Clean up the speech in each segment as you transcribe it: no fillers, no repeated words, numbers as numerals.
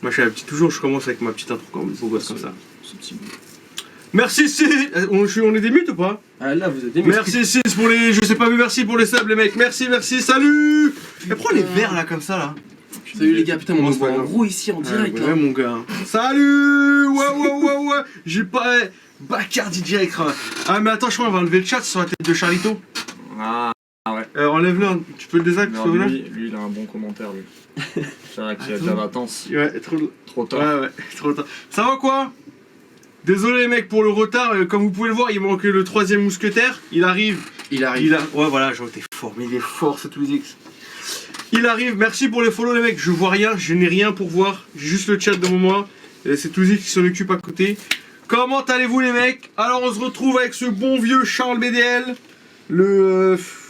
Moi toujours je commence avec ma petite intro comme beau gosse comme ça. Merci Sis. On est des mutes ou pas? Ah là vous êtes des mutes. Merci Sis pour les. Je sais pas, mais merci pour les subs les mecs. Merci, salut. Mais pourquoi les verts là comme ça là? Salut les gars, putain mon voit en gros ici en direct. Ouais mon gars. Salut. Ouais. J'ai pas. Bacardi direct. Ah mais attends, je crois qu'on va enlever le chat sur la tête de Charlito. Ah ouais. Enlève-le, tu peux le désactiver. Lui il a un bon commentaire lui. C'est vrai qu'il a de la latence. Ouais, trop tard. Ouais, trop tard. Ça va quoi? Désolé les mecs pour le retard, comme vous pouvez le voir, il manque le troisième mousquetaire. Il arrive. Ouais voilà, genre t'es fort, mais il est fort ce Twizix. Il arrive, merci pour les follow les mecs, je vois rien, je n'ai rien pour voir, j'ai juste le chat devant moi. C'est Twizix qui s'en occupe à côté. Comment allez-vous les mecs? Alors on se retrouve avec ce bon vieux Charles BDL,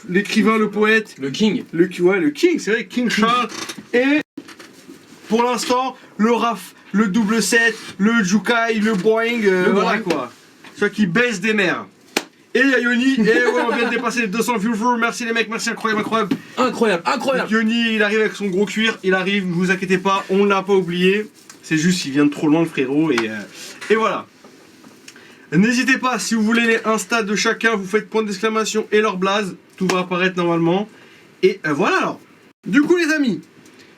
l'écrivain, le poète. Le King. Le King, c'est vrai, King Charles. Et pour l'instant, le Raf, le double 7, le Jukai, le Boeing, voilà quoi. Ceux qui baissent des mers. Et il y a Yoni, et ouais, on vient de dépasser les 200 viewers, merci les mecs, merci, incroyable. Incroyable. Yoni, il arrive avec son gros cuir, il arrive, ne vous inquiétez pas, on ne l'a pas oublié. C'est juste, il vient de trop loin le frérot, et voilà. N'hésitez pas, si vous voulez les Insta de chacun, vous faites point d'exclamation et leur blaze, tout va apparaître normalement. Et voilà alors. Du coup les amis,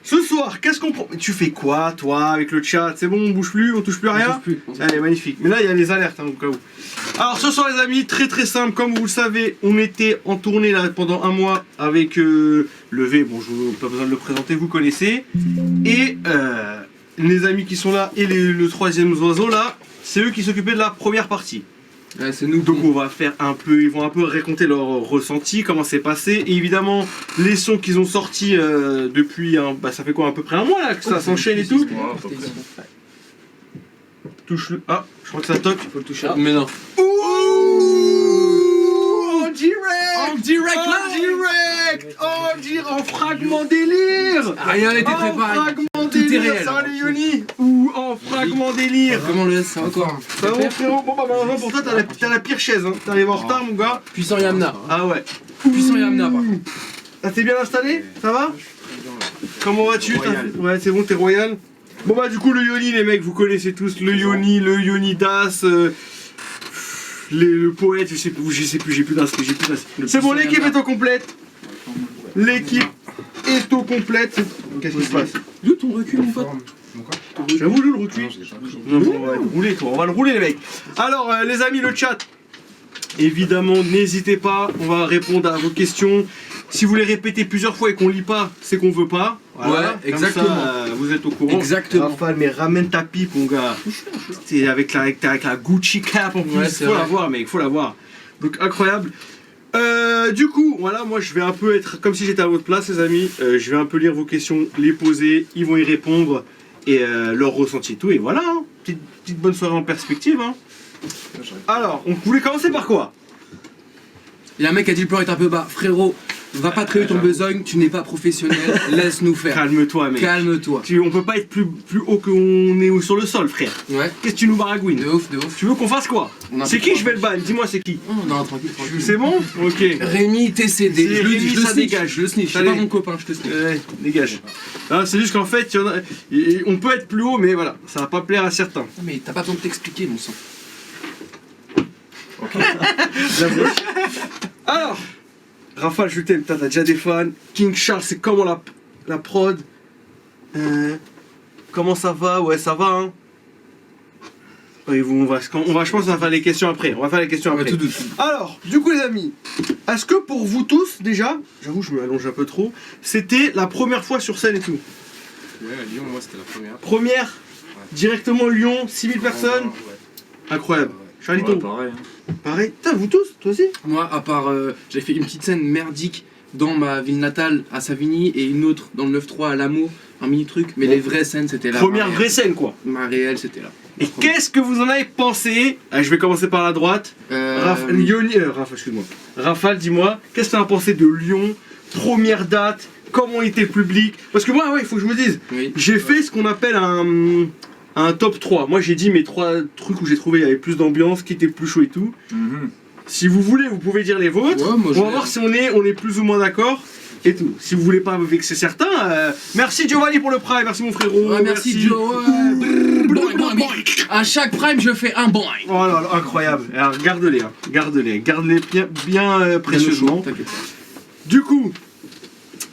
ce soir, qu'est-ce qu'on prend? Tu fais quoi toi avec le chat? C'est bon, on bouge plus, on touche plus à rien? Allez, magnifique. Mais là il y a les alertes au cas où. Alors ce soir les amis, très simple, comme vous le savez, on était en tournée là pendant un mois avec le V, bon je n'ai pas besoin de le présenter, vous connaissez. Et les amis qui sont là et le troisième oiseau là, c'est eux qui s'occupaient de la première partie. Ouais, c'est nous. Donc on va faire ils vont un peu raconter leur ressenti, comment c'est passé. Et évidemment, les sons qu'ils ont sortis depuis, ça fait quoi, à peu près un mois là que ça s'enchaîne et tout. Touche le. Ah, je crois que ça toque. Faut le toucher. Mais non. Ouh, en direct en fragment délire. Rien n'était préparé. Fragment Tout est délire, réel. salut Yoni. Ou en fragment délire. Comment le laisse ça encore? Ça va mon frérot? Bon bah malheureusement pour toi t'as la pire chaise, hein. T'arrives en retard mon gars. Puissant Yamna. Ah ouais. Puissant Yamna par contre. Ah t'es bien installé? Ça va? Comment vas-tu? Ouais c'est bon, t'es royal. Bon bah du coup le Yoni les mecs, vous connaissez tous le Yoni Das, le poète, je sais plus, j'ai plus d'inscrits, C'est bon, l'équipe est au complète. L'équipe est au complète. Qu'est-ce qui se passe? D'où ton recul mon pote? J'avoue le recul. On va le rouler toi, on va le rouler les mecs. Alors les amis, le chat, évidemment n'hésitez pas, on va répondre à vos questions. Si vous les répétez plusieurs fois et qu'on lit pas, c'est qu'on veut pas. Voilà, ouais, exactement. Ça, vous êtes au courant. Exactement. Rafale, mais ramène ta pipe, mon gars. C'est avec la Gucci cap en plus. Ouais, faut la voir, mec, il faut la voir. Donc incroyable. Du coup, voilà, moi je vais un peu être comme si j'étais à votre place, les amis. Je vais un peu lire vos questions, les poser, ils vont y répondre et leur ressenti et tout. Et voilà, hein. Petite bonne soirée en perspective. Hein. Alors, on voulait commencer par quoi? Il y a un mec qui a dit le plan est un peu bas. Frérot, va pas créer ton besogne, tu n'es pas professionnel, laisse-nous faire. Calme-toi, mec. Calme-toi. On peut pas être plus haut qu'on est sur le sol, frère. Ouais. Qu'est-ce que tu nous baragouines? De ouf. Tu veux qu'on fasse quoi? C'est qui je vais le ban? Dis-moi c'est qui? Non, tranquille. C'est bon? Ok. Rémi TCD. Rémi, Je le ça snitch. dégage. Je le snitch. C'est Allez. pas mon copain, je te snitch. Dégage. C'est juste qu'en fait, on peut être plus haut, mais voilà, ça va pas plaire à certains. Mais t'as pas besoin de t'expliquer, mon sang. Ok. J'avoue. Alors, Rafale, je t'aime, t'as déjà des fans. King Charles, c'est comment la prod? Comment ça va? Ouais, ça va, hein. Oui, je pense qu'on va faire les questions après. Tout douce. Alors, du coup, les amis, est-ce que pour vous tous, déjà, j'avoue, je me allonge un peu trop, c'était la première fois sur scène et tout? Ouais, à Lyon, moi, c'était la première. Première, directement Lyon, 6000 personnes. Ouais. Incroyable. Charlito, Ouais, pareil. Hein. pareil. Putain, vous tous? Toi aussi? Moi, à part, j'ai fait une petite scène merdique dans ma ville natale à Savigny et une autre dans le 9-3 à Lamour, un mini truc, mais les vraies scènes c'était là. Première vraie scène, quoi. Ma réelle c'était là. Et qu'est-ce que vous en avez pensé? Je vais commencer par la droite. Excuse-moi. Rafale, dis-moi, qu'est-ce que tu as pensé de Lyon? Première date, comment était le public? Parce que moi, ouais, il faut que je me dise, Oui. j'ai fait ce qu'on appelle un top 3. Moi, j'ai dit mes 3 trucs où j'ai trouvé il y avait plus d'ambiance, qui était le plus chaud et tout. Si vous voulez, vous pouvez dire les vôtres. Ouais, moi, on va voir si on est plus ou moins d'accord. et tout. Si vous voulez pas me vexer certains, merci Giovanni pour le prime, merci mon frérot. Ouais, merci Joe. Ouais. Boing, boing, boing. À chaque prime, je fais un boing. Oh là là, incroyable. Alors garde-les, hein. garde-les bien précieusement. T'inquiète pas. Du coup,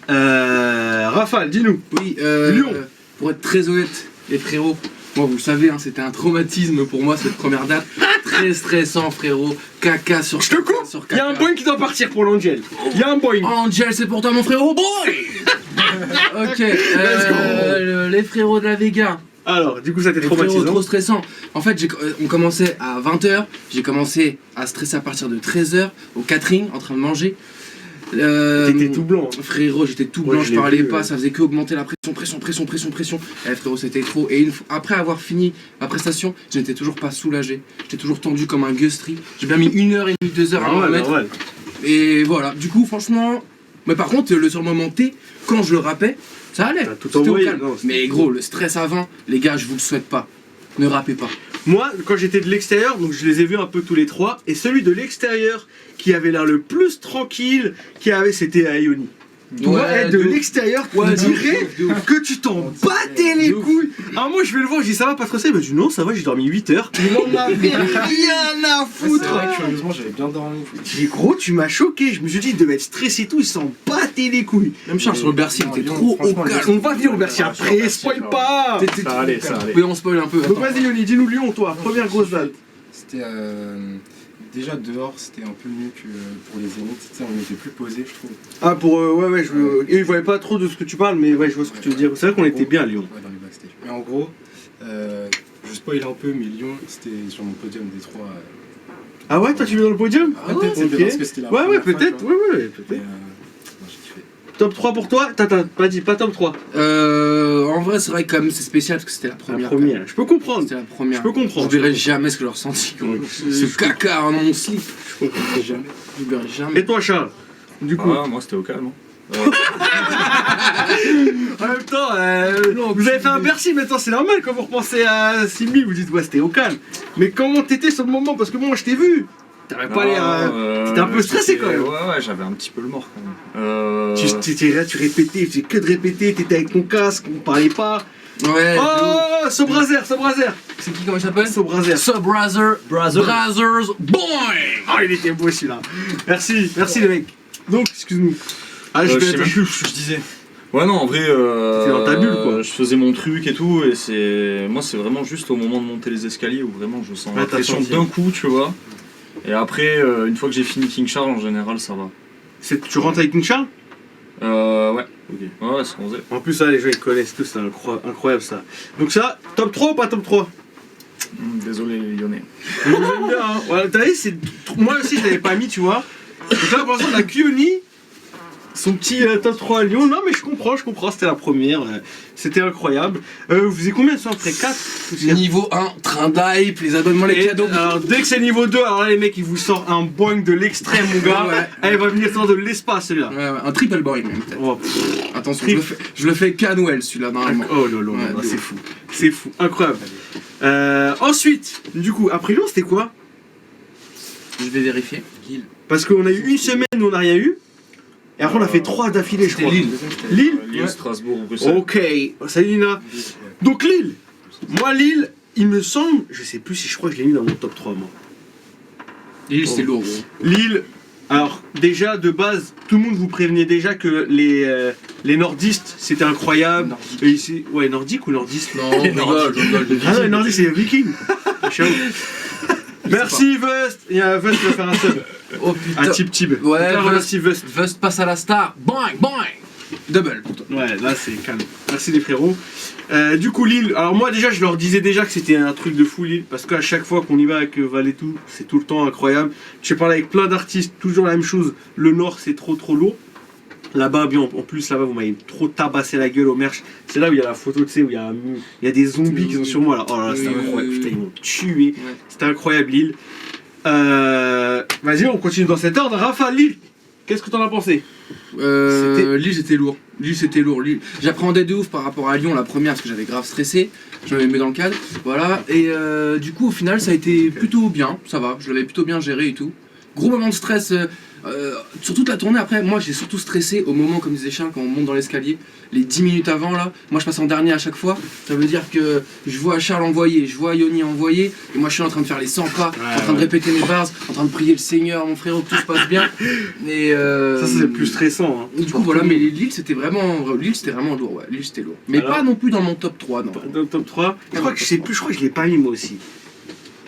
Rafale, dis-nous. Oui, Lyon. pour être très honnête, les frérots, moi vous le savez, hein, c'était un traumatisme pour moi cette première date. Très stressant, frérot. Caca sur Je te coupe. sur Il y a un caca. boing qui doit partir pour l'Angel. Il y a un boing. Angel, c'est pour toi mon frérot, boy. Ok, les frérots de la Vega. Alors, du coup, ça a été Les frérots, traumatisant. trop stressant. En fait, on commençait à 20h, j'ai commencé à stresser à partir de 13h au catering, en train de manger. T'étais tout blanc. hein. Frérot, j'étais tout Ouais, blanc, je je l'ai parlais vu, pas, ouais. ça faisait que augmenter la pression. Eh frérot, c'était trop. Et après avoir fini ma prestation, je n'étais toujours pas soulagé. J'étais toujours tendu comme un gustry. J'ai bien mis 1h30, 2h à me Normal, remettre. normal. Et voilà, du coup, franchement. Mais par contre, le sur le moment T, quand je le rappais, ça allait. T'as tout C'était au envoyé, calme. non, c'était- Mais gros, le stress à 20, les gars, je vous le souhaite pas. Ne rappez pas. Moi, quand j'étais de l'extérieur, donc je les ai vus un peu tous les trois, et celui de l'extérieur qui avait l'air le plus tranquille, c'était à Ioni. Tu vois, Ouais, de de ouf. l'extérieur, Ouais, on de ouf, dirait de ouf. que tu t'en battais les De ouf. couilles. Alors moi, je vais le voir, je dis ça va pas trop ça, il m'a dit non, ça va, j'ai dormi 8 heures. Il en avait rien à C'est foutre. vrai que curieusement, j'avais bien dormi. Je dis gros, tu m'as choqué, je me suis dit, il devait être stressé et tout, il s'en battait les couilles. Même Charles sur le Bercy, il était Lyon, trop au franchement, calme. On va venir au Bercy après, spoil pas. T'étais Ça trop allait, au ça calme. allait. Oui, on spoil un peu. Donc attends. vas-y Yoni, dis-nous Lyon, toi, première grosse date. C'était déjà dehors, c'était un peu mieux que pour les Zéniths. Tu sais, on était plus posé, je trouve. Ah pour ouais je voyais pas trop de ce que tu parles mais ouais je vois ce que tu veux dire. C'est vrai qu'on était bien à Lyon. Ouais, dans les backstage. Mais en gros, je spoil un peu, mais Lyon, c'était sur mon podium des trois. Ah ouais toi tu veux dans le podium? Ah, peut-être ok. c'était parce que c'était la Ouais ouais première fois, peut-être, tu vois. ouais Mais, peut-être. non, j'ai kiffé. Top 3 pour toi? T'as pas dit pas top 3. En vrai, c'est vrai que quand même c'est spécial parce que c'était la La première. première. Je peux comprendre. C'était la première. Je peux comprendre. Je verrai jamais ce que j'ai ressenti. Ouais, Ce caca dans mon slip. Je peux comprendre. Jamais. Je verrai jamais. Et toi Charles? Du coup. Ah, moi c'était au calme. hein. En même temps, vous avez fait un Bercy maintenant c'est normal quand vous repensez à 6000 vous dites ouais c'était au calme. Mais comment t'étais sur le moment? Parce que moi je t'ai vu. T'avais pas l'air. T'étais un peu stressé, j'étais- quand même. Ouais, j'avais un petit peu le mort quand même. Tu étais là, tu répétais, tu faisais que de répéter, t'étais avec ton casque, on parlait pas. Ouais. Oh, Sobrazer. C'est qui, comment il s'appelle? Sobrazer. Brother. Brothers. Boing. Oh, il était beau celui-là. Merci les mecs. Donc, excuse-nous. Ah, je sais vais même plus ce que je disais. Ouais, non, en vrai, T'es dans ta bulle, quoi. je faisais mon truc et tout, et moi, c'est vraiment juste au moment de monter les escaliers où vraiment je sens Ouais, la t'as pression senti. d'un coup, tu vois. Et après, une fois que j'ai fini King Charles, en général, ça va. Tu rentres avec une Charles? Ouais. Ouais, c'est 11. En plus, ça, les gens ils connaissent tous, c'est incroyable ça. Donc, ça, top 3 ou pas top 3? Désolé, les Lyonnais. J'aime bien, hein. Ouais, t'as vu, moi aussi je l'avais pas mis, tu vois. Donc là, pour l'instant, on a Kyoni, son petit top 3 à Lyon. Non, mais je comprends, c'était la première. C'était incroyable. Vous faisiez combien de soins après 4? Niveau 1, train d'hype, les abonnements, les cadeaux. Alors, dès que c'est niveau 2, alors là, les mecs, ils vous sortent un boing de l'extrême, mon gars. Ouais. Elle va venir sortir de l'espace, celui-là. Ouais, un triple boy même peut-être. Oh, pff. Attention, je le fais qu'à Noël celui-là normalement. Oh là là, Ouais, là, de c'est ouf. fou. C'est fou, incroyable. Ensuite, du coup, après Lyon, c'était quoi? Je vais vérifier. Lille. Parce qu'on a eu une semaine où on n'a rien eu. Et après, on a fait 3 d'affilée, je C'était crois. Lille. Lille? Lille, Ouais. Strasbourg, Bruxelles. Ok, salut Lina. Donc Lille. Moi, Lille, il me semble, je sais plus si je crois que je l'ai mis dans mon top 3, moi. Lille c'était lourd gros. Lille, alors déjà de base, tout le monde vous prévenait déjà que les nordistes c'était incroyable. Et ici, ouais, nordique ou nordiste? Non, je rigole, Ah non, les nordistes c'est les vikings. Ciao. Merci Vust. Il y a Vust qui va faire un sub. Oh Un putain. tip. Ouais, Donc là, merci Vust. Vust passe à la star. Boing, boing. Double pour toi. Ouais, là c'est calme. Merci les frérots. Du coup Lille, alors moi déjà je leur disais déjà que c'était un truc de fou Lille, parce qu'à chaque fois qu'on y va avec Valétou, c'est tout le temps incroyable. Je parle avec plein d'artistes, toujours la même chose. Le Nord c'est trop lourd. Là-bas, bien, en plus là-bas vous m'avez trop tabassé la gueule au merch. C'est là où il y a la photo, tu sais, où il y a des zombies qui sont sur moi là. Oh là là, c'était Oui, oui, incroyable, oui, putain, oui. ils m'ont tué. Ouais. C'était incroyable Lille. Vas-y, on continue dans cet ordre. Rafa, Lille, qu'est-ce que t'en as pensé? Lille c'était lourd. Lille. J'appréhendais de ouf par rapport à Lyon la première parce que j'avais grave stressé. Je m'avais mis dans le cadre. Voilà. Et du coup au final ça a été plutôt bien. Ça va. Je l'avais plutôt bien géré et tout. Gros moment de stress Sur toute la tournée, après, moi j'ai surtout stressé au moment, comme disait Charles, quand on monte dans l'escalier, les 10 minutes avant là. Moi je passe en dernier à chaque fois. Ça veut dire que je vois Charles envoyer, je vois Yoni envoyer, et moi je suis en train de faire les 100 pas, en train de répéter mes bars, en train de prier le Seigneur, mon frérot, que tout se passe bien. Et Ça c'est le plus stressant. Hein. du coup, voilà, mais Lille c'était vraiment lourd, ouais. Lille c'était lourd. Mais Alors pas non plus dans mon top 3, non. Dans le top 3. Je crois que je sais plus, je crois que je l'ai pas mis moi aussi.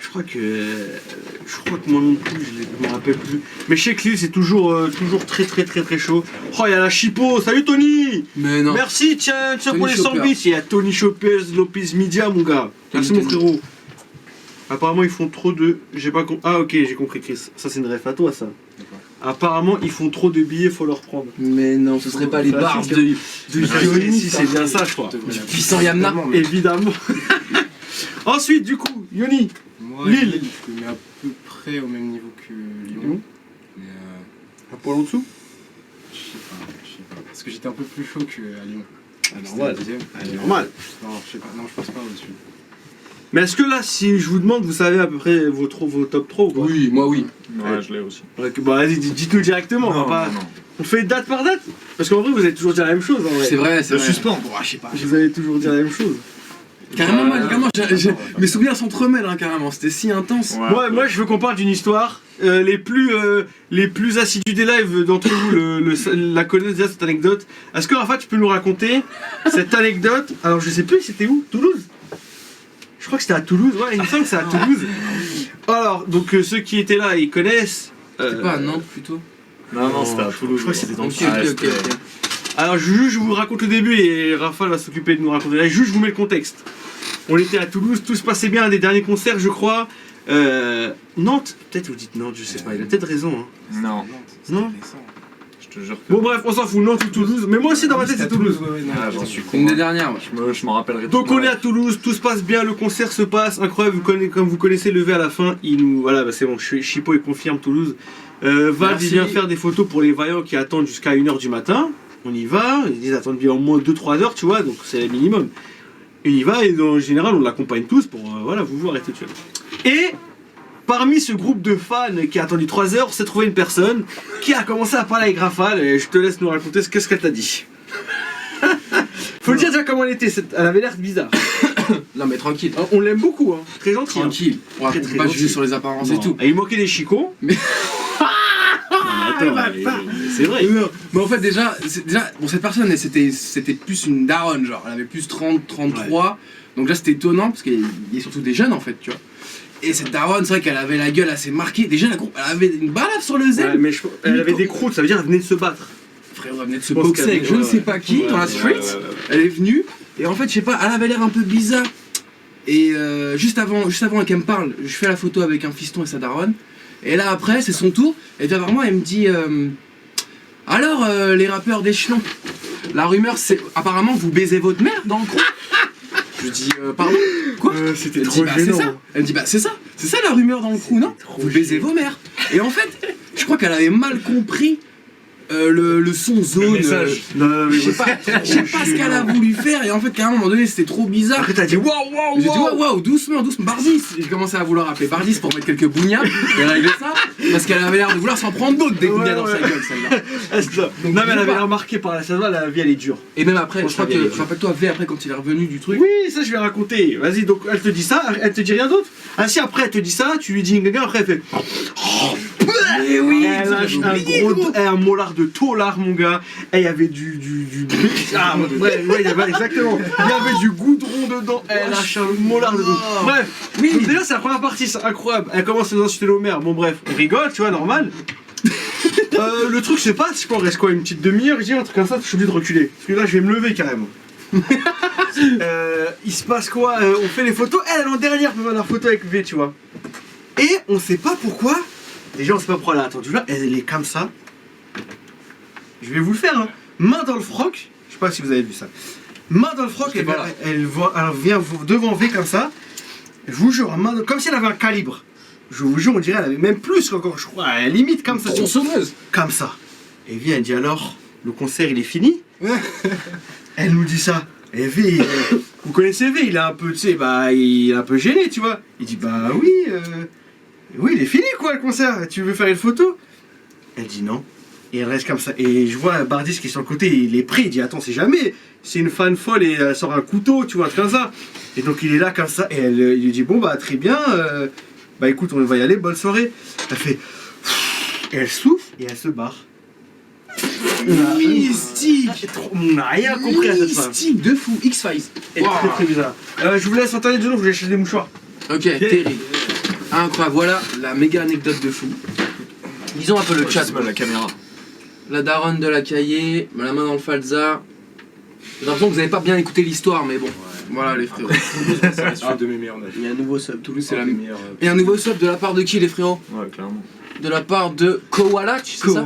Je crois que moi non plus, je me rappelle plus. Mais chez Lille c'est toujours très chaud. Oh, il y a la Chipo, salut Tony. Mais non. Merci, tiens Tony pour les Chopper. sandwichs. Il y a Tony Chopper, Lopez Media, mon gars. Merci Tony, mon frérot. Apparemment ils font trop de... J'ai pas compris. Ah ok, j'ai compris Chris. Ça c'est une ref à toi ça. D'accord. Apparemment ils font trop de billets, faut leur prendre. Mais non, ce serait pas les Ça, bars c'est de Yoni, si c'est bien ça je crois. puissant Yamna. Évidemment. Ensuite du coup, Yoni. Moi, Lille. Lille, je le mets à peu près au même niveau que Lyon. Mhm. Mais Un poil en dessous. je sais pas. Parce que j'étais un peu plus chaud qu'à Lyon. normal. C'était la deuxième. Normal. Non, je sais pas. Non, je pense pas au-dessus. Mais est-ce que là, si je vous demande, vous savez à peu près vos top 3 ou pas? Oui, moi oui. Ouais, je l'ai aussi. Ouais, bah vas-y, dites-nous directement. on va pas... non. On fait date par date. Parce qu'en vrai, vous allez toujours dire la même chose. En vrai. C'est vrai, c'est Le vrai. suspens. Oh, je sais pas. Vous allez toujours dire la même chose. Carrément, moi, carrément, mes souvenirs s'entremêlent, hein, carrément. C'était si intense. Ouais. Moi, je veux qu'on parle d'une histoire. Les plus assidus des lives d'entre vous la connaissent déjà cette anecdote. Est-ce que Rafa, tu peux nous raconter cette anecdote? Alors, je sais plus, c'était où? Toulouse? Je crois que c'était à Toulouse. Ouais, il me semble que c'est à Toulouse. Alors, donc ceux qui étaient là, ils connaissent. C'était pas à Nantes plutôt. Non, c'était à Toulouse. Je crois que c'était dans le Ok, sud. ok, ok. Alors, je vous raconte le début et Rafa va s'occuper de nous raconter. Là, je vous mets le contexte. On était à Toulouse, tout se passait bien, un des derniers concerts, je crois. Nantes, peut-être vous dites Nantes, je sais pas, il a peut-être raison. Hein. Non, Non. je te jure que. Bon, bref, on s'en fout, Nantes ou Toulouse. Mais moi aussi, dans ma tête, c'est Toulouse. Ah, j'en suis Une des con. dernières, ouais. Je m'en rappellerai. Donc, tout on est à Toulouse, tout se passe bien, le concert se passe, incroyable. Comme vous connaissez, levé à la fin, il nous. Voilà, bah, c'est bon, Chipo, il confirme Toulouse. Val, Merci. il vient faire des photos pour les vaillants qui attendent jusqu'à 1h du matin. On y va, ils disent attendre bien au moins 2-3 heures, tu vois, donc c'est le minimum. Et on y va, et en général, on l'accompagne tous pour voilà, vous voir et tout. Tu vois. Et parmi ce groupe de fans qui a attendu 3 heures, s'est trouvé une personne qui a commencé à parler avec Rafale, et je te laisse nous raconter qu'est-ce qu'elle t'a dit. Faut le dire déjà comment elle était, elle avait l'air bizarre. Non, mais tranquille. On l'aime beaucoup, hein. Très gentil. Tranquille. On va Très, très pas gentil. juger sur les apparences et tout. Et il manquait des chicots. Mais- Non, mais attends, c'est vrai. Non, mais en fait, déjà, bon, cette personne, c'était plus une daronne, genre, elle avait plus 30, 33. Donc là, c'était étonnant, parce qu'il y a surtout des jeunes, en fait, tu vois. Et cette daronne, c'est vrai qu'elle avait la gueule assez marquée. Déjà, elle avait une balafre sur le Ouais, zèle. mais elle avait des croûtes, ça veut dire qu'elle venait de se battre. Frère, elle venait de se Je pense boxer qu'elle- avec je ne ouais, sais pas qui, ouais, dans la ouais, street. ouais, ouais. Elle est venue, et en fait, je sais pas, elle avait l'air un peu bizarre. Et juste avant qu'elle me parle, je fais la photo avec un fiston et sa daronne. Et là, après, c'est son tour. Elle vient vers moi, elle me dit alors, les rappeurs d'échelon, la rumeur, c'est apparemment vous baisez votre mère dans le coin. Je dis pardon, quoi? C'était Elle me dit, trop bah, c'est gênant. ça. Elle me dit, bah, c'est ça la rumeur dans le crew, non? trop Vous baisez gênant. vos mères. Et en fait, je crois qu'elle avait mal compris le son zone. message. Non, mais Je sais pas ce qu'elle a voulu faire. Et en fait, qu'à un moment donné, c'était trop bizarre. Après, t'as dit waouh, waouh, J'ai dit, waouh. waouh, doucement, Bardis. J'ai commencé à vouloir appeler Bardis pour mettre quelques bougnats et régler ça. Parce qu'elle avait l'air de vouloir s'en prendre d'autres des bougnats dans sa gueule, celle-là. Non, mais elle avait pas. l'air marquée par la saison, la vie elle est dure. Et même après, Bon, je crois ça vient, que, rappelle-toi, V après quand il est revenu du truc. Oui, ça je vais raconter. Vas-y, donc elle te dit ça, elle te dit rien d'autre. Ah si, après elle te dit ça, tu lui dis quelqu'un, après elle fait. Mais oui, Elle lâche un molar de taulard, mon gars. Et il y avait du ah, ouais, il y avait exactement. Il y avait du goudron dedans. Elle lâche un molar dedans. Bref, Oui. donc déjà c'est la première partie, c'est incroyable. Elle commence à nous insulter nos mères. Bon bref, on rigole, tu vois, normal. Le truc c'est pas, je pense, reste quoi, une petite demi-heure, je dis un truc comme ça, je suis obligé de reculer. Parce que là je vais me lever carrément. Il se passe quoi? On fait les photos, elle est en dernière pour faire la photo avec V, tu vois. Et on sait pas pourquoi. Déjà on sait pas pourquoi elle a attendu là, elle est comme ça. Je vais vous le faire, hein. Main dans le froc, je sais pas si vous avez vu ça. Main dans le froc, J'étais pas là. elle vient devant V comme ça. Je vous jure, comme si elle avait un calibre. Je vous jure, on dirait elle avait même plus qu'encore, je crois, elle limite comme ça. Tronçonneuse. Comme ça. Et V, elle dit alors, le concert il est fini? Elle nous dit ça. Et V, vous connaissez V, il est un peu, tu sais, bah, il est un peu gêné, tu vois. Il dit, bah oui, oui, il est fini quoi le concert, tu veux faire une photo? Elle dit non. Et elle reste comme ça. Et je vois Bardis qui est sur le côté, il est pris, il dit attends, c'est jamais. C'est une fan folle et elle sort un couteau, tu vois, comme ça. Et donc il est là comme ça. Et il lui dit bon bah très bien, bah écoute, on va y aller, bonne soirée. Elle fait. Et elle souffle et elle se barre. Mystique. On n'a rien compris à cette femme. Mystique de fou, X-Files. Et très très bizarre. Je vous laisse internet de nous, je vais acheter des mouchoirs. Ok, terrible. Incroyable, voilà la méga anecdote de fou. Disons un peu le chat. La caméra. La daronne de la cahier, la main dans le falza. J'ai l'impression que vous n'avez pas bien écouté l'histoire, mais bon. Voilà les frérots. Ça reste une de mes meilleures notes. Il y a un nouveau sub. Toulouse, c'est la Mes même. meilleures. Et un nouveau sub de la part de qui les frérots? Ouais, clairement. De la part de Kowalach, c'est ça?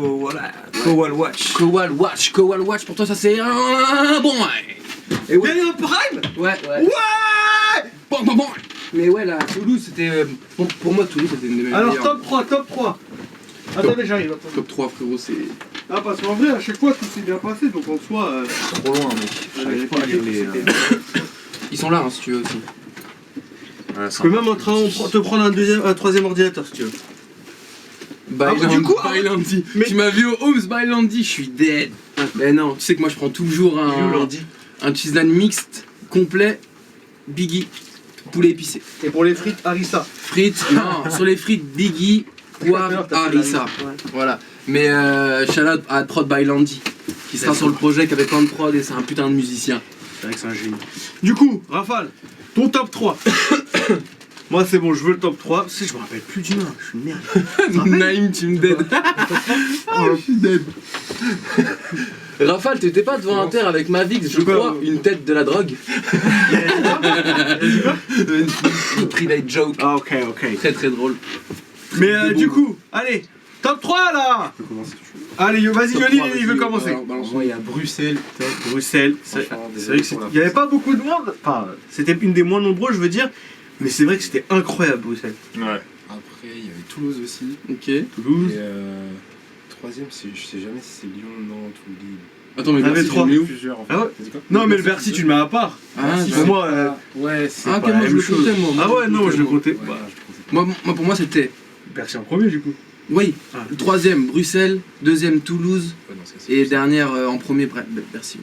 Kowal Watch. Kowal Watch, pour toi ça c'est un bon ouais. Et ouais. Gagne un prime. Ouais. Ouais. Bon. Mais ouais, là, Toulouse c'était. Bon, pour moi, Toulouse c'était une des meilleures. Alors top 3. Attendez, j'arrive. Attendez. Top 3, frérot, c'est. Ah, parce qu'en vrai, à chaque fois, tout s'est bien passé, donc en soi. Trop loin, mec. J'arrive pas à lire les. Ils sont là, hein, si tu veux aussi. Je peux même te prendre un troisième ordinateur si tu veux. Du coup, Bailandy. mais- Tu m'as vu au Homes Bailandy, je suis dead. Mais non, tu sais que moi je prends toujours un cheeseland mixte, complet, Biggie, poulet épicé. Et pour les frites, harissa. Frites, non, sur les frites, Biggie, poivre, harissa. Voilà. Mais shout out à Prod Bailandy, qui sera sur le projet, qui avait plein de prod et c'est un putain de musicien. C'est vrai que c'est un génie. Du coup, Rafale, ton top 3. Moi c'est bon, je veux le top 3. Tu sais, je me rappelle plus du nom, je suis une merde. Naïm, tu me dead. Je suis dead. Rafale, t'étais pas devant Inter avec Mavix, je crois, une tête de la drogue. Private joke. Ah ok. Très très drôle. Mais du coup, allez, top 3 là. Je peux commencer. Allez, vas-y Top Yoli, 3, il veut vas-y, commencer. balance. Moi, il y a Bruxelles, top. Bruxelles, c'est Franchement, vrai que il n'y avait pas beaucoup de monde. Enfin, c'était une des moins nombreux, je veux dire. Mais c'est vrai que c'était incroyable Bruxelles. Ouais. Après, il y avait Toulouse aussi. Ok. Toulouse. Et troisième, je sais jamais si c'est Lyon, Nantes ou Lille. Attends, mais T'avais Bercy, trois. tu le mets où? Plusieurs en fait. Ah ouais. T'as dit quoi Non mais le Bercy tu le mets à part. Ah, Si, pour c'est moi, pas- ouais, c'est Ah, pas ok, la moi je même le chose. comptais, moi. Ah ouais, non, je le comptais. Ouais, Bah, je le comptais. Moi, pour moi, c'était. Bercy en premier du coup. Oui, Ah. le troisième, Bruxelles. Deuxième, Toulouse. Ouais, non, c'est Et ça. dernière, en premier, Bercy.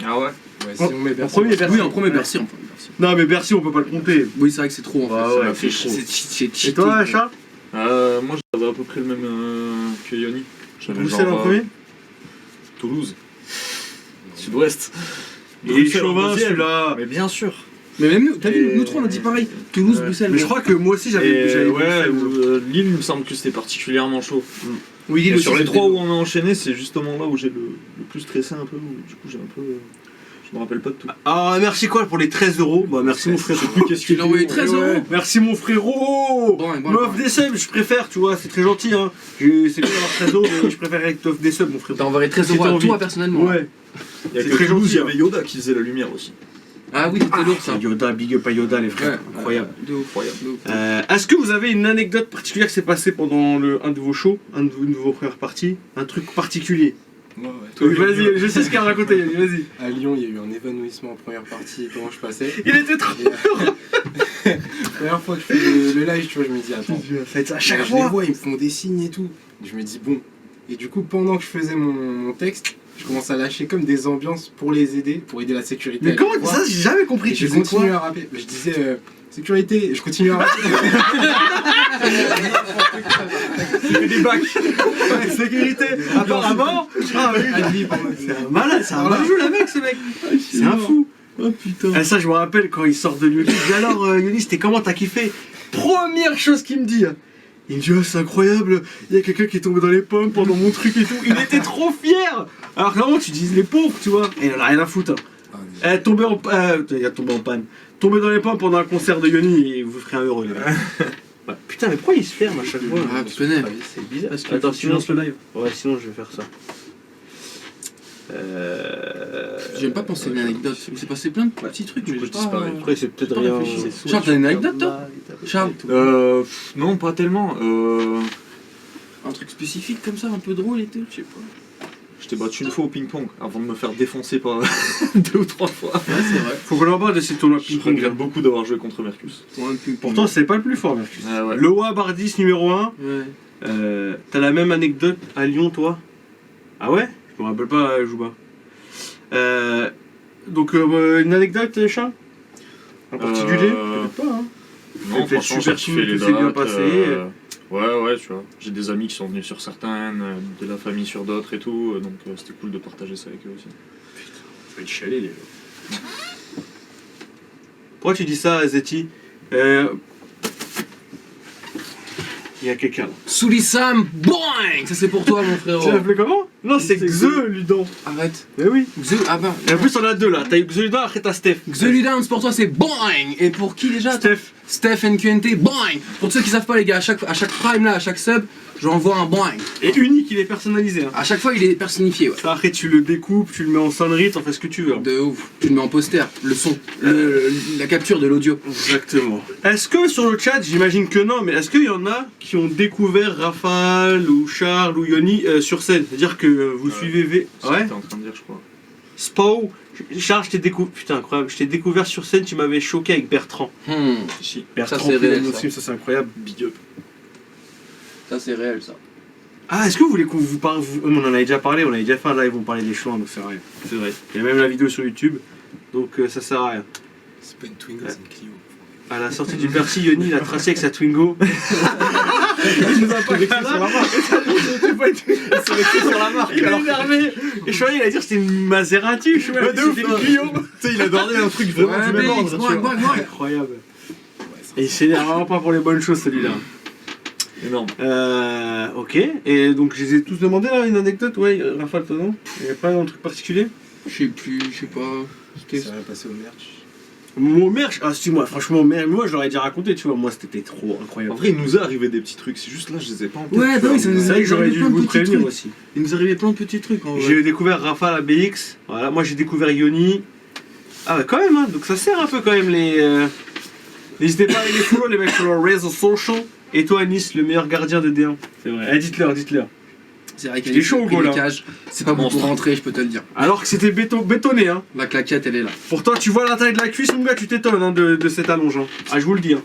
Ah ouais. Ouais, si on met Bercy. premier, Bercy. Oui, en premier, Ouais. Bercy. En premier, Bercy. Non mais Bercy on peut pas le compter. Oui, c'est vrai que c'est trop en fait. Ah Ça ouais, m'a c'est fait trop. c'est Et cheaté. toi Charles? Moi j'avais à peu près le même que Yoni. J'avais Bruxelles en premier? Toulouse. Sud-Ouest. Il est Bruxelles en chauvin deuxième. celui-là. Mais bien sûr. Mais même nous, t'as vu, Et- nous trois on a dit pareil. Toulouse, Ouais. Bruxelles. Mais je crois que moi aussi j'avais Et dit ouais, Bruxelles. Lille, il me semble que c'était particulièrement chaud. Oui, Lille Et aussi, sur les c'était- trois où on a enchaîné, c'est justement là où j'ai le plus stressé un peu. Où, du coup, j'ai un peu. Je me rappelle pas de tout. Ah merci quoi pour les 13 €. Bah merci mon frère. Tu l'as envoyé 13 Ouais. €. Merci mon frérot. Bon, bon, M'offre des subs, je préfère, tu vois, c'est très gentil hein. C'est bien d'avoir 13 €, mais je préfère que t'offres des subs mon frérot. T'as envoyé 13 Si € t'as à envie. toi personnellement. Ouais. Il y a C'est que très Toulouse, gentil, il y avait Yoda qui faisait la lumière aussi. Ah oui, c'était lourd ça. C'est Yoda, big up à Yoda les frères, Ouais, incroyable. De ouf. Incroyable. De ouf. Est-ce que vous avez une anecdote particulière qui s'est passée pendant un de vos shows, une de vos premières parties, un truc particulier? Ouais, ouais. Oui, vas-y, je sais ce qu'il a raconté, vas-y. À Lyon, il y a eu un évanouissement en première partie, comment je passais. Il était trop. Et, première fois que je fais le live, tu vois, je me dis, attends, Faites ça à je chaque les fois. vois, ils me font des signes et tout. Je me dis, bon. Et du coup, pendant que je faisais mon texte, je commence à lâcher comme des ambiances pour les aider, pour aider la sécurité. Mais à comment les voir. ça, j'ai jamais compris. Et Tu je faisais continue quoi? à rapper. Je disais, sécurité, et je continue à rapper. C'était des bacs. Ouais, sécurité. Apparemment. Ah oui. C'est un malade, c'est un malade le mec, ce mec. C'est un fou. Oh putain. Ah, ça, je me rappelle quand il sort de Yoni. Je dis alors, Yoni, c'était comment, t'as kiffé? Première chose qu'il me dit. Il me dit, oh, c'est incroyable, il y a quelqu'un qui est tombé dans les pommes pendant mon truc et tout. Il était trop fier. Alors que normalement, tu dis les pauvres, tu vois. Et il en a rien à foutre. Hein. Tombé en panne. Tombé dans les pommes pendant un concert de Yoni et vous ferez un heureux, les gars. Ouais. Putain, mais pourquoi il se ferme à chaque fois? Ah, tu connais. C'est bizarre. Parce que Attends, tu sinon lances le live. Ouais, sinon je vais faire ça. J'aime pas penser à une anecdote. Il s'est passé plein de petits trucs, mais j'ai pas. Après, c'est peut-être Pas rien. réfléchi. c'est- Charles, t'as une anecdote, toi? Charles, Non, pas tellement. un truc spécifique comme ça, un peu drôle et tout, je sais pas. Je t'ai battu une fois au ping-pong avant de me faire défoncer par 2 ou 3 fois. Ouais, c'est vrai. Faut qu'on en parle de ces tournois Je ping-pong. regrette beaucoup d'avoir joué contre Mercus. Pour un ping-pong. Pourtant, c'est pas le plus fort, Mercus. Ah ouais. Le WA Bardis numéro 1. Ouais. T'as la même anecdote à Lyon, toi? Ah ouais? Je me rappelle pas, Jouba. Donc, une anecdote, Charles? En particulier? Peut-être pas, hein? Non, Peut-être franchement, super j'ai cool, kiffé les tout s'est bien dates. passé. Ouais, tu vois. J'ai des amis qui sont venus sur certaines, de la famille sur d'autres et tout, donc c'était cool de partager ça avec eux aussi. Ça va être chalet, les gars. Pourquoi tu dis ça, Zeti? Il y a quelqu'un là. Soulissam, boing. Ça c'est pour toi, mon Tu frérot. l'appelais comment? Non, c'est C'est Xe, Ludon. Arrête. Mais oui. Ah bah. Et en plus, on a deux là. T'as eu Xe Ludon, après t'as Steph. Xoludin, c'est pour toi, c'est boing. Et pour qui déjà? Steph. Steph NQNT, boing. Pour ceux qui savent pas, les gars, à chaque prime là, à chaque sub, j'envoie un boing. Et unique, il est personnalisé. Hein. À chaque fois, il est personnifié, ouais. Ça, après, tu le découpes, tu le mets en sonnerie, t'en fais ce que tu veux. Hein. De ouf. Tu le mets en poster, le son, la capture de l'audio. Exactement. Est-ce que sur le chat, j'imagine que non, mais est-ce qu'il y en a qui ont découvert Rafale ou Charles ou Yoni sur scène? C'est-à-dire que vous suivez V. C'est Ouais. ce que t'es en train de dire, je crois. Spo. Charles, je t'ai découvert. Putain, incroyable. Je t'ai découvert sur scène, tu m'avais choqué avec Bertrand. Si, Bertrand, c'est réel, Pilon ça. aussi, ça c'est incroyable. big up. Ça, c'est réel, ça. Ah, est-ce que vous voulez qu'on vous parle on en avait déjà parlé, on avait déjà fait un live, on parlait des chouans, donc c'est rien. C'est vrai. Il y a même la vidéo sur YouTube, donc ça sert à rien. C'est pas une Twingo, c'est une Clio. À la sortie du Bercy, Yoni il a tracé avec sa Twingo. Il nous a pas écrit sur la marque. sur la marque. Il est énervé. Et je croyais il allait dire que c'était une Maserati, je sais pas. de ouf, C'était hein. une Clio. Tu sais, il a gardé un truc vraiment Ouais, du même BX, ordre, tu boing, vois. boing, boing. Incroyable. Et il s'énerve vraiment pas pour les bonnes choses celui-là. Énorme. Ok. Et donc je les ai tous demandé là une anecdote, ouais, Rafale, toi non? Il n'y a pas un truc particulier? Je sais plus, je sais pas. Ça va passer au merch. Mon merch, ah si moi franchement moi je l'aurais déjà raconté tu vois, moi c'était trop En incroyable. vrai, il nous est arrivé des petits trucs, c'est juste là, je les ai pas en tête. Ouais, tu bah vois, oui, ça mais- nous C'est vrai que j'aurais dû plein de vous petits prévenir trucs. aussi. Il nous arrivait plein de petits trucs en vrai. J'ai découvert Rafale à BX, voilà, moi j'ai découvert Yoni. Ah ouais quand même hein, donc ça sert un peu quand même les... N'hésitez pas à les follow les mecs sur leurs réseaux sociaux. Et toi Nice, le meilleur gardien de D1. C'est vrai, dites-leur. C'est vrai J'étais chaud au goal, hein. C'est pas bon pour rentrer, je peux te le dire. Alors que c'était bétonné hein. La claquette, elle est là. Pour toi tu vois la taille de la cuisse mon gars, tu t'étonnes hein, de cette allonge hein. Ah je vous le dis hein.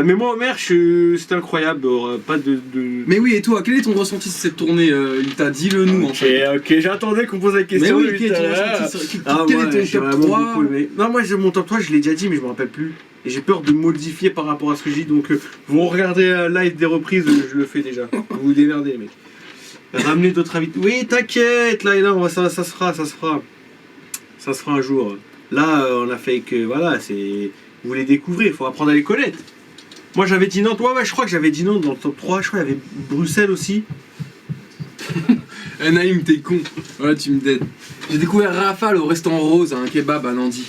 Mais moi au merch, c'était incroyable, pas de... Mais oui, et toi, quel est ton ressenti sur cette tournée Lita? Dis-le nous en fait. Ok, j'attendais qu'on pose la Mais question. oui, quel est ton putain. ressenti sur... Ah, Quel moi, est ton j'ai top vraiment 3? beaucoup aimé. Non, moi, mon top 3, je l'ai déjà dit, mais je me rappelle plus. Et j'ai peur de modifier par rapport à ce que je dis. Donc, vous regardez live des reprises, je le fais déjà. Vous vous démerdez, mec. Ramenez d'autres invités. Oui, t'inquiète, là, ça se fera. Ça se fera un jour. Là, on a fait que, voilà, c'est... Vous les découvrez, il faut apprendre à les connaître. Moi, j'avais dit Nantes. Ouais, je crois que j'avais dit Nantes dans le top 3. Je crois qu'il y avait Bruxelles aussi. Naïm, t'es con. Voilà, tu me dead. J'ai découvert Rafale au restaurant Rose à un kebab à Nandi.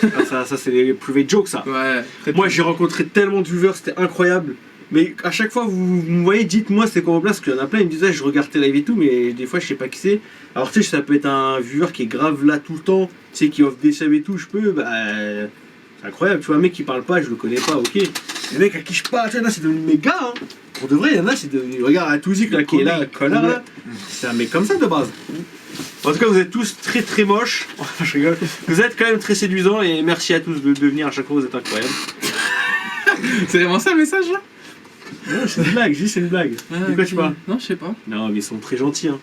Ah, ça c'est les private jokes, ça. Ouais. très Moi j'ai rencontré tellement de viewers, c'était incroyable. Mais à chaque fois vous me voyez, dites-moi c'est quoi vos places, parce qu'il y en a plein, ils me disaient je regarde tes lives et tout, mais des fois je sais pas qui c'est. Alors tu sais, ça peut être un viewer qui est grave là tout le temps, tu sais, qui offre des subs et tout, je peux, c'est incroyable, tu vois, un mec qui parle pas, je le connais pas, ok. Les mecs à qui je parle, tu vois, là c'est devenu mes gars, hein. Pour de vrai, il y en a, c'est devenu. Regarde, Atouzik là qui est là, connard là, c'est un mec comme ça de base. En tout cas, vous êtes tous très très moches. Je rigole. Vous êtes quand même très séduisants et merci à tous de venir à chaque fois, vous êtes incroyables. C'est vraiment ça le message là? Non, c'est une blague, juste c'est une blague. De quoi tu parles? Non, je sais pas. Non, mais ils sont très gentils. Hein.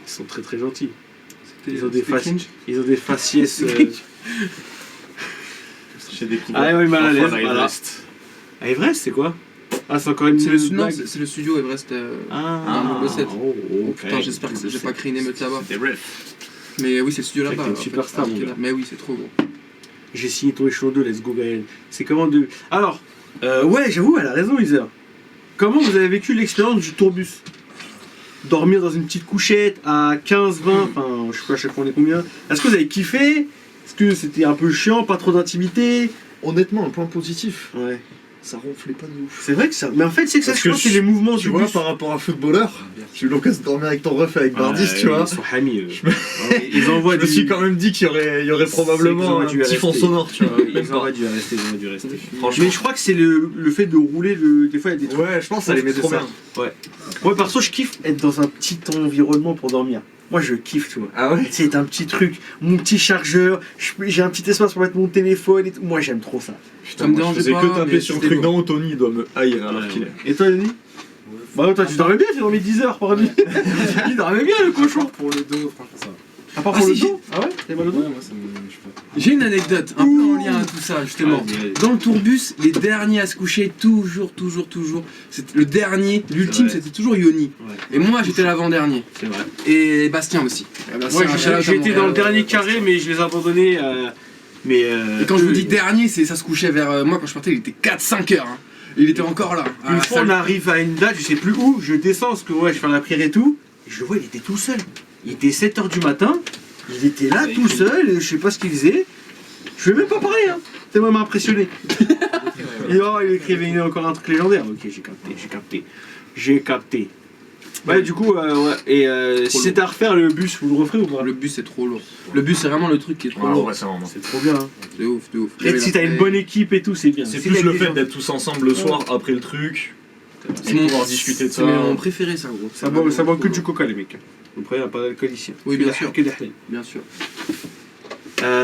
Ils sont très très gentils. Ils ont des c'était faciès. cringe. Ils ont des faciès. J'ai découvert. Ah ouais, mal à l'aise. Parfois, Voilà. Everest. À Everest, c'est quoi? Ah, c'est encore une C'est le, non, blague. c'est le studio Everest. Ah, le 7. oh, Oh, putain, j'espère que j'ai pas créé une émeute là-bas. Des refs. Mais oui, c'est le studio Mec, là-bas. t'es une en fait. superstar, Ah, mon ok, gars. mais oui, c'est trop gros. J'ai signé ton échelon 2, let's go Gaël. C'est comment de. Alors, ouais, j'avoue, elle a raison, Isa. Comment vous avez vécu l'expérience du tourbus? Dormir dans une petite couchette à 15, 20, enfin, je sais pas à chaque fois on est combien. Est-ce que vous avez kiffé? Est-ce que c'était un peu chiant, pas trop d'intimité? Honnêtement, un point positif, Ouais. ça ronflait pas de ouf. C'est vrai que ça. Mais en fait, c'est que ça, Parce je que pense, c'est les mouvements Tu du vois, bus. par rapport à un footballeur, j'ai eu l'occasion de dormir avec ton ref et avec Bardis, tu vois. Ils sont amis. Ils envoient Je me suis quand même dit qu'il y aurait probablement un dû petit fond rester. sonore, tu vois. Même Ils pas. auraient dû rester, ils auraient dû rester. Franchement. Mais je crois que c'est le fait de rouler des fois il y a des trucs. Ouais, je pense que ça les met trop ça. bien. Moi perso je kiffe être dans un petit environnement pour dormir. Moi je kiffe tu vois. Ah ouais? C'est un petit truc, mon petit chargeur, j'ai un petit espace pour mettre mon téléphone et tout. Moi j'aime trop ça. Ça me moi, dérangeait je faisais pas, que taper mais sur le c'était truc beau. d'en haut, Tony il doit me haïr alors qu'il est. Et toi Denis? Bah toi tu dormais bien, tu dormais 10 heures par nuit. Il dormait bien le cochon. Pour le dos, franchement, ça va. À part Ah, pour le si, dos. Ah ouais, t'as mal au dos. Ouais, moi, ça me. Je sais pas. J'ai une anecdote un peu en lien à tout ça, justement. Dans le tourbus, les derniers à se coucher, toujours. Le dernier, l'ultime, vrai. c'était toujours Yoni. Ouais. Et moi, j'étais l'avant-dernier. C'est vrai. Et Bastien aussi. Bastien, Moi un shout-out à j'ai été Montréal, dans le dernier Bastien. carré, mais je les ai abandonnés. Mais Et quand je vous dis dernier, c'est ça se couchait vers. Moi, quand je partais, il était 4-5 heures. Hein. Il était encore là. à une la fois salle. on arrive à une date, je sais plus où, je descends parce que ouais, je fais la prière et tout, et je le vois, il était tout seul. Il était 7h du matin, il était là tout seul, et je sais pas ce qu'il faisait. Je vais même pas parler, hein. C'est même impressionné. Et oh, il écrivait encore un truc légendaire. Ok, j'ai capté. Ouais, du coup, ouais. Et si lourd. c'était à refaire le bus, vous le referez ou pas? Le bus, c'est trop lourd. Le bus, c'est vraiment le truc qui est trop Ouais, lourd. ouais, c'est vraiment. C'est trop bien. Hein. De ouf. Et si t'as une bonne équipe et tout, c'est bien. C'est Si plus t'as le des fait gens- d'être tous ensemble le soir après le truc. C'est Et pouvoir discuter de ça. C'est mon préféré, ça, gros. Ça boit que du coca, les mecs. Vous prenez pas d'alcool ici. Oui, bien sûr. Que des halal. Bien sûr.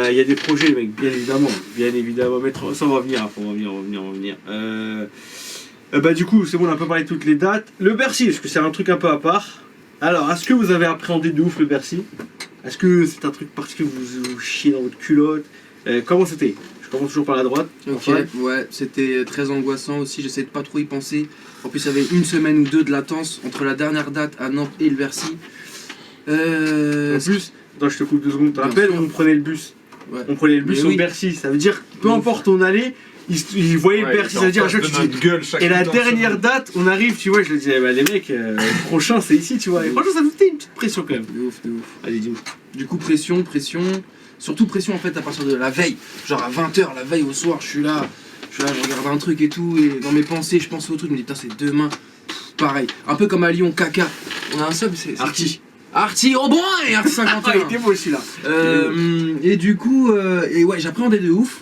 Il y a des projets, les mecs, bien évidemment. Ça va venir, on va venir. Bah du coup, c'est bon, on a un peu parlé de toutes les dates. Le Bercy, est-ce que c'est un truc un peu à part? Alors, est-ce que vous avez appréhendé de ouf le Bercy? Est-ce que c'est un truc particulier que vous chiez dans votre culotte? Comment c'était? Je commence toujours par la droite. Ok, Enfin, ouais, c'était très angoissant aussi, j'essayais de pas trop y penser. En plus, il y avait une semaine ou deux de latence entre la dernière date à Nantes et le Bercy. en plus, attends, je te coupe 2 secondes. Tu te Bien rappelles, sûr. on prenait le bus. Ouais. On prenait le bus Mais au oui. Bercy. Ça veut dire, peu Ouf. importe où on allait, ils voyaient Bercy. Ça veut dire à chaque fois, tu te dis, et la dernière date, on arrive, tu vois, je le disais, bah les mecs, le prochain c'est ici, tu vois. Et franchement, ça nous fait une petite pression quand même. De ouf. Allez, dis-moi. Du coup, pression. Surtout pression en fait à partir de la veille. Genre à 20h, la veille au soir, je suis là, je regarde un truc et tout, et dans mes pensées, je pense au truc, je me dis, putain, c'est demain. Pareil. Un peu comme à Lyon, Kaka. On a un sub, c'est. Arty. Arty, oh bon, et Arty Ah, il 51. était beau celui-là. Et du coup, et ouais, j'appréhendais de ouf.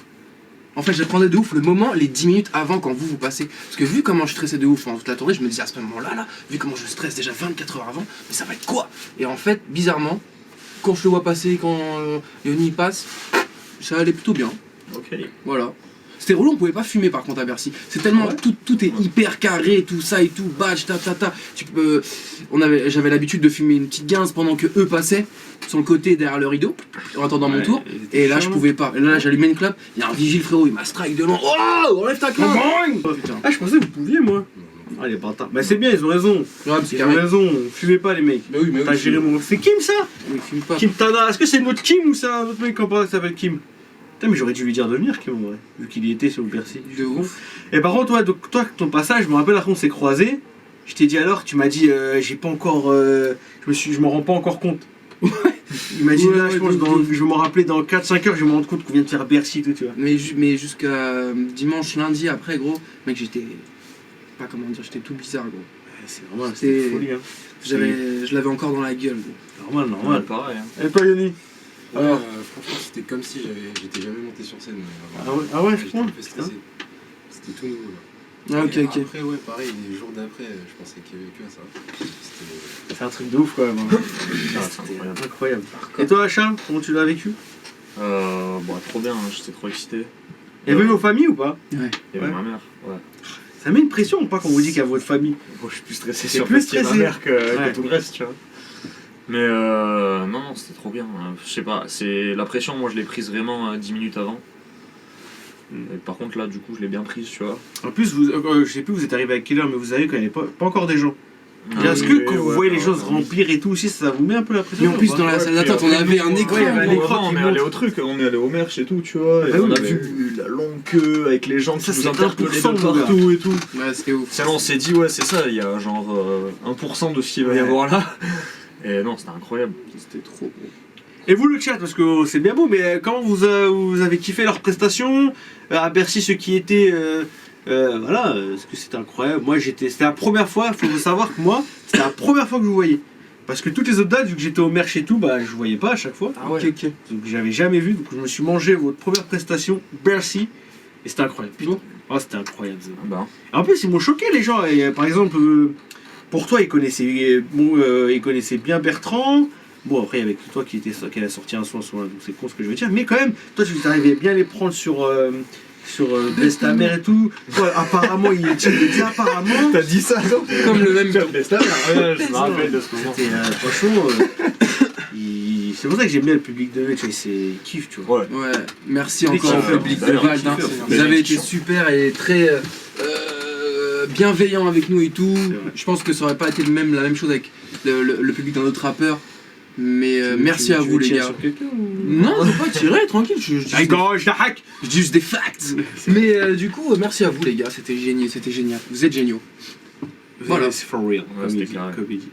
En fait, j'appréhendais de ouf le moment, les 10 minutes avant quand vous passez. Parce que vu comment je stressais de ouf en toute la tournée, je me disais à ce moment-là, vu comment je stresse déjà 24 heures avant, mais ça va être quoi? Et en fait, bizarrement, quand je le vois passer, quand Yoni passe, ça allait plutôt bien. Ok. Voilà. C'était relou, on pouvait pas fumer par contre à Bercy. C'est tellement Ouais. tout est hyper carré, tout ça et tout, badge, ta. Tu peux, j'avais l'habitude de fumer une petite guinze pendant que eux passaient sur le côté derrière le rideau en attendant mon tour. Et là je pouvais pas. Et là j'allumais une clope, il y a un vigile frérot, il m'a strike de loin. Oh, enlève ta clope. Oh, putain. Ah, je pensais que vous pouviez, moi. Ah, les bâtards. Bah, c'est bien, ils ont raison. Ouais, c'est Ils ont carré. raison. Fumez pas, les mecs. Mais oui, T'as géré mon. C'est Kim ça? Oui, fume pas. Kim Tada. Est-ce que c'est notre Kim ou c'est un autre mec qui s'appelle Kim? Putain, mais j'aurais dû lui dire de venir, Kim, en vrai. Vu qu'il y était sur le Bercy. De ouf. Et par contre, toi, ton passage, je me rappelle, après, on s'est croisés. Je t'ai dit alors, tu m'as dit, j'ai pas encore. Je m'en rends pas encore compte. Il m'a dit, Ouais, là, ouais, je pense, de ouf. je vais m'en rappeler dans 4-5 heures, je vais me rendre compte qu'on vient de faire Bercy et tout, tu vois. Mais jusqu'à dimanche, lundi après, gros, mec, j'étais. Pas comment dire, j'étais tout bizarre, gros. C'est normal, C'est- c'est folie, hein. Je l'avais encore dans la gueule, gros. Normal, Ouais, normal. pareil. Hein. Et toi, Yanni? Ouais, Alors franchement, c'était comme si j'étais jamais monté sur scène. Ah ouais, je J'étais crois. un peu stressé. C'était tout nouveau. Là. Ah, ok, Et ok. Après, ouais, pareil, les jours d'après, je pensais qu'il y avait que à ça. C'était. C'est un truc de ouf quand même. Hein. Ah, c'est C'était incroyable. incroyable. Et toi, Charles, comment tu l'as vécu? Bon, trop bien, hein, j'étais trop excité. Il y avait vos familles ou pas? Il y avait Ouais. ma mère, ouais. Ça met une pression ou pas quand on vous dit qu'il y a votre famille? Moi, je suis plus stressé T'es sur plus le fait qu'il y ait ma stressé. mère que Ouais. tout le reste, tu vois. Mais non, c'était trop bien. Hein. Je sais pas, c'est la pression, moi, je l'ai prise vraiment 10 minutes avant. Et par contre, là, du coup, je l'ai bien prise, tu vois. En plus, je sais plus vous êtes arrivé à quelle heure, mais vous avez quand il n'y avait pas encore des gens. Ah, Est-ce oui, que oui, quand vous ouais, voyez les ouais, choses ouais. remplir et tout aussi, ça vous met un peu la pression? Mais en ou plus, pas dans la Ouais, salle puis d'attente, on après, avait un écran. ouais, il y avait un gros. écran. On est allé au truc, on est allé au merch et tout, tu vois. Et Ah oui, on a mais- vu la longue queue avec les gens qui Ça, nous c'est interpellaient 1%, de mon gars. partout et tout. Ouais, c'était ouf. C'est là, on s'est dit, ouais, c'est ça, il y a genre 1% de ce qu'il va y Ouais. avoir là. Et non, c'était incroyable. C'était trop gros. Et vous, le chat, parce que c'est bien beau, mais comment vous avez kiffé leurs prestations à Bercy, ceux qui étaient. Voilà, est-ce que c'était incroyable? Moi, c'était la première fois, il faut savoir que moi, c'était la première fois que je vous voyais. Parce que toutes les autres dates, vu que j'étais au merch et tout, bah je vous voyais pas à chaque fois. Ah ouais. Ok, ok. Donc j'avais jamais vu, donc je me suis mangé votre première prestation, Bercy, et c'était incroyable. Bon. Oh, c'était incroyable. ça. Ah bah. En plus, ils m'ont choqué les gens. Et, par exemple, pour toi, ils connaissaient bien Bertrand. Bon, après, avec toi qui a sorti un son, donc c'est con ce que je veux dire. Mais quand même, toi, tu arrivais bien à les prendre sur sur Baisse ta mère et tout. Ouais, apparemment, il dit apparemment. T'as dit ça, non? Comme le même. Ouais, je me rappelle de ce moment. C'était franchement. C'est pour ça que j'aime bien le public de Vetch, c'est kiff, tu vois. Ouais. Ouais, merci Dès encore qu'ils au font public de d'ailleurs, Val. qu'ils font, Vous avez été super et très bienveillant avec nous et tout. C'est vrai. Je pense que ça aurait pas été la même chose avec le public d'un autre rappeur. Mais merci à vous les gars. Non, je veux pas tirer, tranquille. Je dis juste des facts. Mais du coup, merci à vous les gars, c'était génial. Vous êtes géniaux. Voilà. C'est for real, Ouais, c'était carré. comme il dit.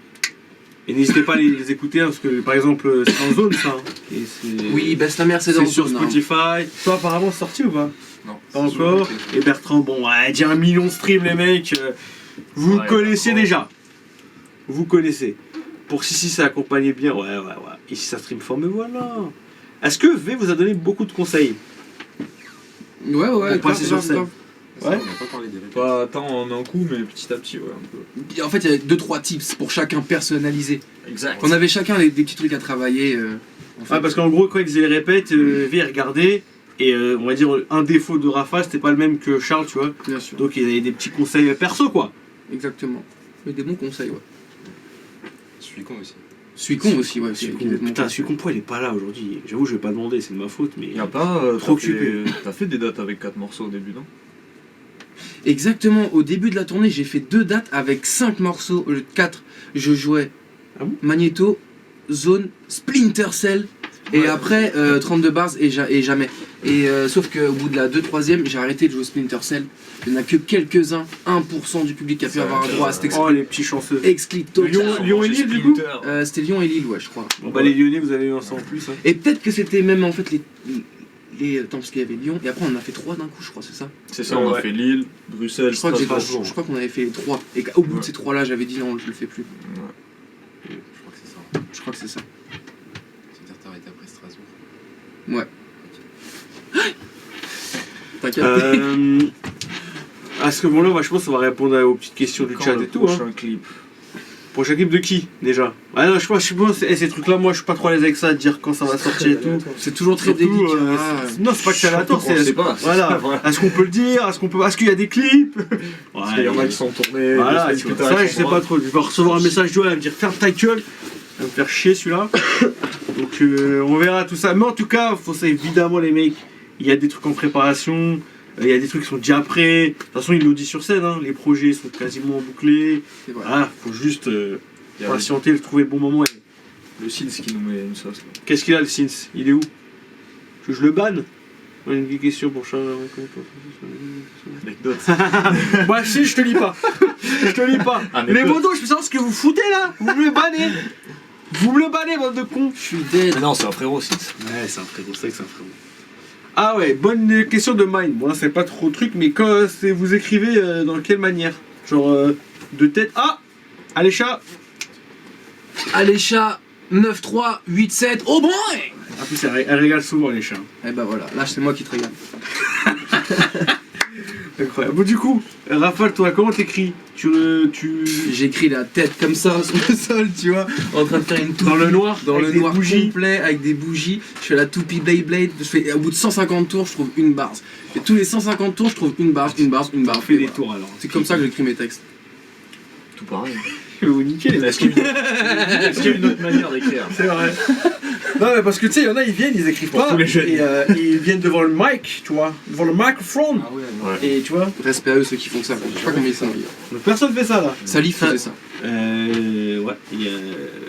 Et n'hésitez pas à les écouter, hein, parce que par exemple, c'est en zone ça. Hein. Et c'est... Oui, baisse la mère, c'est dans C'est sur le zone, hein. Spotify. Toi, apparemment, c'est sorti ou pas? Non. Pas encore. Et Bertrand, bon, ouais, dit 1 million de streams, les mecs. Vous Ouais, connaissez Bertrand. déjà. Vous connaissez. Pour Sissi, ça accompagnait bien. Ouais. Ici, ça stream fort, mais voilà. Est-ce que V vous a donné beaucoup de conseils? Ouais, Pour passer sur scène. Ça, Ouais. on n'a pas parlé des répètes. Pas tant en un coup, mais petit à petit, ouais, un peu. En fait, il y a 2-3 tips pour chacun personnalisé. Exact. On avait chacun des petits trucs à travailler. En fait. Ah, parce qu'en gros, quand il faisait les répètes, V il regardait. Et on va dire, un défaut de Rafa, c'était pas le même que Charles, tu vois. Bien sûr, Donc il y avait des petits conseils perso, quoi. exactement. Mais des bons conseils, ouais. Je suis con aussi. Suis con aussi, ouais. Putain, celui qu'on pourrait, il est pas là aujourd'hui. J'avoue, je vais pas demander, c'est de ma faute, mais. Y a pas. Trop t'as fait- occupé. T'as fait des dates avec 4 morceaux au début, non? Exactement, au début de la tournée, j'ai fait 2 dates avec 5 morceaux, 4. Je jouais Ah bon Magneto, Zone, Splinter Cell, et après 32 bars et jamais. Et sauf qu'au bout de la 2-3ème, j'ai arrêté de jouer Splinter Cell. Il n'y en a que quelques-uns, 1% du public qui a pu Ça, avoir un droit à cet Oh, les petits chanceux. exclit total. Lyon et Lille, du coup C'était Lyon et Lille, ouais, je crois. Bon, bah, les Lyonnais, vous avez eu un ça en plus. Hein. Et peut-être que c'était même en fait les. Attends, parce qu'il y avait Lyon, et après on en a fait 3 d'un coup, je crois, c'est ça? C'est ça, on Ouais. a fait Lille, Bruxelles, Je crois que Strasbourg. je crois qu'on avait fait les 3. Et qu'au bout de Ouais. ces 3 là, j'avais dit non, je le fais plus. Ouais. Je crois que c'est ça. Je crois que c'est ça. C'est-à-dire t'arrêtes après Strasbourg. T'inquiète. À ce moment-là, je pense qu'on va répondre aux petites questions du Quand chat le et tout. Hein. prochain clip. Prochain clip de qui, déjà? Ah non, je pense ces trucs-là, moi, je suis pas trop à l'aise avec ça, de dire quand ça va sortir et tout. C'est toujours très Surtout, délicat. non, c'est pas que c'est aléatoire, Surtout qu'on sait pas. Voilà. Voilà. Est-ce qu'on peut le dire? Est-ce qu'il y a des clips? Parce qu'il y en a qui sont tournés. Voilà, deux tu semaines vois, plus tard, ça, ils je sont sais pas droits. trop. Je vais recevoir un message de elle, elle va me dire ferme ta gueule. Elle va me faire chier celui-là. Donc on verra tout ça. Mais en tout cas, faut ça évidemment les mecs. Il y a des trucs en préparation. Il y a des trucs qui sont déjà prêts. De toute façon, ils l'ont dit sur scène. Hein. Les projets sont quasiment bouclés. C'est vrai. Voilà, faut juste Il y a patienter, trouver le bon moment. le Sins qui nous met une sauce. Là. Qu'est-ce qu'il a le Sins? Il est où? Je le banne? Une question pour Charles. Anecdote. Moi, si, je te lis pas. Je te lis pas. Anecdote. Les modos, je peux savoir ce que vous foutez là. Vous me le bannez. Vous me le bannez, bande de cons. Je suis dead. Mais non, c'est un frérot Sins. Ouais, c'est un frérot, c'est vrai que c'est un frérot. Ah ouais, bonne question de Mine. Bon, là, c'est pas trop truc, mais quand vous écrivez dans quelle manière? Genre de tête. Ah! Allez, chat! Allez, chat 9-3-8-7. Oh boy! En plus, elle régale souvent, les chats. Et bah voilà, là c'est moi qui te régale. Incroyable. Bon, du coup, Raphaël, toi, comment t'écris? J'écris la tête comme ça sur le sol, tu vois, en train de faire une toupie. Dans le noir? Dans avec le des noir bougies. complet, avec des bougies. Je fais la toupie Beyblade. Au bout de 150 tours, je trouve une barre. Et tous les 150 tours, je trouve une barre. On fait Et des voilà. tours alors. C'est comme ça que j'écris mes textes. Tout pareil. Je vais vous niquer, les Est-ce qu'il y a une autre manière d'écrire? C'est vrai. Non, mais parce que tu sais, il y en a, ils viennent, ils écrivent Pour pas. tous les jeunes. Et ils viennent devant le mic, tu vois. Devant le microphone. Ah ouais, Ouais. Et tu vois, Respect à eux, ceux qui font ça. Je sais pas combien ils sont. donc personne fait ça là. Salif faisait ça. Ouais.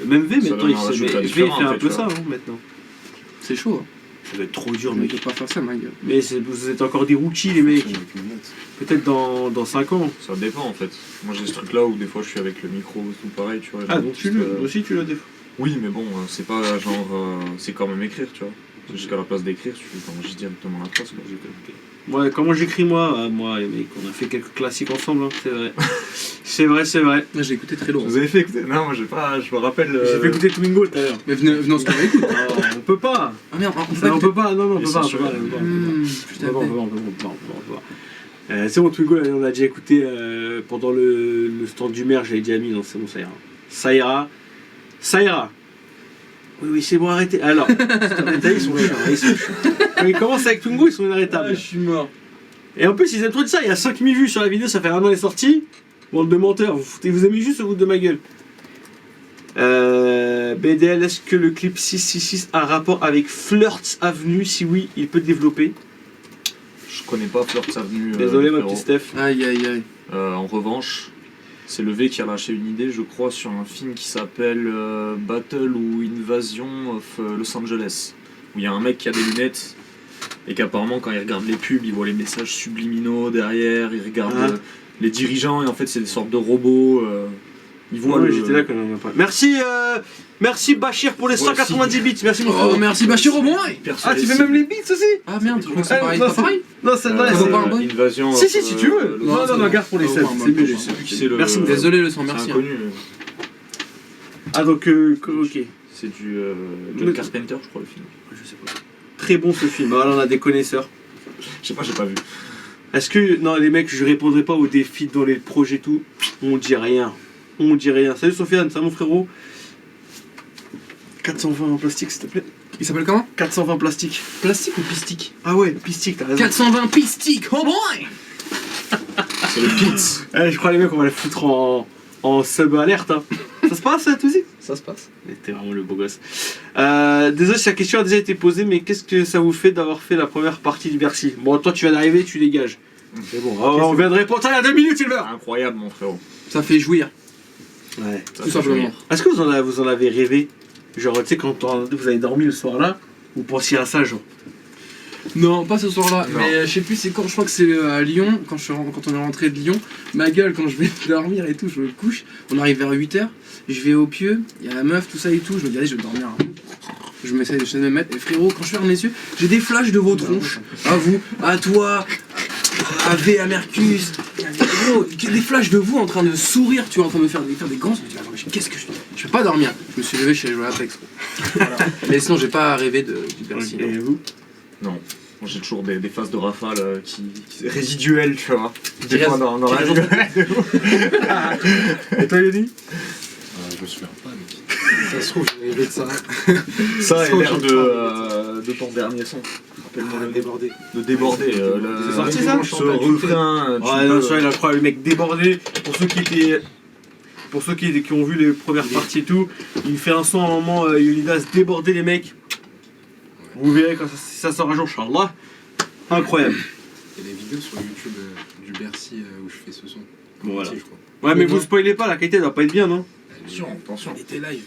Même V Ça maintenant, donne il un se résultat met. V différent, fait en un fait, peu tu ça vois. hein, maintenant. C'est chaud. Hein. Ça doit être trop dur, On ne mec. peut pas faire ça, ma gueule. Mais vous êtes encore des rookies, les mecs. Peut-être dans 5 ans. Ça dépend en fait. Moi j'ai ce truc là où des fois je suis avec le micro tout pareil, tu vois. Ah, donc juste, aussi tu l'as des fois. Oui, mais bon, c'est pas genre. C'est quand même écrire, tu vois. C'est jusqu'à la place d'écrire, tu enregistres directement la trace. Quoi. Ouais, comment j'écris moi? Moi, les mecs, on a fait quelques classiques ensemble, hein, c'est vrai. c'est vrai, c'est vrai. Là, j'ai écouté très lourd. Vous avez fait écouter? Non, moi j'ai pas. Je me rappelle. J'ai fait écouter Twingo tout à l'heure. Mais venez en se faire écoute. Oh, on peut pas. Ah merde, on Ça, on peut pas, non, on Et peut pas. censuré. Putain, On peut pas. C'est bon, Twingo, on a déjà écouté pendant le stand du maire, j'avais déjà mis, non, c'est bon, ça ira. Ça ira. Ça ira. Oui, c'est bon, arrêtez. Alors, ils sont chiants, ils sont chiants. Quand ils commencent avec Twingo, ils sont inarrêtables. suis mort. Et en plus, ils aiment trop de ça. Il y a 5000 vues sur la vidéo, ça fait 1 an elle est sortie. Bande de menteurs, vous aimez juste vous de ma gueule. BDL, est-ce que le clip 666 a un rapport avec Flirts Avenue? Si oui, il peut développer. Je connais pas Flirts Avenue. Désolé, ma frérot. petite Steph. Aïe aïe aïe. En revanche, c'est le V qui a lâché une idée, je crois, sur un film qui s'appelle Battle ou Invasion of Los Angeles. Où il y a un mec qui a des lunettes et qu'apparemment, quand il regarde les pubs, il voit les messages subliminaux derrière, il regarde les dirigeants et en fait, c'est des sortes de robots. Il voit le. J'étais là quand on en a pas. Merci Bachir pour les 190 bits. Merci mon Oh frère. merci Bachir au moins. Ah, tu fais même les bits aussi? Ah merde, je crois que c'est pareil. Pas pareil. Non, celle-là, ça vaut pas un bon. Invasion. Si tu veux. Non, garde pour les 7. C'est mieux. Je sais plus qui c'est le. Merci beaucoup. Désolé le sang, C'est merci. inconnu. Ah, donc, ok. C'est du John Carpenter, je crois, le film. Je sais pas. Très bon ce film. Alors, on a des connaisseurs. Je sais pas, j'ai pas vu. Est-ce que. Non, les mecs, je répondrai pas aux défis dans les projets tout. On dit rien. Salut Sofiane, ça mon frérot. 420 en plastique, s'il te plaît. Il s'appelle comment? 420 plastique. Plastique ou pistique? Ah ouais, pistique, t'as raison. 420 pistique, oh boy. C'est le Pitts. Je crois les mecs, on va les foutre en sub alerte. Hein. Ça se passe, ça, tout aussi? Ça se passe. T'es vraiment le beau gosse. Désolé si la question a déjà été posée, mais qu'est-ce que ça vous fait d'avoir fait la première partie du Bercy? Bon, toi, tu viens d'arriver, tu dégages. C'est bon, on vient de répondre ça il y a 2 minutes, Silver. Incroyable, mon frérot. Ça fait jouir, Ouais. Ça tout fait simplement. jouir. Est-ce que vous en avez rêvé? Genre, tu sais, quand vous avez dormi le soir-là, vous pensiez à ça, genre? Non, pas ce soir-là, Non. mais je sais plus c'est quand, je crois que c'est à Lyon, quand on est rentré de Lyon, ma gueule quand je vais dormir et tout, je me couche, on arrive vers 8h, je vais au pieu, il y a la meuf, tout ça et tout, je me dis allez je vais dormir un peu. Je m'essaye de me mettre, et frérot, quand je ferme les yeux, j'ai des flashs de vos tronches, à vous, à toi, à V, à Mercus, gros, des flashs de vous en train de sourire, tu vois, en train de faire des gants, je me dis attends, mais qu'est-ce que je peux pas dormir, je me suis levé, je suis allé jouer à Apex. Voilà. Mais sinon j'ai pas rêvé du Bercy. Et vous? Non. Moi, j'ai toujours des phases de rafale qui résiduelles, tu vois. Des Qui fois restent- dans la qui vie. Et toi, Yannick? Je me souviens pas, mec. Ça se trouve, j'ai rêvé de ça. Ça et Sans l'air j'entends. de ton dernier son. Rappelle-moi le Débordé. de déborder. C'est sorti, ça? Ce refrain. Ouais, non, ça, il a incroyable, le mec débordé. Pour ceux qui ont vu les premières parties et tout, il fait un son à un moment, Yolidas déborder les mecs. Vous verrez quand ça sort un jour, Inch'Allah. Incroyable. Il y a des vidéos sur YouTube du Bercy où je fais ce son. Voilà. Je crois. Ouais, mais vous spoilez pas, la qualité doit pas être bien, non? Attention. Il était live.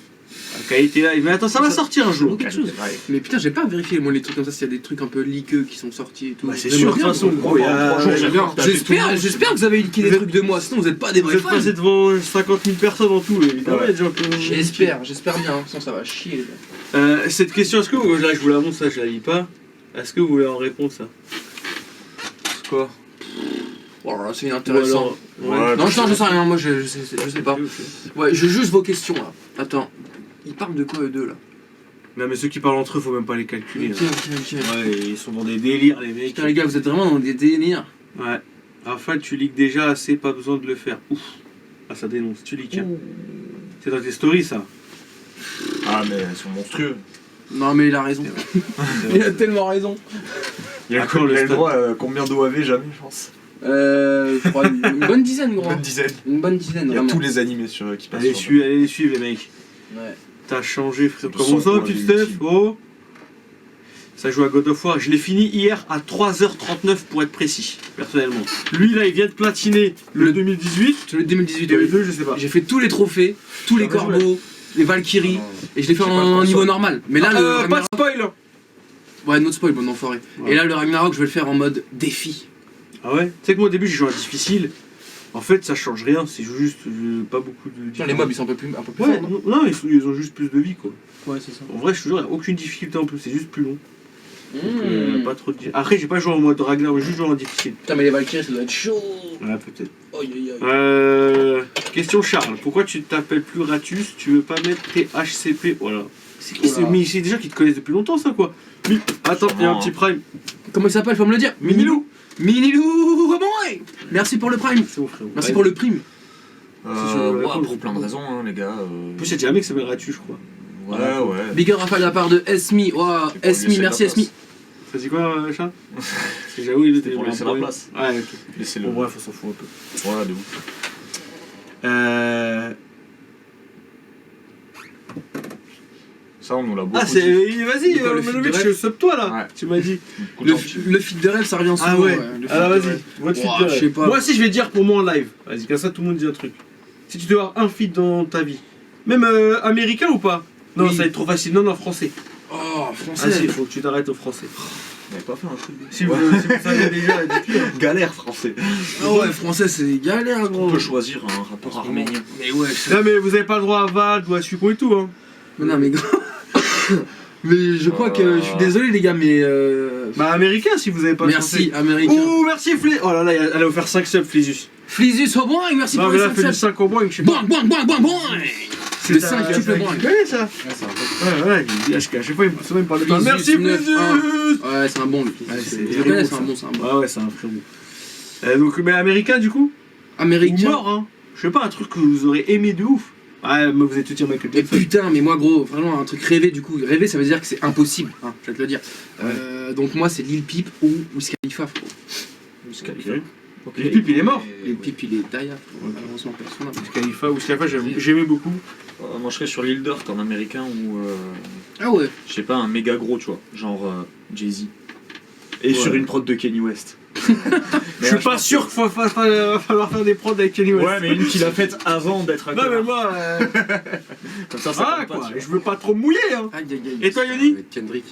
La qualité live. Mais attends, ça va sortir un jour. Quelque chose. Mais putain, j'ai pas vérifié moi les trucs comme ça, s'il y a des trucs un peu liqueux qui sont sortis et tout. Bah, c'est J'aimerais sûr, de bien, toute façon, gros. gros, il y a. 3 jours, j'ai bien. J'espère que vous avez liqué des Vous êtes- trucs de moi, sinon vous êtes pas des Vous vrais êtes fans. passé devant 50 000 personnes en tout, évidemment, il y a des gens qui ont- J'espère bien, sinon ça va chier les gars. Cette question, est-ce que vous, là je vous la montre, ça je la lis pas. Est-ce que vous voulez en répondre ça? Quoi? Voilà, c'est Ou intéressant. alors- Ouais. Non, je sais rien, moi je sais pas. Ok, ok. Ouais, j'ai juste vos questions là. Attends. Ils parlent de quoi eux deux là? Non, mais ceux qui parlent entre eux, faut même pas les calculer. Ok, hein. ok. Ouais, ils sont dans des délires, les mecs. Putain les gars, vous êtes vraiment dans des délires. Ouais. Rafale, tu leaks déjà assez, pas besoin de le faire. Ouf. Ah, ça dénonce, tu leaks. Hein. C'est dans tes stories, ça. Ah, mais elles sont monstrueux. Non mais il a raison. Il a tellement raison. Il y a Attends, le le stade. droit à combien d'OAV jamais, je pense. Je crois une bonne dizaine gros. Une dizaine. Une bonne dizaine Il y a vraiment. tous les animés qui passent. Allez, sur allez les suivre, les mecs. Ouais. T'as changé, frère. Le Comment son ça, pour petit les Steph? ultimes. Oh. Ça joue à God of War. Je l'ai fini hier à 3h39 pour être précis, personnellement. Lui, là, il vient de platiner le 2018. C'est le 2018. Et le ouais. 2, je sais pas. J'ai fait tous les trophées, tous les Ah, ouais, corbeaux, les Valkyries, et je l'ai fait J'ai pas en le niveau temps. normal. Mais là, le pas de Ragnarok... spoil. Ouais, notre spoil, bon enfoiré. Ouais. Et là, le Ragnarok, je vais le faire en mode défi. Ah ouais? Tu sais que moi, au début, j'ai joué à difficile. En fait, ça change rien. C'est juste pas beaucoup de. Les mobs, ils sont un peu plus Ouais, forts, non? non, ils ont juste plus de vie, quoi. Ouais, c'est ça. En vrai, je te jure, il n'y a aucune difficulté en plus. C'est juste plus long. Mmh. Pas trop de... Après, j'ai pas joué en mode Ragnar, mais juste joué en difficile. Putain, mais les Valkyries, ça doit être chaud. Ouais, peut-être. Aïe, aïe, aïe. Question Charles, pourquoi tu t'appelles plus Ratus? Tu veux pas mettre tes HCP? Voilà. C'est qui Voilà. Mais c'est des gens qui te connaissent depuis longtemps, ça, quoi. Attends, il y a un petit prime. Comment il s'appelle, faut me le dire? Minilou. Minilou, oh boy. Merci pour le prime. C'est mon frère. Merci pour le prime. Si je veux Ouais, répondre, pour plein de raisons, hein, les gars. En plus, il y a déjà un mec qui s'appelle Ratus, je crois. Ouais. Big up Raphaël de la part de Esmi. Wow, C'est pour lui, Esmi, c'est merci la Esmi. T'as dit quoi, chat? J'avoue, il était pour laisser la place. Ouais, ok. Laissez-le. Bon, bref, on s'en fout un peu. Ouais, de ouf. Ça, on nous l'a beaucoup Ah, c'est. dit. Vas-y, De quoi, le feed Manovic, de rêve sub toi là. Ouais. Tu m'as dit. Le feed de rêve, ça revient souvent. Ah ouais. le feed Alors de vas-y, rêve. votre feed Ouah, de je rêve. sais pas. Moi aussi, je vais dire pour moi en live. Vas-y, comme ça, tout le monde dit un truc. Si tu dois avoir un feed dans ta vie, même américain ou pas? Non, Oui. ça va être trop facile. Non, non, français. Oh, Ah français. si, il faut que tu t'arrêtes au français. On n'avait pas fait un truc. Si vous savez déjà, dites-le. Galère français. Ah ouais, français, c'est galère, On gros. peut choisir un rappeur arménien. Mais ouais, je Non, mais vous avez pas le droit à Vald ou à Sucon et tout, hein. Mais non, mais gros. Mais je crois que. Je suis désolé, les gars, mais. Bah, américain si vous avez pas le Merci, français. américain. Ouh, merci Flé. Oh là là, elle a offert 5 subs, Flésus. Flizus au boing, merci Non, pour mais les là, fait 5 du 5 au boing, je sais Boing, pas. boing, boing, boing, boing. Le C'est 5 un- triple c'est un boing. qui connaît ça. Ouais, c'est un peu. Ouais, il dit à chaque fois, il me parle de Flésus, Merci 9, Flésus. Ouais, c'est un bon, le Ouais, Flizus. c'est Je le very connais, good, c'est un ça. bon, c'est un bon. Ouais, ouais, c'est un frérot. Donc, mais américain du coup? Ou Américain. mort, hein. Je sais pas, un truc que vous aurez aimé de ouf. Ouais, mais vous êtes tout dire Michael Mais Jackson. putain, mais moi gros, vraiment un truc rêvé du coup. Rêver ça veut dire que c'est impossible, hein, je vais te le dire. Donc moi c'est Lil Peep ou Wiz Khalifa, frérot. Wiz Khalifa. Ok. Lil Peep, il est mort. Lil Peep il est taillard, malheureusement personne n'a. Wiz Khalifa, j'aimais beaucoup. Moi, je serais sur l'île Dirt en américain ou. Ah ouais. Je sais pas, un méga gros, tu vois. Genre Jay-Z. Et Ouais. sur une prod de Kanye West. Je suis pas sûr qu'il va falloir faire des prods avec Kanye West. Ouais, mais une qu'il a faite avant d'être un Non, mais connard. moi. Comme ça Ah, compte pas, quoi. tu vois. Je veux pas trop me mouiller, hein. Aïe aïe aïe. Et toi, Yoni? Avec Kendrick.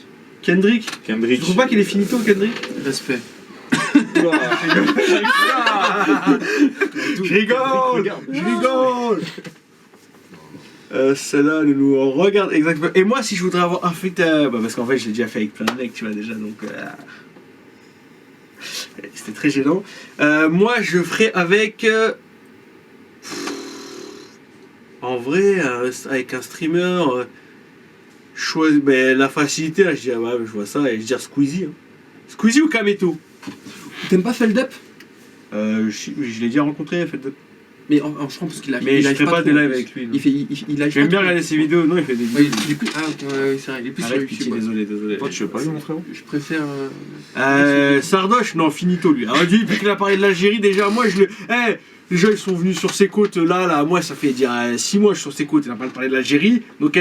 Kendrick. Tu Kendrick. trouves pas qu'il est finito, Kendrick? Respect. Je rigole. Je rigole. Celle-là, le nous on regarde exactement. Et moi, si je voudrais avoir un feat, bah parce qu'en fait, je l'ai déjà fait avec plein de mecs, tu vois déjà, donc c'était très gênant. Moi, je ferais avec, en vrai, avec un streamer. Ben, la facilité, là, je dis, ah ouais, je vois ça, et je dis Squeezie. Hein. Squeezie ou Kameto? T'aimes pas Feld Up? Je l'ai déjà rencontré, fait de... Mais je crois parce qu'il a. Mais il je arrive ferai pas trop, de en live plus. avec lui. non. Il fait. Il arrive J'aime pas bien trop. regarder ses vidéos, non, il fait des Ouais, vidéos. il est plus. Ah ouais, c'est vrai, il est plus sur Arrête, YouTube. pitié, ouais. désolé. Toi, tu veux pas lui, mon frérot? Je préfère. Sardoche, non, finito lui. Alors, depuis qu'il a parlé de l'Algérie, déjà, moi, je le. Les gens, ils sont venus sur ses côtes, là, moi, ça fait dire 6 mois, je suis sur ses côtes, il n'a pas parlé de l'Algérie. Donc,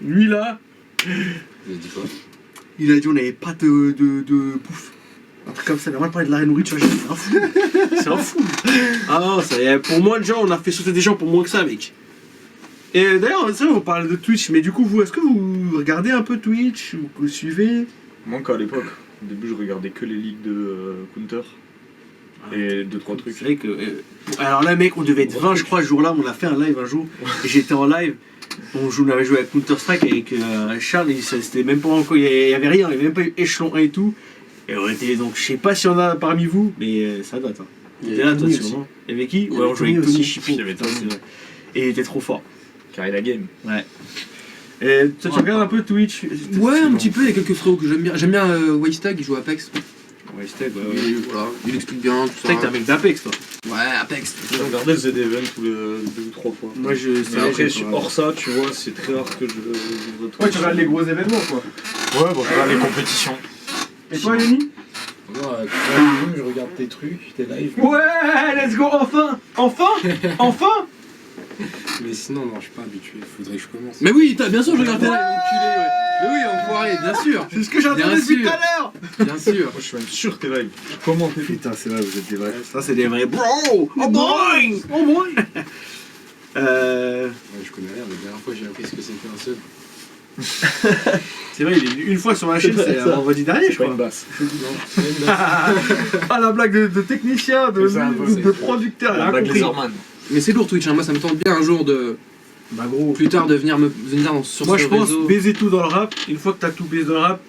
lui, là, Il a dit quoi? il a dit on n'avait pas de bouffe. Un truc comme ça, il a mal parlé de la nourriture, j'ai dit, c'est un fou. C'est un fou. Ah non, ça y est, pour moins de gens, on a fait sauter des gens pour moins que ça, mec. Et d'ailleurs, c'est vrai, on parle de Twitch, mais du coup, vous, est-ce que vous regardez un peu Twitch ou que vous suivez? Moi, qu'à l'époque, au début, je regardais que les ligues de Counter. Et 2-3 trucs. C'est vrai que. Alors là, mec, on devait être 20, je crois, ce jour-là. On a fait un live un jour. Et j'étais en live. On avait joué à Counter-Strike avec Charles. Et c'était même pas encore. Il y avait rien. Il n'y avait même pas eu échelon 1 et tout. Et on était. Donc, je sais pas s'il y en a parmi vous. Mais ça date. Hein. Il y T'es avait là, toi, Tony sûrement. Il y avait qui? Il y Ouais, avait on jouait avec Tony Tony aussi. Chipo. Il y avait Tony. C'est vrai. Et il était trop fort. Carré la game. Ouais. Et toi, tu regardes un peu Twitch? Ouais, un petit peu, il y a quelques frérots que j'aime bien. J'aime bien Wastag, il joue à Apex. Ouais, Steg, ouais. Et voilà, il explique bien tout ça. Steg, t'es un mec d'Apex, toi. Ouais, Apex. J'ai regardé le Z-Event tous les 2 ou 3 fois. Moi, je. Mais après, hors ça, tu vois, c'est très rare que je retrouve. Ouais, tu regardes les gros événements, quoi. Ouais, bon, je regarde les compétitions. Et toi, Yoni? Moi, je regarde tes trucs, tes lives. Ouais, let's go, enfin! Enfin! Mais sinon, non, je suis pas habitué. Faudrait que je commence. Mais oui, bien sûr, je regarde tes lives, enculé, ouais. Mais oui, enfoiré, bien sûr. C'est ce que j'entendais Bien depuis tout sûr. à l'heure! Bien sûr. Moi, je suis même sûr tes lives. Comment t'es fait? Putain, c'est vrai, vous êtes des vrais. Ça, c'est des vrais bro! Oh boy! Oh boy! Ouais, je connais rien. La dernière fois, j'ai appris ce que c'était un sub. C'est vrai, il est venu une fois sur ma chaîne, c'est vendredi dernier, je Pas une crois. basse. Non, c'est une base. Ah, la blague de technicien, C'est ça, de producteur, il La a blague compris. Laserman. Mais c'est lourd Twitch, hein. Moi ça me tente bien un jour de. Bah, gros. Plus tard de venir sur Moi, ce je pense réseau. baiser tout dans le rap. Une fois que t'as tout baisé dans le rap,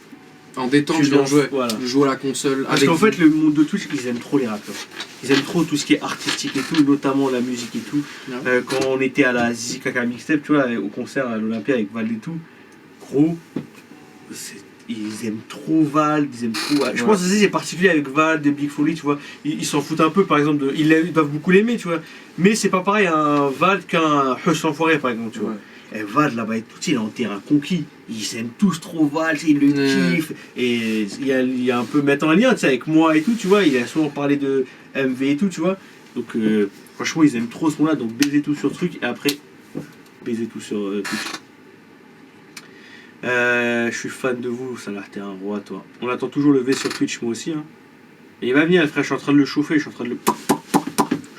En détente, tu je viens lances, jouer. voilà. Je joue à la console. Parce avec qu'en vous. fait, le monde de Twitch, ils aiment trop les rappeurs. Ils aiment trop tout ce qui est artistique et tout, notamment la musique et tout. Ouais. Quand on était à la Zizi Kaka Mixtape, tu vois, au concert à l'Olympia avec Val et tout, gros, ils aiment trop Val, ils aiment trop. Je pense que c'est particulier avec Val, des Big Folly, tu vois. Ils s'en foutent un peu, par exemple, ils doivent beaucoup l'aimer, tu vois. Mais c'est pas pareil un Val qu'un Hush Enfoiré, par exemple, tu vois. Et Val là-bas et tout, il est en terrain conquis. Ils aiment tous trop Val, ils le kiffent. Et il y a un peu mettre en lien, tu sais, avec moi et tout, tu vois. Il a souvent parlé de MV et tout, tu vois. Donc franchement, ils aiment trop ce moment-là. Donc baisez tout sur truc et après, baisez tout sur Twitch. Je suis fan de vous, ça a l'air t'es un roi toi. On attend toujours le V sur Twitch, moi aussi. Hein. Et il va venir, frère, je suis en train de le chauffer, je suis en train de le...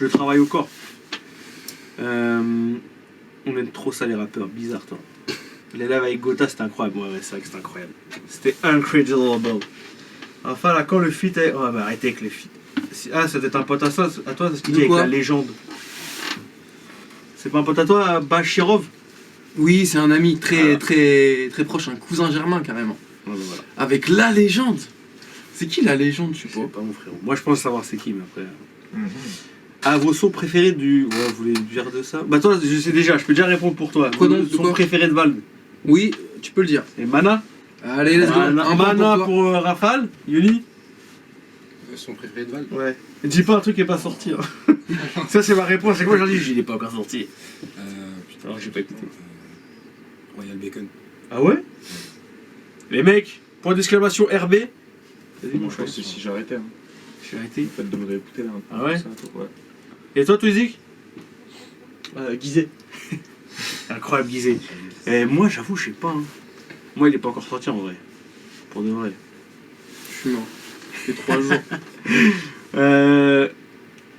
Je travaille au corps. On aime trop ça les rappeurs, bizarre toi. Les lives avec Gotha c'était incroyable, ouais c'est vrai que c'était incroyable. C'était incredible. Enfin là quand le feat est... Oh bah arrêtez avec les feats. Ah ça doit être un pote à toi, c'est ce qu'il dit avec la légende. C'est pas un pote à toi, Bachirov? Oui, c'est un ami très proche, un cousin germain carrément. Ouais, bah, voilà. Avec la légende. C'est qui la légende, je sais pas. C'est pas mon frérot. Moi je pense savoir c'est qui, mais après... Ah, vos sons préférés du... Ouais, vous voulez dire de ça? Bah toi, je sais déjà, je peux déjà répondre pour toi. Quoi donc, Son préféré de Valve? Oui, tu peux le dire. Et Mana? Allez, let's go. Un Mana point pour Rafale? Yoni? Son préféré de Val. Ouais. Dis pas un truc qui est pas sorti. Hein. Ça c'est ma réponse, c'est que moi j'en dis, il est pas encore sorti. Putain, Alors j'ai pas écouté. Royal Bacon. Ah ouais? Les mecs, point d'exclamation RB. Vas-y mon Je choix. pense que si j'arrêtais. Hein. J'ai arrêté. En fait, de me réécouter là. Ah ouais? Ça, ouais. Et toi Twizik? Guizet. Incroyable Guizé. Et moi j'avoue, je sais pas. Hein. Moi il est pas encore sorti en vrai. Pour de vrai. Je suis mort. Ça fait 3 jours.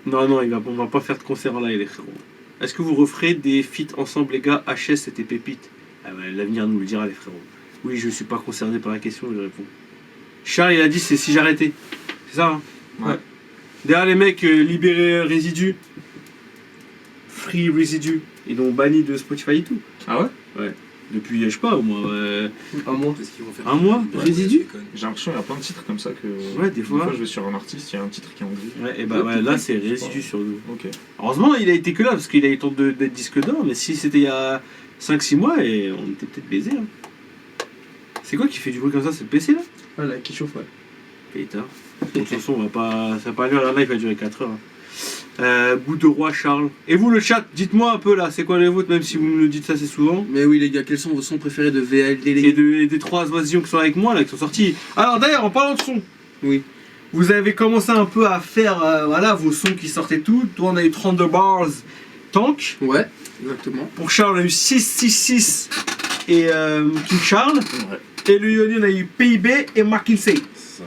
Non, on va pas faire de concert là, les frérots. Est-ce que vous referez des feats ensemble, les gars? HS, c'était pépite. Ah bah, l'avenir nous le dira, les frérots. Oui, je suis pas concerné par la question, je réponds. Charles, il a dit c'est si j'arrêtais. C'est ça, hein? Ouais. Derrière les mecs, libérés Résidu. Free Résidu. Ils l'ont banni de Spotify et tout. Ah ouais? Ouais. Depuis, je sais pas, au moins. Un mois. Qu'est-ce qu'ils vont faire? Un mois? Résidu? J'ai l'impression qu'il y a plein de titres comme ça que. Ouais, des fois. je vais sur un artiste, il y a un titre qui est en gris. Ouais, et bah ouais, là c'est Résidu sur nous. Ok. Heureusement, il a été que là parce qu'il a eu le temps d'être disque d'or, mais si c'était il y a 5-6 mois, et on était peut-être baisés. Hein. C'est quoi qui fait du bruit comme ça? C'est le PC là? Voilà, qui chauffe, ouais. Pétard. De toute façon, on va pas. Ça va pas aller, la live va durer 4 heures. Hein. Bout de roi Charles. Et vous, le chat, dites-moi un peu là, c'est quoi les vôtres, même si vous me le dites ça assez souvent. Mais oui, les gars, quels sont vos sons préférés de VLD Et des 3 oisillons qui sont avec moi là, qui sont sortis. Alors d'ailleurs, en parlant de son, Oui. vous avez commencé un peu à faire voilà, vos sons qui sortaient tout. Toi, on a eu 32 bars Tank. Ouais, exactement. Pour Charles, on a eu 666 et King Charles. Ouais. Et le Yoni, on a eu PIB et McKinsey. Ça.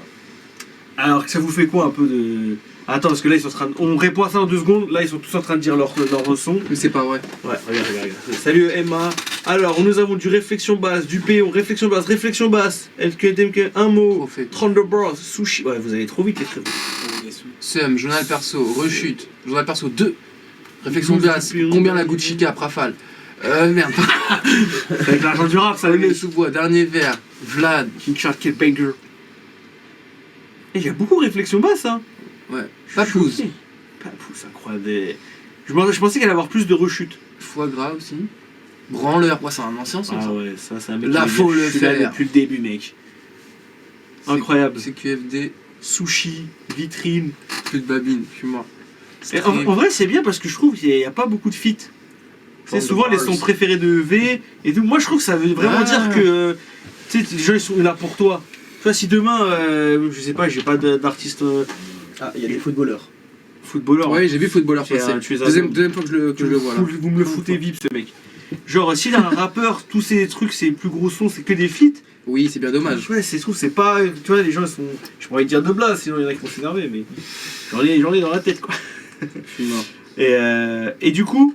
Alors, ça vous fait quoi un peu de. Attends, parce que là, ils sont en train de... On répond à ça en 2 secondes. Là, ils sont tous en train de dire leur son. Mais c'est pas vrai. Ouais, regarde. Salut Emma. Alors, nous avons du réflexion basse, du Péon, réflexion basse. LQDMK, un mot. Trop fait. 32 bars, sushi. Ouais, vous allez trop vite, les frérots. Seum, journal perso, rechute, journal perso 2. Réflexion basse, combien la goutte chica, Prafal. Merde. Avec l'argent du rap, ça Le les sous-bois, dernier verre, Vlad. King Charles, quel banger. Et il y a beaucoup de réflexion basse, hein. Ouais. Papouze. Papouze, incroyable. Je pensais qu'elle allait avoir plus de rechutes. Foie gras aussi. Branleur, ouais, c'est un ancien son. Ah ça. ouais, ça c'est un mec. Là, qui- faut le je suis là faire. depuis le début, mec. Incroyable. C'est QFD, Sushi, vitrine. plus de babine, je suis mort. Et en vrai, c'est bien parce que je trouve qu'il n'y a pas beaucoup de feats. C'est souvent les sons préférés de V et tout. Moi, je trouve que ça veut vraiment dire que tu sais, les gens ils sont là pour toi. Tu vois, si demain, je sais pas, j'ai pas d'artiste Ah, il y a des footballeurs. footballeur. Ouais, j'ai vu Footballeur C'est passer. un- tu es un- Deuxième fois que je le vois là. Vous me le foutez vip, ce mec. Genre, s'il a un rappeur, tous ces trucs, ces plus gros sons, c'est que des feats. Oui, c'est bien dommage. Ouais, c'est trouve, c'est pas. Tu vois, les gens ils sont. Je pourrais dire de blase, sinon il y en a qui vont s'énerver, mais j'en ai dans la tête, quoi. Je suis mort. Et du coup,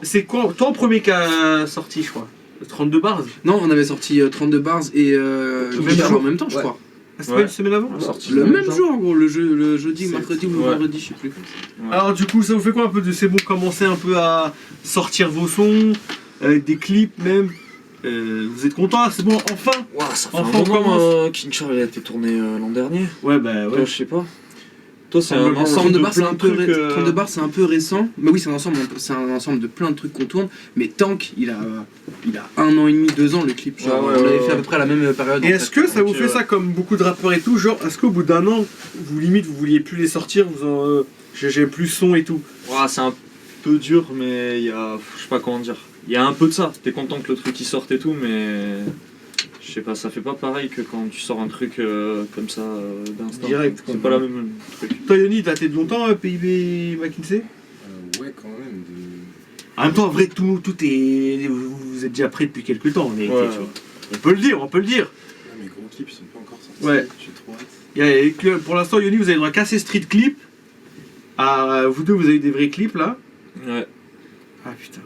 c'est quoi toi en premier qui a sorti, je crois 32 bars. Non, on avait sorti 32 bars et même Guitare jour. en même temps, je Ouais. crois. Ah, c'est pas une semaine avant Sorti Le même jour. jour, en gros, le jeudi, C'est- mercredi ou ouais. vendredi, je sais plus. Alors du coup, ça vous fait quoi un peu de c'est bon commencer un peu à sortir vos sons, des clips même. Vous êtes content là, c'est bon, enfin. Ouah, ça fait Enfin, un on moment, commence. King Charles il a été tourné l'an dernier. Ouais, bah Toi, je sais pas. Toi, c'est un Ensemble ensemble 32 de bars, c'est plein un de peu trucs, 32 bars, c'est un peu récent. Mais oui, c'est un ensemble de plein de trucs qu'on tourne. Mais Tank, il a 1 an et demi, 2 ans le clip. Genre, Ouais, on l'avait ouais. fait à peu près à la même période. Et en est-ce fait. que ça vous Ok, fait ouais. ça comme beaucoup de rappeurs et tout, genre est-ce qu'au bout d'un an, vous vouliez plus les sortir, j'ai plus son et tout. Ouah, c'est un peu dur, mais il y a. Je sais pas comment dire. il y a un peu de ça. T'es content que le truc il sorte et tout, mais je sais pas, ça fait pas pareil que quand tu sors un truc comme ça d'instant. Direct, quoi. C'est pas la même truc. Toi, Yoni, t'as été de longtemps PIB McKinsey? Ouais, quand même. En même temps, en vrai, tout est. Vous êtes déjà prêts depuis quelques temps, mais Ouais. tu vois. On peut le dire, on peut le dire. Ah, mes gros clips, ils sont pas encore sortis. Ouais. J'ai trop hâte. Pour l'instant, Yoni, vous avez le droit qu'à ces street clips. Ah, vous deux, vous avez des vrais clips là. Ouais. Ah putain.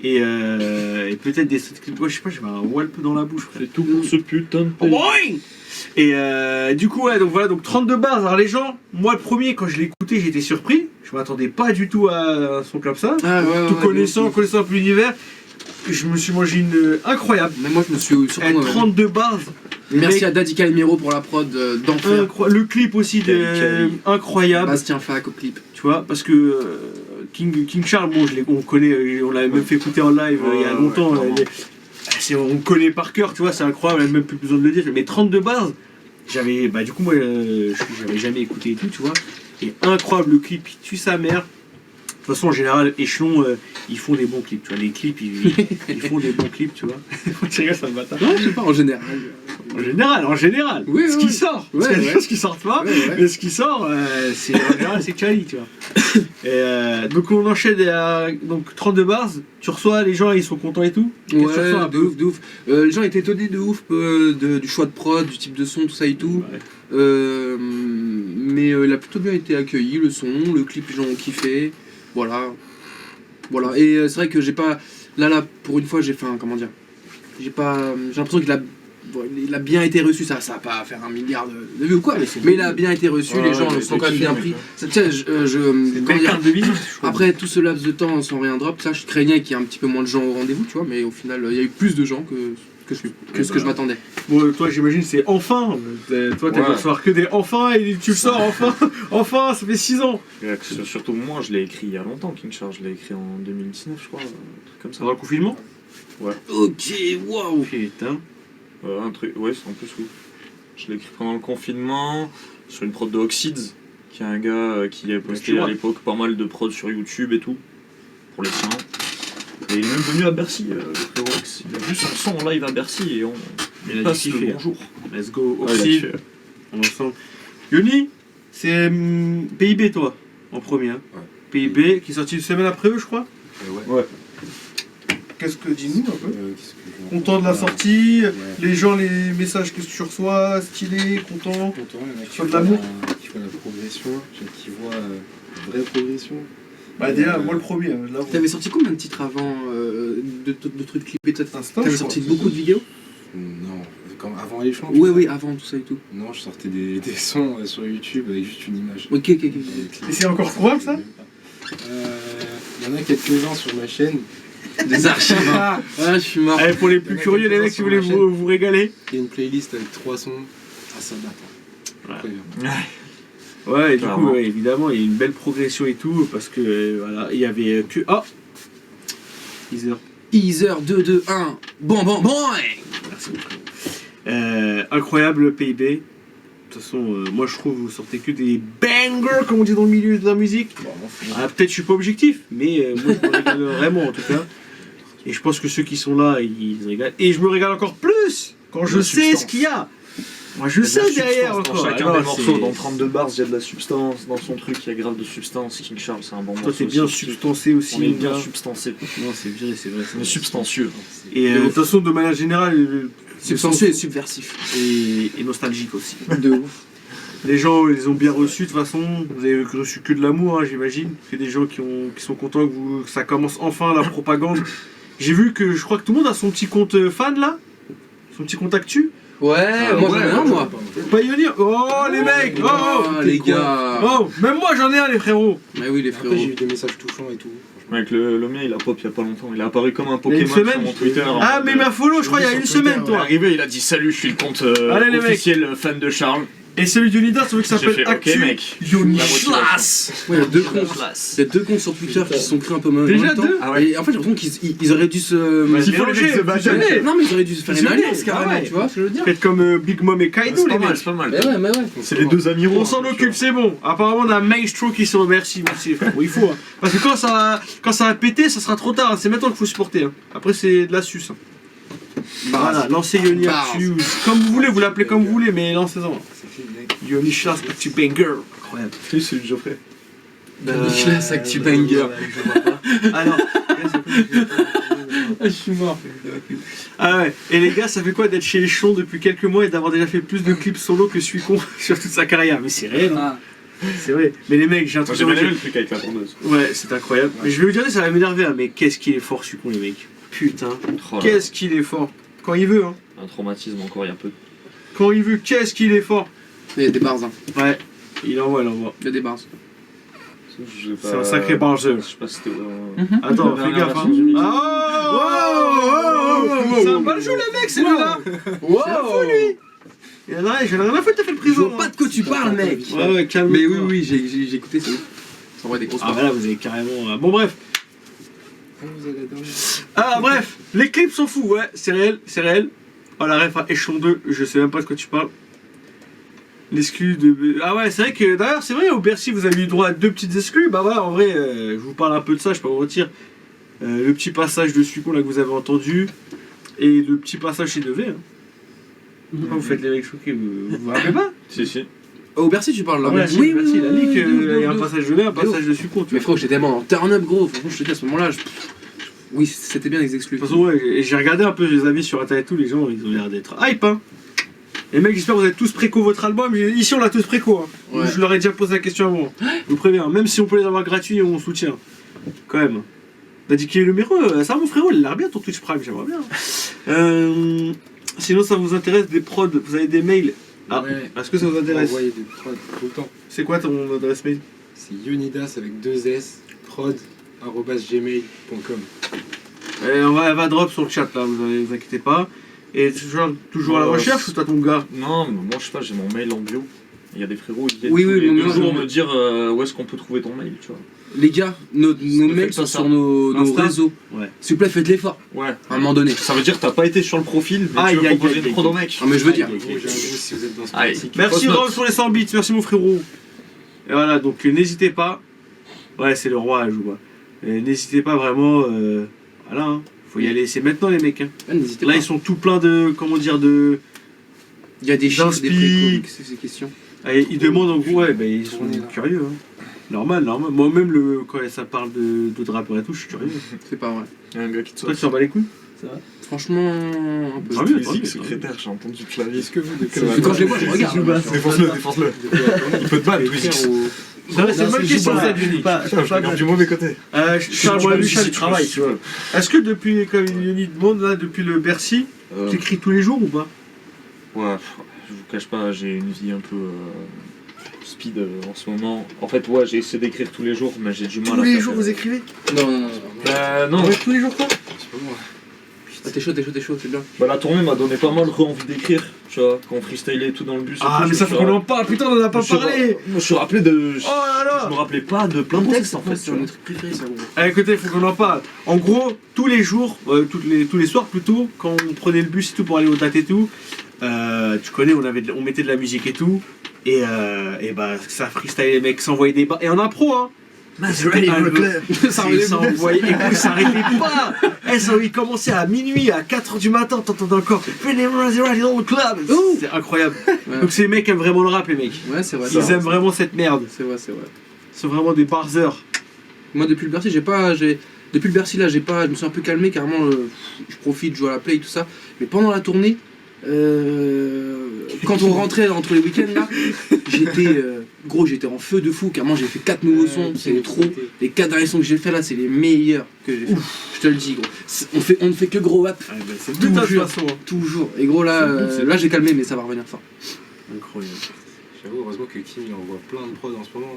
Et peut-être des street clips. Moi, je sais pas, j'avais un walp dans la bouche, frère. C'est tout pour ce putain de Oh pays. boing. Et du coup, ouais, donc voilà, donc 32 bars. Alors les gens, moi le premier, quand je l'ai écouté, j'étais surpris. Je m'attendais pas du tout à un son comme ça. Ah, ouais, Tout ouais, connaissant un peu l'univers. Je me suis mangé une incroyable. Mais moi, je me suis surtout. 32 bars. Merci à Daddy Calimero pour la prod d'enfer. Le clip aussi de incroyable. Bastien Fac au clip. Tu vois, parce que King Charles, bon, on connaît, on l'avait même fait écouter en live il y a longtemps. clairement. On connaît par cœur, tu vois, c'est incroyable, on a même plus besoin de le dire. Mais 32 bars, j'avais, bah du coup, moi, j'avais jamais écouté et tout, tu vois. Et incroyable, le clip, il tue sa mère. De toute façon, en général, Échelon, ils font des bons clips, tu vois. Les clips, ils font des bons clips, tu vois. Tu rigoles, ça me bâtard. Non, je sais pas, en général. En général, Oui, ce oui, qui oui. sort. Ouais, Parce qu'il y a des ouais. choses qui sortent pas, Ouais, ouais. mais ce qui sort, c'est en général, c'est Chali, tu vois. Et, donc on enchaîne donc 32 bars, tu reçois, les gens ils sont contents et tout. Qu'est-ce que tu reçois un Ouais, de peu ouf, de ouf. Les gens étaient étonnés de ouf du choix de prod, du type de son, tout ça et tout. Ouais. Mais il a plutôt bien été accueilli, le son, le clip, les gens ont kiffé. Voilà. Voilà. Et c'est vrai que j'ai pas. Là, pour une fois, j'ai fait un. Comment dire. J'ai l'impression qu'il a. Bon, il a bien été reçu, ça va pas faire 1 milliard de vues ou quoi, mais il a bien été reçu, les gens le sont quand même bien pris. Ça, tiens, C'est comment une belle dire, carte de visite. je trouve. après tout ce laps de temps sans rien drop, ça je craignais qu'il y ait un petit peu moins de gens au rendez-vous, tu vois, mais au final il y a eu plus de gens que ce que je m'attendais. Bon, toi j'imagine c'est enfin. Toi t'as Ouais. dû recevoir que des enfin et tu le sors enfin. Enfin, ça fait 6 ans. Surtout moi, je l'ai écrit il y a longtemps, King Charles. Je l'ai écrit en 2019, je crois. Un truc comme ça. Pendant le confinement. Ok, waouh. Putain. Un truc, ouais, c'est en plus, oui. Je l'ai écrit pendant le confinement, sur une prod de Oxides, qui est un gars qui a posté tu vois. à l'époque pas mal de prods sur YouTube et tout, pour les siens. Et il est même venu à Bercy, le frérot. Il a vu son son en live à Bercy et on Il a passe dû le kiffer. bonjour. Let's go. Ouais, il a Oxy. kiffé. On ensemble. Yoni, c'est PIB toi, en premier. Hein. Ouais. PIB qui est sorti une semaine après eux, je crois. Ouais. Qu'est-ce que dis-nous un peu? Qu'est-ce que je- Content de la sortie, Ouais. les gens, les messages que tu reçois, stylé, content. Content, il y en a qui Sur de voient l'amour. qui voient la progression, il y en a qui voient vraie progression. Bah déjà, moi le premier, hein, je l'avoue. T'avais sorti combien de titres avant de trucs clippés, tout ça? Instant, T'avais je sorti crois. beaucoup de vidéos? Non, comme avant les chants. Ouais, oui, avant tout ça et tout. Non, je sortais des sons sur YouTube avec juste une image. Ok. Et c'est encore trouvable, ça Il y en a quelques-uns sur ma chaîne. Des archives, hein. Ah, je suis mort. Allez, pour les plus curieux, les mecs, si vous voulez vous régaler. Il y a une playlist avec 3 sons. Ah, ça date. Ouais. Incroyable. Ouais, et du coup, Clairement. ouais, évidemment, il y a une belle progression et tout, parce que voilà, il y avait que. Ah Teaser. Easer 2, 2, 1. Bon. Merci beaucoup. Incroyable PIB. De toute façon, moi je trouve vous sortez que des bangers, comme on dit dans le milieu de la musique. Ah, peut-être je suis pas objectif, mais moi je me régale vraiment en tout cas. Et je pense que ceux qui sont là, ils se régalent. Et je me régale encore plus quand je La sais substance. ce qu'il y a. Moi je Il y a de sais la derrière substance encore. dans chacun Alors, des morceaux, c'est- dans 32 bars, il y a de la substance. Dans son truc, il y a grave de substance. King Charles, c'est un bon morceau. Toi t'es bien aussi. substancé aussi. On est mon bien gars. substancé. Non, c'est vrai, c'est vrai. On est substantieux. Et de toute façon, de manière générale, Substantieux et subversif. et nostalgique aussi. De ouf. Les gens, ils ont bien reçu de toute façon. Vous avez reçu que de l'amour, hein, j'imagine. Que des gens qui sont contents que ça commence enfin la propagande. J'ai vu que je crois que tout le monde a son petit compte fan là, son petit compte actu. Ouais, moi j'en ai un, moi. Pioneer. Oh les mecs, oh, Ah, les gars. oh, même moi j'en ai un les frérots. Mais oui, les Après, j'ai frérots. eu des messages touchants et tout. Mec, le mien, il a pop il y a pas longtemps. Il est apparu comme un Il y a une Pokémon semaine. sur mon Twitter. en Ah mode, mais il m'a follow, je crois il y a sur une Twitter, semaine Il est toi. arrivé, il a dit salut, je suis le compte Allez, les mecs. officiel fan de Charles. Et celui de Nidas, on veut que ça J'ai s'appelle fait ok Actu mec. Yoni La motivation. Schlass. Ouais, il y a deux comptes. Il y a deux comptes sur Twitter qui se sont créés un peu en même Déjà temps. deux Ah ouais. Et en fait, j'ai l'impression qu'ils auraient dû se. Bah, S'il faut les mecs se battent. fusionner. Non, mais ils auraient dû se faire une Fusionner, alliance carrément, ah ouais. tu vois ce que je veux dire? Faites comme Big Mom et Kaido, C'est les pas mal, mecs. c'est pas mal. Mais ouais. C'est les deux amis On s'en occupe, c'est bon. Apparemment, on a Maestro qui se remercie. Merci, frère. Oui, il faut. Hein. Parce que quand ça va péter, ça sera trop tard. Hein. C'est maintenant qu'il faut supporter. Hein. Après, c'est de la suce. Hein. Voilà, lancez Yoni Actu. Comme vous voulez, vous l'appelez comme vous voulez, mais lancez-en. Yoni Schlass Actu Banger. Incroyable. C'est celui de Geoffrey. Yoni Schlass Actu Banger. Alors, Je suis mort. ah ouais. Et les gars, ça fait quoi d'être chez les Chons depuis quelques mois et d'avoir déjà fait plus de clips solo que Suicon sur toute sa carrière? Mais c'est réel, hein. C'est vrai. Mais les mecs, j'ai un Moi truc j'ai à bien vous aimé dire. le truc avec la tondeuse. Ouais, c'est incroyable. Mais je vais vous dire, ça va m'énerver, hein. Mais qu'est-ce qu'il est fort, Suicon, les mecs. Putain. Oh là. Qu'est-ce qu'il est fort. Quand il veut, hein. Un traumatisme encore il y a peu. Quand il veut, qu'est-ce qu'il est fort. Il y a des bars, hein. Ouais. Il envoie, il envoie. Il y a des bars. C'est un sacré bargeur. Je sais pas si c'était. Attends, La fais dernière gaffe, hein. version du mix. C'est un baljou, le mec, c'est lui là. Wow. C'est un fou, lui. J'en ai rien à foutre, t'as fait le Je prison. vois pas de quoi tu parles, mec. Ouais, calme. Mais oui, j'ai écouté, c'est ouf. Ça envoie des grosses Ah, barres. bah là, vous avez carrément. Bon, bref. Vous avez la dernière. Ah, bref. Les clips sont fous, ouais, c'est réel, c'est réel. Oh, la ref à Échelon 2, je sais même pas de quoi tu parles. L'exclu de. Ah, ouais, c'est vrai que. D'ailleurs, c'est vrai, au Bercy, vous avez eu droit à 2 petites exclus. Bah, voilà, en vrai, je vous parle un peu de ça, je peux pas vous mentir. Le petit passage de Suicon là que vous avez entendu. Et le petit passage chez Devé. Hein. Pourquoi vous faites les mecs choqués, vous vous rappelez pas? Si, si. Au Bercy, tu parles là. Ouais, oui, merci, il a dit qu'il y a un oui. passage de Devé, un passage de Suicon, tu Mais vois. frérot, j'étais tellement en turn-up, gros. Franchement, je te dis, à ce moment-là, oui, c'était bien les exclus. De toute façon, ouais, et j'ai regardé un peu les avis sur internet, tous les gens, ils ont l'air d'être hype, hein. Les mecs, j'espère que vous avez tous préco votre album. Ici, on l'a tous préco, hein. Ouais. Je leur ai déjà posé la question avant. Je vous préviens, même si on peut les avoir gratuits, on soutient. Quand même. T'as dit qu'il est le numéro, ça, mon frérot, il a l'air bien ton Twitch Prime, j'aimerais bien. Sinon, ça vous intéresse des prods, vous avez des mails. Ah, Ouais. est-ce que ça vous intéresse? Envoyer des prods tout le temps. C'est quoi ton adresse mail? C'est Yonidas avec 2 S, prod@gmail.com. Elle va drop sur le chat là, vous inquiétez pas. Et toujours à la recherche ou t'as ton gars? Non, mais moi je sais pas, j'ai mon mail en bio. Il y a des frérots, ils viennent Oui, tous oui, les mon 2 mail, jours je- me dire où est-ce qu'on peut trouver ton mail, tu vois. Les gars, nos mails faites sont pas ça. sur nos Insta réseaux. Ouais. S'il vous plaît, faites l'effort. Ouais. À un moment donné. Ça veut dire que t'as pas été sur le profil, mais Aïe, tu veux aïe, proposer aïe, une aïe, prod au aïe. mec. Ah, mais je veux dire. Gros, j'ai un gros si vous êtes dans ce Aïe. politique. Merci Post-note. Rome sur les 100 bits, merci mon frérot. Et voilà, donc n'hésitez pas. Ouais, c'est le roi, je vois. N'hésitez pas vraiment. Voilà, hein. Faut y aller, c'est maintenant les mecs. Hein. Ah, n'hésitez Là, pas. ils sont tout pleins de. Comment dire, de. Il y a des chiffres, des d'inspi. précoms, ces questions. Ils demandent en gros, ouais, bah, ils sont Tournez, là. curieux. Hein. Normal, normal. Moi-même, quand ça parle d'autres rappeurs et tout, je suis curieux. C'est pas vrai. Il y a un gars qui te Toi, sort. tu t'en bats les couilles? Franchement, un peu. Ah oui, Musique secrétaire, j'ai entendu clavier. Est-ce que vous, depuis Mais quand je les vois, je regarde. Défonce-le, défonce-le. Il peut te battre, Twizy. C'est vrai, c'est une bonne question, ça, Johnny. Je regarde du mauvais côté. Charles, moi, lui, du travail, tu vois. Est-ce que depuis, comme Yoni demande, là, depuis le Bercy, t'écris tous les jours ou pas? Ouais, je vous cache pas, j'ai une vie un peu speed en ce moment. En fait, ouais, j'ai essayé d'écrire tous les jours, mais j'ai du mal à faire. écrivez? Non. Non, Tous les jours, quoi? Ah, t'es chaud, c'est bien. bah, la tournée m'a donné pas mal envie d'écrire, tu vois, quand on freestylait et tout dans le bus. et Ah, tout, mais je ça me faut suis qu'on en parle, putain, on en a pas parlé! Je me suis rappelé de. Oh là là! Je me rappelais pas de plein de textes en fait. C'est mon truc préféré, ça, gros. Ah, écoutez, faut qu'on en parle. En gros, tous les jours, tous les soirs plutôt, quand on prenait le bus et tout pour aller au date et tout, tu connais, on mettait de la musique et tout, et bah ça freestyle, les mecs s'envoyaient des bas. Et en impro, hein! Ça envoyait, écoute, ça arrêtait pas! Ils commençaient à minuit, à 4h du matin, t'entends encore. C'est incroyable. Ouais. Donc ces mecs aiment vraiment le rap, les mecs. Ouais, c'est vrai. Ils aiment vraiment cette merde. C'est vrai. C'est vraiment des barzers. Moi, depuis le Bercy, depuis le Bercy, là, je me suis un peu calmé, carrément, je profite, je joue à la play, tout ça. Mais pendant la tournée, quand on rentrait entre les week-ends, là, j'étais en feu de fou, carrément, j'ai fait 4 nouveaux sons, c'est trop. Les 4 derniers sons que j'ai fait là, c'est les meilleurs que j'ai fait. Je te le dis, gros. On ne fait que grow up, Ah, bah, c'est le but, de toute Toujours. façon. Hein. toujours. Et gros, là, C'est le but, c'est le là j'ai calmé, mais ça va revenir fort. Incroyable. J'avoue, heureusement que Kim il envoie plein de prods en ce moment.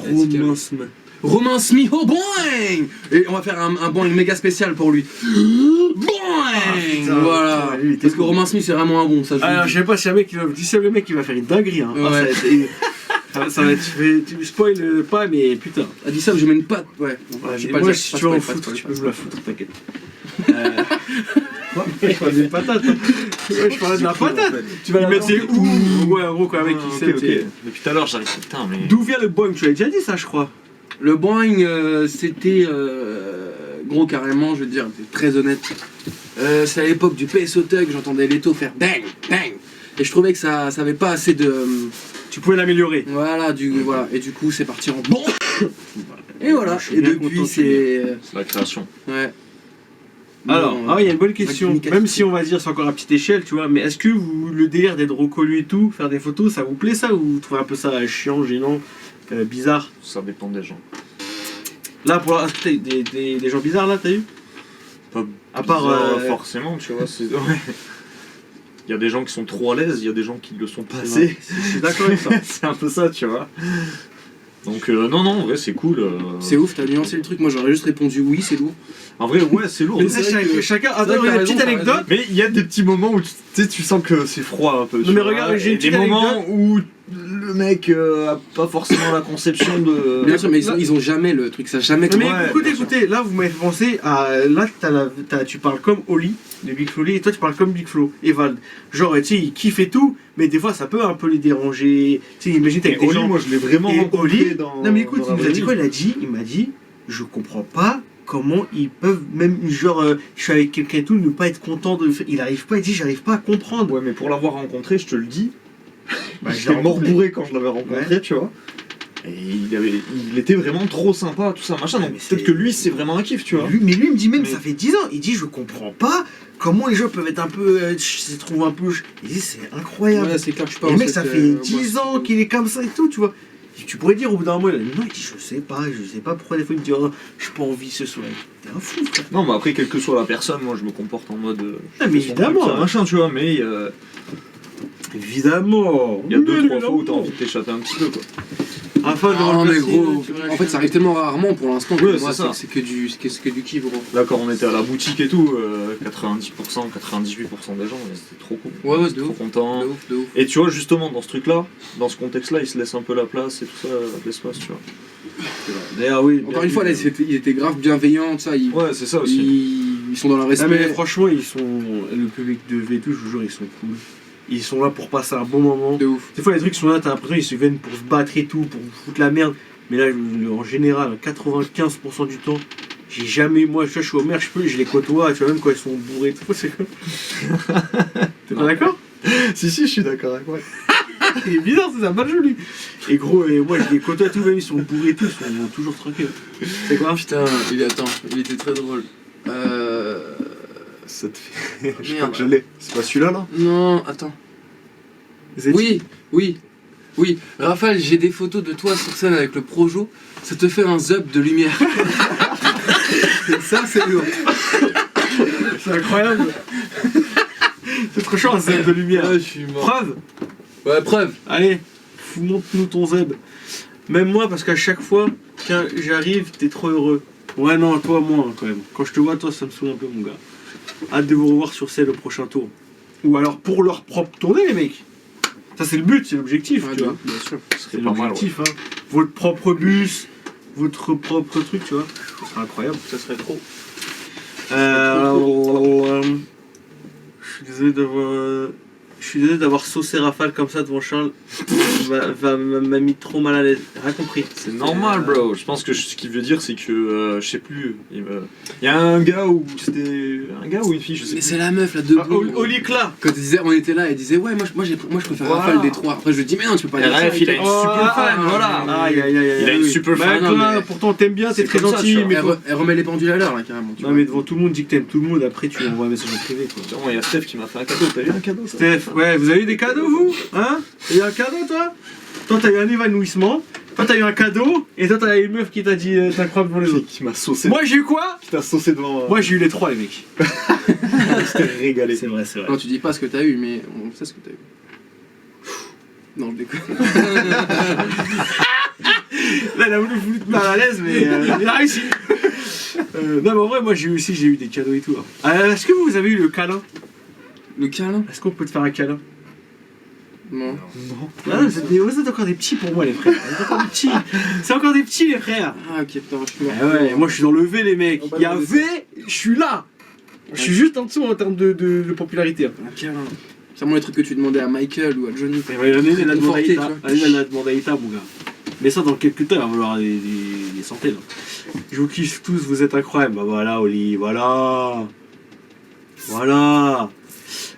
Gros mince, man. Romain Smiho, boing. Et on va faire un boing méga spécial pour lui. Boing. putain, Voilà. ouais, lui, il était Parce que bon. Romain Smith c'est vraiment un bon, ça je vous le Alors, dis. je sais pas si un mec, si c'est le mec qui va faire une dinguerie. Hein. Ah, Ouais. ça va être. Tu spoil pas, mais putain. A dit ça, je mets une patte. Ouais. Bon, Ouais, je sais mais pas moi, dire, si pas tu veux en spoil, pas foutre, tu spoil, peux pas me la foutre, t'inquiète. Je parlais de patate. Ouais, je parlais de la patate. Tu vas la mettre où? Ouais, en gros, quand un mec qui sait. tu sais. Depuis tout à l'heure, j'arrive. Putain, mais. D'où vient le boing? Tu l'as déjà dit ça, je crois. Le boing, c'était gros carrément, je veux dire, très honnête. C'est à l'époque du PSO Tug, j'entendais Leto faire bang, bang. Et je trouvais que ça avait pas assez de. Tu pouvais l'améliorer. Voilà, voilà. Et du coup, c'est parti en bon. Et voilà. Je suis Et bien depuis, content, c'est. C'est la création. Ouais. Alors, Non, ah, il y a une bonne question. communication. Même si on va dire c'est encore à petite échelle, tu vois, mais est-ce que vous, le délire d'être reconnu et tout, faire des photos, ça vous plaît ça ou vous trouvez un peu ça chiant, gênant, bizarre? Ça dépend des gens. Là, pour est-ce que t'as eu des gens bizarres là, t'as eu? Pas À part, bizarre, forcément, tu vois. Ouais. Il y a des gens qui sont trop à l'aise, il y a des gens qui le sont pas C'est assez. Je suis d'accord avec ça. C'est un peu ça, tu vois. Donc, non, en vrai, c'est cool. C'est ouf, t'as nuancé le truc. Moi, j'aurais juste répondu oui, c'est lourd. En vrai, ouais, c'est lourd. Mais c'est ça, vrai que- chacun. c'est vrai Attends, que il y a t'as une petite raison, t'as anecdote. raison. Mais il y a des petits moments où tu sens que c'est froid un peu. Non, mais regarde, j'ai une des petite moments où le mec a pas forcément la conception de. Bien sûr, mais ils ont jamais le truc, ça a jamais. Mais Ouais, écoutez, là vous m'avez fait penser à. Là tu parles comme Oli, de Big Flo, et toi tu parles comme Big Flo, et Vald. Genre, tu sais, il kiffe et tout, mais des fois ça peut un peu les déranger. Tu sais, imagine t'as Et des Oli, gens. moi je l'ai vraiment Et rencontré Oli, dans. non mais écoute, dans la il nous a vraie dit vie. quoi? Il m'a dit, je comprends pas comment ils peuvent, même genre, je suis avec quelqu'un et tout, ne pas être content de. Il arrive pas, il dit, j'arrive pas à comprendre. Ouais, mais pour l'avoir rencontré, je te le dis, Bah, je l'ai j'étais mort rencontré. bourré quand je l'avais rencontré, tu vois. Et il était vraiment trop sympa, tout ça, machin. Donc mais peut-être c'est- que lui, c'est vraiment un kiff, tu vois. Mais lui me dit même, Mais- ça fait 10 ans, il dit, je comprends pas comment les gens peuvent être un peu. Se trouvent un peu. Il dit, c'est incroyable. Ouais, c'est clair que je Et parle. le mec, ça fait 10 ans qu'il est comme ça et tout, tu vois. Et tu pourrais dire au bout d'un moment, il a dit, non, il dit, je sais pas pourquoi des fois il me dit, oh, j'ai pas envie ce soir. T'es un fou, frère. Non, mais après, quelle que soit la personne, moi je me comporte en mode. Ah, mais son évidemment, truc, ça, hein. machin, tu vois, mais Évidemment. il y a 2-3 fois où t'as envie de t'échapper un petit peu, quoi. Enfin, Non mais gros, en fait ça arrive tellement rarement pour l'instant que Ouais, moi c'est ça. c'est que du kiff gros. Là, quand on était à la boutique et tout, 90%, 98% des gens, c'était trop cool. Ouais, ouais, de Trop ouf. content. De ouf, de ouf. Et tu vois, justement, dans ce truc-là, dans ce contexte-là, ils se laissent un peu la place et tout ça, l'espace, tu vois. D'ailleurs, oui. Encore une fois là ils étaient grave bienveillants, tout ça, Ouais, c'est ça aussi. ils sont dans le Ah, respect. mais franchement, ils sont. Le public de V et tout, je vous jure, ils sont cool. Ils sont là pour passer un bon moment. De ouf. Des fois, les trucs sont là, t'as l'impression qu'ils se viennent pour se battre et tout, pour vous foutre la merde. Mais là, en général, 95% du temps, j'ai jamais. Moi, tu vois, je suis au maire, je les côtoie, tu vois, même quand ils sont bourrés et tout. C'est quoi? T'es pas d'accord? Si, je suis d'accord avec moi. Il est bizarre, c'est ça, mal joli. Et gros, et moi, je les côtoie tout, même ils sont bourrés et tout, ils sont toujours tranquilles. C'est quoi? Putain, il était très drôle. Ça te fait. Je Merde. crois que je l'ai. C'est pas celui-là, là Non, attends. Oui. Raphaël, j'ai des photos de toi sur scène avec le Projo. Ça te fait un zub de lumière. Ça, c'est lourd. C'est incroyable. C'est trop chaud, un zeb de lumière. Ah, je suis mort. Preuve. Ouais, preuve. Allez, montre-nous ton zeb. Même moi, parce qu'à chaque fois que j'arrive, t'es trop heureux. Ouais, non, toi, moi, quand même. Quand je te vois, toi, ça me saoule un peu, mon gars. Hâte de vous revoir sur scène au prochain tour. Ou alors pour leur propre tournée, les mecs. Ça, c'est le but, c'est l'objectif, Ouais, tu vois. bien sûr. Ce C'est serait pas mal, ouais. l'objectif, hein. Votre propre bus, votre propre truc, tu vois. Ce serait incroyable. Ça serait trop. Je suis désolé d'avoir saucé Rafale comme ça devant Charles. M'a mis trop mal à l'aise. Rien compris. C'est normal, bro. Je pense que ce qu'il veut dire, c'est que, je sais plus, il y a un gars ou une fille, je sais Mais plus. c'est la meuf, là, de blonde. Olikla. Quand on était là, elle disait ouais, moi je préfère Voilà. Raphaël des trois. Après je lui dis mais non, tu peux pas dire ça. Bref, il a une super fan, voilà. Aïe aïe aïe aïe. Il a une oui. super Bah, fan, non, là, mais- pourtant t'aimes bien, t'es c'est très comme ça, gentil, tu vois. mais Elle remet les pendules à l'heure là carrément. Tu non vois. mais devant tout le monde, dis que t'aimes tout le monde, après tu envoies un message en privé quoi. Tiens, il y a Steph qui m'a fait un cadeau. T'as eu un cadeau, ça Steph, ouais, vous avez eu des cadeaux vous? Hein? T'as eu un cadeau toi? Toi t'as eu un évanouissement, toi t'as eu un cadeau, et toi t'as eu une meuf qui t'a dit t'es incroyable devant les autres. Qui m'a saucé. Moi j'ai eu quoi? Qui t'a saucé devant. Moi j'ai eu les trois les mecs. J'étais régalé. C'est vrai, c'est vrai. Non, tu dis pas ce que t'as eu, mais on sait ce que t'as eu. Non, je déconne. Là Il a voulu vous mettre mal à l'aise, mais il a réussi. Non, mais en vrai, moi j'ai eu des cadeaux et tout. Est-ce que vous avez eu le câlin? Le câlin? Est-ce qu'on peut te faire un câlin? Non. Non. Ah, vous êtes encore des petits pour moi, les frères. Vous êtes encore des petits. C'est encore des petits, les frères. Ah, ok, putain, je suis mort. Ah ouais, moi je suis dans le V, les mecs. On va Il y a dans le V, je suis là. Je suis juste en dessous en termes de popularité. Hein. Un câlin. C'est vraiment les trucs que tu demandais à Michael ou à Johnny. Et ouais, il a demandé à Conforté, Ita. tu vois. Allez, il a demandé à Ita, mon gars. Mais ça, dans quelques temps, il va falloir des centaines. Je vous kiffe tous, vous êtes incroyables. Bah voilà, Oli, voilà. Voilà.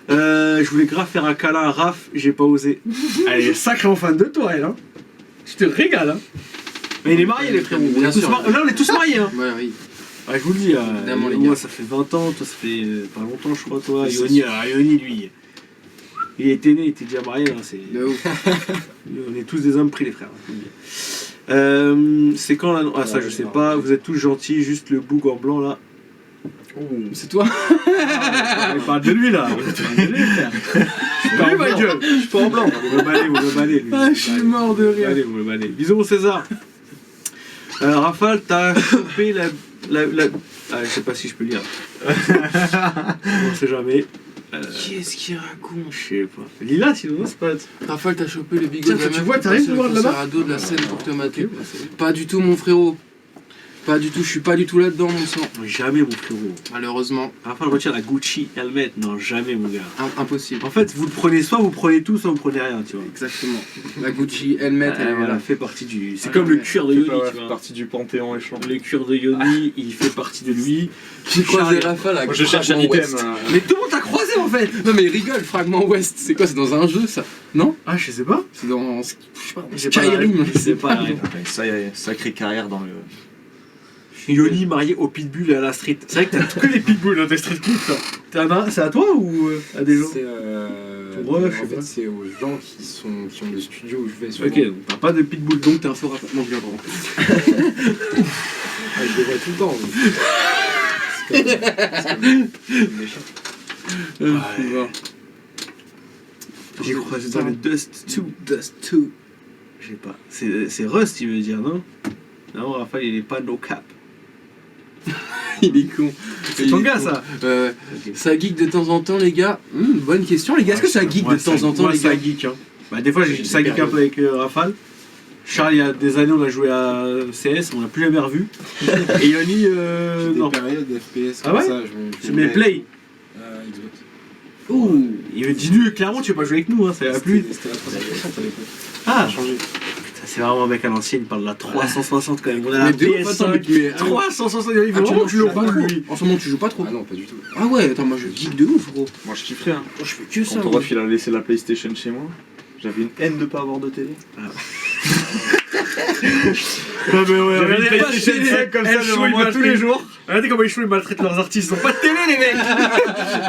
Je voulais grave faire un câlin à Raph, j'ai pas osé. Elle est sacrément fan de toi, elle. Hein. Je te régale. Hein. Mais il est marié, les frérots. Bien sûr. Là, on est tous mariés. Hein. Ouais, oui. Ouais, je vous le dis, Évidemment, les moi gars. ça fait 20 ans, toi ça fait pas longtemps, je crois, toi. C'est Yoni, lui, il était né, il était déjà marié. Hein, De ouf. On est tous des hommes pris, les frères. C'est quand là? Ah, ça je sais pas, vous êtes tous gentils, juste le boug en blanc là. C'est toi? On parle de lui là. On parle de lui, frère. Je suis pas en blanc. Je suis pas en blanc. Vous me bannez, lui. Ah, je suis mort de rire. Allez, vous me bannez. Bisous, mon César. Rafale, t'as chopé la. Ah, je sais pas si je peux lire. On sait jamais. Qu'est-ce qu'il raconte? Je sais pas. Lila, sinon, c'est pas. Raphaël, t'as chopé le bigot Tiens, de la tu meuf vois, qui t'arrives passait de voir le là-bas concert à dos de la scène pour te mater. Pas du tout, mon frérot. Pas du tout, je suis pas du tout là-dedans, mon sang. Jamais, mon frérot. Malheureusement, Rafale retire la Gucci helmet. Non, jamais, mon gars. impossible. En fait, vous le prenez soit vous prenez tout, soit vous prenez rien, tu vois. Exactement. La Gucci helmet, elle est Voilà, là. fait partie du. C'est Ah, comme le ouais. cuir de C'est Yoni, pas tu vois. partie du Panthéon échelon. Le cuir de Yoni, il fait partie de lui. J'ai croisé Raphaël à Moi je cherche un Fragment item. West. Mais tout le monde t'a croisé en fait. Non mais il rigole, Fragment West, c'est quoi? C'est dans un jeu ça? Non? Ah, je sais pas. C'est dans. Je sais pas, J'ai pas la Skyrim. ref, je sais pas la ref. Ça y est, sacrée carrière dans le. Yoni marié au pitbull et à la street. C'est vrai que t'as que les pitbulls dans tes street clips là. C'est à toi ou à des gens? C'est Pour eux, je sais en pas. fait, c'est aux gens qui ont le studio où je vais souvent. Ok, donc t'as pas de pitbull donc T'es un faux Raphaël. Non, je viens vraiment. Ah, je les vois tout le temps. J'ai croisé dans le Dust 2. Dust 2. Je sais pas. C'est Rust, il veut dire, non? Non, Raphaël, il est pas no cap. Il est con. C'est ton gars, ça? Ok. Ça geek de temps en temps, les gars. Bonne question, les gars. Est-ce que ça geek Moi, de temps en temps, moi, les ça gars? geek, hein. Bah, des fois, ça geek un peu avec Rafale. Charles, il y a des années, on a joué à CS, on l'a plus jamais revu. Et Yoni, J'ai non. des périodes FPS Ah comme ouais? ça. Tu mets Play. Xbox. Ouh. Il me dit, lui, clairement, tu veux pas jouer avec nous, hein, ça va plus. C'était la 360 à l'époque. Ah, Ça a changé. putain, c'est vraiment un mec à l'ancienne, il parle de la 360 quand même. On a la Mais de ouf, attends, PS5. mais. 360, il veut Ah, vraiment que je le joues pas roule, trop. lui. En ce moment, tu joues pas trop. Ah non, pas du tout. Ah ouais, attends, moi je geek de ouf, gros. Moi je kifferais. Hein. Je fais que ça. Quand Orof il a laissé la PlayStation chez moi, j'avais une haine de pas avoir de télé. Non, mais ouais, J'avais une regardez, PlayStation regardez, 5 comme ça elle devant show, ils moi maltraitent- tous les jours. Regardez comment ils maltraitent leurs artistes. Ils ont pas de télé, les mecs.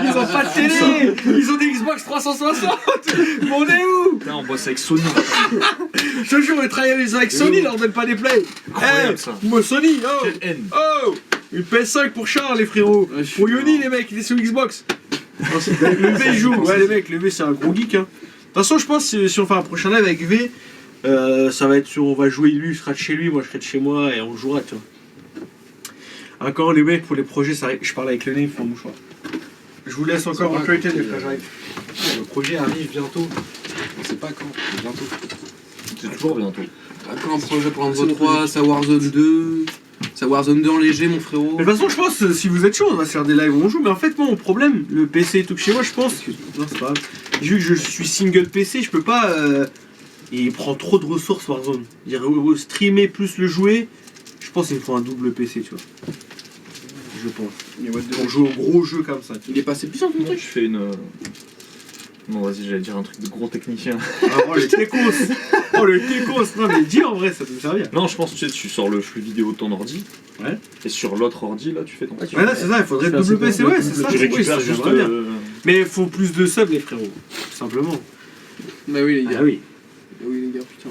Ils ont pas de télé. Ils ont des Xbox 360. Mais on est où? Putain, on bosse avec Sony. Je te jure, on travaille avec Sony, ils leur donnent pas des plays. Incroyable, ça. Moi, Sony, oh. Quelle haine. Oh, une PS5 pour Charles, les frérots. Ouais, je suis Pour Yoni, mort. les mecs, il est sur Xbox. Le V, il joue. Ouais, les mecs, le V, c'est un gros geek. Hein. De toute façon, je pense que si on fait un prochain live avec V, ça va être sur. On va jouer, lui, il sera de chez lui, moi, je serai de chez moi, et on jouera, tu vois. Encore, les mecs, pour les projets, ça arrive. Je parle avec le nez, il faut un mouchoir. Je vous laisse encore en qualité, les frères, j'arrive. Le projet arrive bientôt. On sait pas quand, mais bientôt. C'est toujours bientôt. Encore un projet pour un de vos 3, ça Warzone 2. Ça Warzone 2 en léger, mon frérot. Mais de toute façon, je pense, si vous êtes chaud, on va se faire des lives où on joue. Mais en fait, moi, mon problème, le PC et tout que chez moi, je pense que. Non, c'est pas grave. Vu que je suis single PC, je peux pas. Il prend trop de ressources Warzone. Dire streamer plus le jouer, je pense qu'il me faut un double PC, tu vois. Je pense. Pour jouer au gros jeu comme ça. Tu Il est passé plus en ton Moi truc. je fais une. Non, vas-y, j'allais dire un truc de gros technicien. vois. Ah, oh, le techos. Oh, le techos. Non, mais dis en vrai, ça peut me servir. Non, je pense, tu sais, tu sors le flux vidéo de ton ordi. Ouais. Et sur l'autre ordi, là, tu fais ton. Ouais, là, c'est ça, il faudrait le double PC. Ouais, c'est ça. Tu oui, récupères ça, juste. j'aimerais bien. Mais il faut plus de subs, les frérots. Tout simplement. Bah oui, les gars. Ah oui. Bah oui, les gars, putain.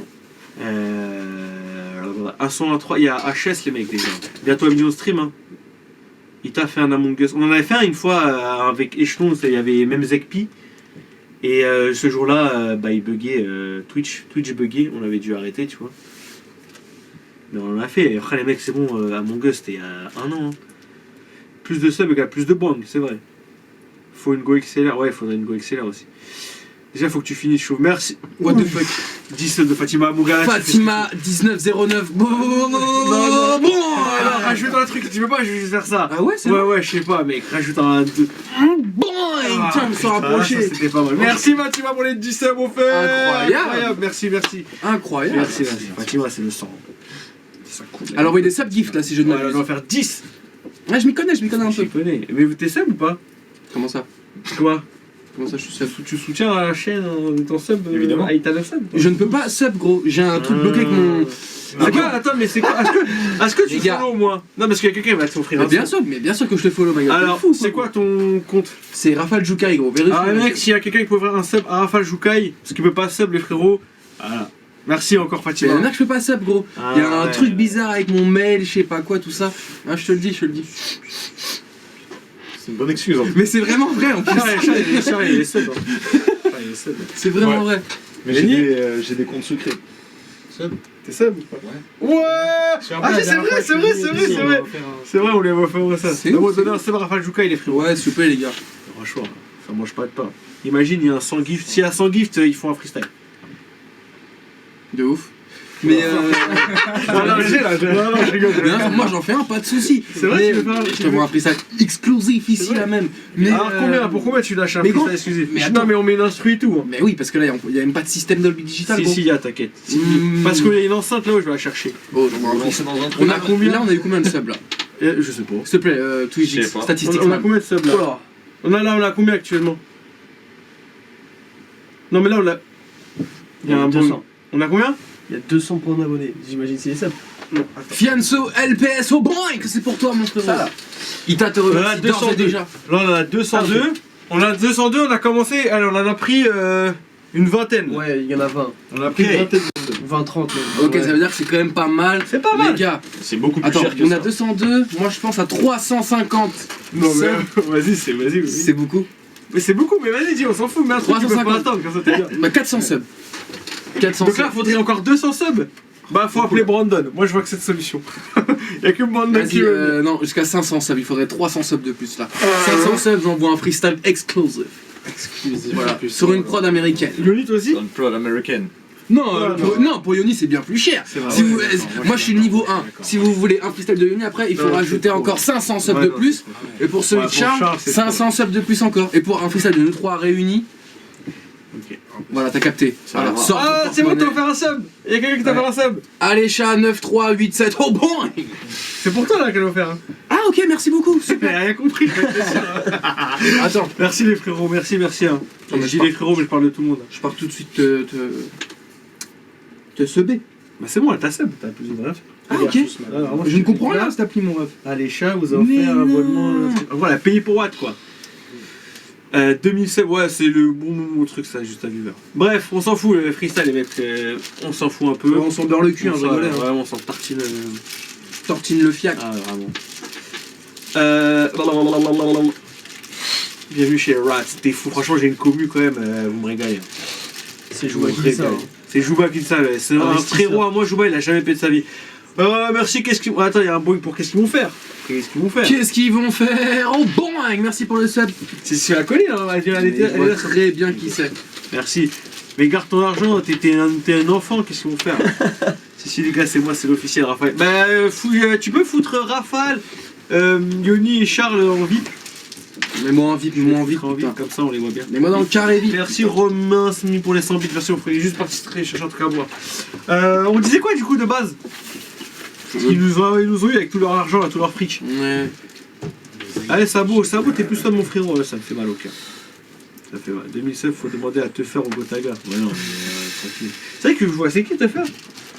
Un son à 3, il y a HS les mecs déjà. Bientôt à million stream. Hein. Il t'a fait un Among Us. On en avait fait un une fois avec Echelon, il y avait même Zekpi. Et ce jour-là, bah, il buguait Twitch buguait, on avait dû arrêter, tu vois. Mais on en a fait. Et après, les mecs, c'est bon, Among Us, c'était il y a 1 an. Hein. Plus de subs égale plus de bang, c'est vrai. Faut une Go XLR, ouais, il faudrait une Go XLR aussi. Déjà, faut que tu finisses chaud. Merci. What the fuck. 10 subs de Fatima Mougala. Fatima 1909. Bon, Alors, rajoute un truc, tu veux pas, je vais juste faire ça. Ah ouais, c'est Ouais, ouais, je sais pas, mec, rajoute un. bon. Tiens, je me suis rapproché. C'était pas mal. Merci Fatima pour les 10 subs offerts. Incroyable. Merci, merci. Incroyable. Merci. Fatima, c'est le sang. Ça coule. Alors, envoyez des subgifts là si je ne Ouais, on m'abuse. va faire 10. Ouais, je m'y connais un Je peu. connais. Mais t'es sub ou pas? Comment ça Quoi? Comment ça je suis sub? Tu soutiens la chaîne en étant sub? Évidemment. Aïta 9 sub? Je ne peux pas sub gros, j'ai un truc bloqué avec mon. C'est quoi? Attends, mais c'est quoi? Est-ce que tu Les gars. follow au moins? Non, parce qu'il y a quelqu'un qui va t'offrir Mais un bien sub. sûr, que je te follow, ma gueule. Alors, T'es fou, c'est quoi ton compte? C'est Rafale Joukai, gros. Vérifie. Ah, mec, s'il y a quelqu'un qui peut ouvrir un sub à Rafale Joukai, parce qu'il peut pas sub, les frérots. Voilà. Merci encore, Mais Fatima. il y en a que je peux pas sub, gros. Ah, Il y a un ouais. truc bizarre avec mon mail, je sais pas quoi, tout ça. Ah, je te le dis. C'est une bonne excuse en tout cas. Mais c'est vraiment vrai en plus. Il est sub. C'est vraiment vrai. Mais j'ai des comptes secrets. T'es sub ou pas? Ouais. Ah, c'est vrai. C'est vrai, on lui avait offert ça. C'est Mais ouf, bon, c'est donnez un sub à Rafale Joukai, les frérots. Ouais, s'il vous plaît, les gars. Franchement, ça mange pas de pain. Imagine, il y a un 100 gift. S'il y a 100 gift, ils font un freestyle. De ouf. Mais je rigole. mais non, moi j'en fais un, pas de soucis. C'est vrai, Mais tu veux faire un- je te vois un freestyle exclusif ici C'est vrai. là même. Mais Alors combien? Pour combien tu lâches un mais freestyle gros, exclusif? mais Non, attends. mais on met l'instru et tout. Hein. Mais oui, parce que là, il y a même pas de système Dolby Digital. Si, gros. si, y a, t'inquiète. Si. Mm. Parce qu'il y a une enceinte là où je vais la chercher. Oh, j'en vois un lancer dans un truc. On a combien? Là, on a eu combien de subs là? Je sais pas. S'il te plaît, Twitch, Je sais pas. statistiques. On a combien de subs là? Oh là. On a combien actuellement? Non, mais là, on a. Il y a un bon. 200. On a combien? Il y a 200 points d'abonnés. J'imagine c'est les subs. Non, attends. Fianso LPS au boing, c'est pour toi mon frérot. Ça, là. Il t'a te On a remercie d'ores et 202. déjà. Là, on en a 202. On a 202, on a commencé. Allez, on en a pris une vingtaine. Ouais, il y en a 20. On a pris Ok. une vingtaine. 20, 30 même. Ok, Ouais. ça veut dire que c'est quand même pas mal. C'est pas mal. Les gars, C'est beaucoup plus attends, cher que on ça. a 202, moi je pense à 350. Non, mais subs. vas-y. C'est beaucoup. Mais c'est beaucoup, mais vas-y, dis, on s'en fout. Mais un truc qu'ils peuvent pas 350. attendre, comme ça t'es bien. Bah 400 subs. 400 Donc subs. là, faudrait encore 200 subs. Bah, faut appeler Brandon. Moi, je vois que c'est cette solution. Y'a que Brandon qui Vas-y, veut. non, jusqu'à 500 subs, il faudrait 300 subs de plus là. 500 subs, j'envoie un freestyle exclusive. Exclusif. Voilà, sur une prod américaine. Yoni, toi aussi? Dans le plot américaine. Non, Ouais, non, pour Yoni c'est bien plus cher. C'est vrai. Si vous- Ouais, d'accord, moi je suis le niveau 1. d'accord. Si vous voulez un freestyle de Yoni, après il faut Non, rajouter c'est encore 500 subs Ouais, de non, plus. Et pour celui Ouais, de pour Charles, Charles, c'est 500 subs de plus encore. Et pour un freestyle de nous trois réunis, Ok. voilà, t'as capté. Ça Alors, va. sors ton Ah, c'est bon, t'as porte-monnaie. offert un sub. Y'a quelqu'un qui t'a offert un sub. Allez, chat 9387. Oh bon. C'est pour toi là qu'elle a offert. Hein. Ah, ok, merci beaucoup. J'ai rien compris. je vais te laisser, hein. Attends, Merci les frérots, merci. Hein. Non, mais Je dis je les frérots, mais je parle de tout le monde. je pars tout de suite te subber. Bah, c'est bon, elle t'a sub. T'as plus de ref. Ah, ok. Alors, moi, Je ne comprends rien à cette appli, mon ref. Ah, les chats vous a Mais offert un non. abonnement. Voilà, payé pour Watt quoi. 2007, ouais, c'est le bon truc ça, juste à vivre. Bref, on s'en fout, le freestyle, les mecs, on s'en fout un peu. On s'en beurre le cul, hein, je rigolais. Ouais, on s'en tartine. Tortine le fiac. Ah, vraiment. Bienvenue chez Rats, t'es fou, franchement, j'ai une commu quand même, vous me régalez. C'est Vous joué me avec ça. régalez. C'est Jouba qui dit ça, ouais. C'est un Investisseur. frérot à moi, Jouba, il a jamais payé de sa vie. Merci, qu'est-ce qu'ils. Attends, il y a un bruit pour qu'est-ce qu'ils vont faire. Qu'est-ce qu'ils vont faire? Qu'est-ce qu'ils vont faire? Oh bon, merci pour le sub. C'est la connaît, hein, elle est Je vois très bien qui c'est. Merci. Mais garde ton argent, t'es un enfant, qu'est-ce qu'ils vont faire? Si, les gars, c'est moi, c'est l'officiel Raphaël. Bah, tu peux foutre Rafale, Yoni et Charles en VIP. Mais moi en VIP, En putain. comme ça, on les voit bien. Mais moi dans le carré VIP. Merci Romain Semi pour les 100 bits. Merci, on ferait juste participer, chercher un truc à boire. On disait quoi du coup de base? Ils nous ont eu avec tout leur argent, tout leur fric. Ouais. Allez, Sabo, t'es plus là mon frérot, ouais, ça me fait mal au cœur. Ça fait mal. 2007, faut demander à te faire au Gotaga. Ouais, non, mais tranquille. C'est vrai que je vois, c'est qui te faire?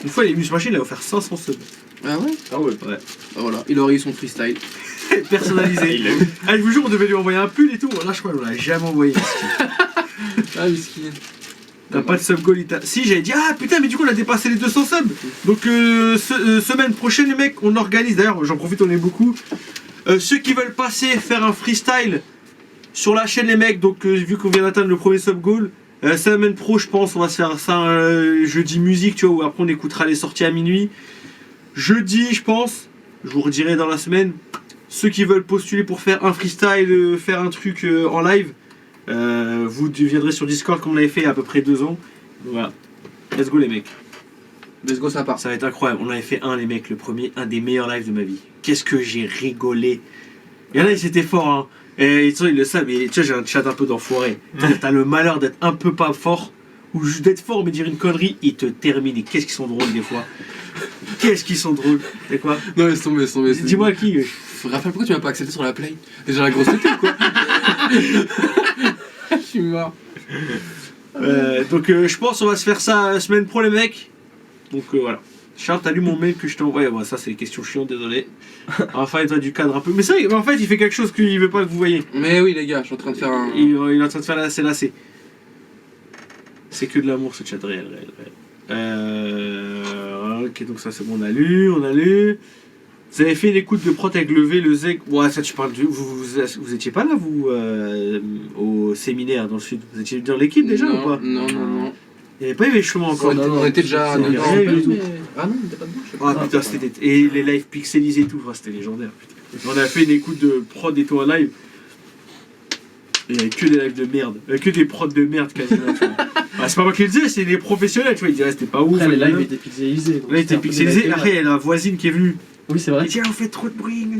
Une fois, les Mus Machine, il a offert 500 subs. Ah ouais? Ah ouais. Ouais. Ah, voilà, il aurait eu son freestyle. Personnalisé. Il l'a eu. Ah, je vous jure, on devait lui envoyer un pull et tout. Là, je crois qu'on l'a jamais envoyé. Ah miskin. T'as pas de sub goal. Si, j'avais dit, ah putain, mais du coup, on a dépassé les 200 subs. Donc, semaine prochaine, les mecs, on organise. D'ailleurs, j'en profite, on est beaucoup. Ceux qui veulent passer, faire un freestyle sur la chaîne, les mecs. Donc, vu qu'on vient d'atteindre le premier sub goal, semaine pro, je pense, on va se faire ça jeudi musique, tu vois, où après on écoutera les sorties à minuit. Jeudi, je pense, je vous redirai dans la semaine. Ceux qui veulent postuler pour faire un freestyle, faire un truc en live, vous viendrez sur Discord comme on l'avait fait il y a à peu près 2 ans. Donc voilà. Let's go les mecs. Let's go, ça part. Ça va être incroyable. On avait fait les mecs, le premier, un des meilleurs lives de ma vie. Qu'est-ce que j'ai rigolé. Il y en a, ils étaient forts, hein. Et ils le savent, mais tu vois, j'ai un chat un peu d'enfoiré. T'as le malheur d'être un peu pas fort, ou juste d'être fort, mais dire une connerie, ils te terminent. Et qu'est-ce qu'ils sont drôles des fois. Qu'est-ce qu'ils sont drôles. C'est quoi? Non, laisse tomber, laisse tomber. Dis-moi qui. Raphaël, pourquoi tu m'as pas accepté sur la play? Déjà la grosse tête ou quoi? Je suis mort. Donc je pense qu'on va se faire ça semaine pro les mecs. Donc voilà. Charles, t'as lu mon mail que je t'ai envoyé. Ouais, ça c'est question chiante, désolé. Enfin, il doit du cadre un peu. Mais c'est vrai, en fait, il fait quelque chose qu'il veut pas que vous voyez. Mais oui, les gars, je suis en train de faire un. Il est en train de faire la lacet. C'est que de l'amour ce chat réel. Ok, donc ça c'est bon, on a lu. Vous avez fait une écoute de prot avec le V, le Z. Ouais, ça tu parles de. Vous étiez pas là, vous, au séminaire dans le sud? Vous étiez dans l'équipe déjà non, ou pas? Non. Il n'y avait pas eu Échouement encore. On était déjà C'est dedans. rien du tout. Ah non, t'es pas dedans, je sais Ah pas. putain, c'était. Et les lives pixelisés et tout, enfin, c'était légendaire. Putain. On a fait une écoute de prod et tout en live. Il n'y avait que des lives de merde. Il n'y avait que des prods de merde quasiment. Tu vois. Ah, c'est pas moi qui le disais, c'est les professionnels, tu vois. Ils disaient, c'était pas ouf. Après, les lives Là, étaient pixelisés. donc il c'était était un peu des pixelisé. lives Après, il y a la voisine qui est venue. Oui, c'est vrai. Elle dit, ah, on fait trop de bruit. Mais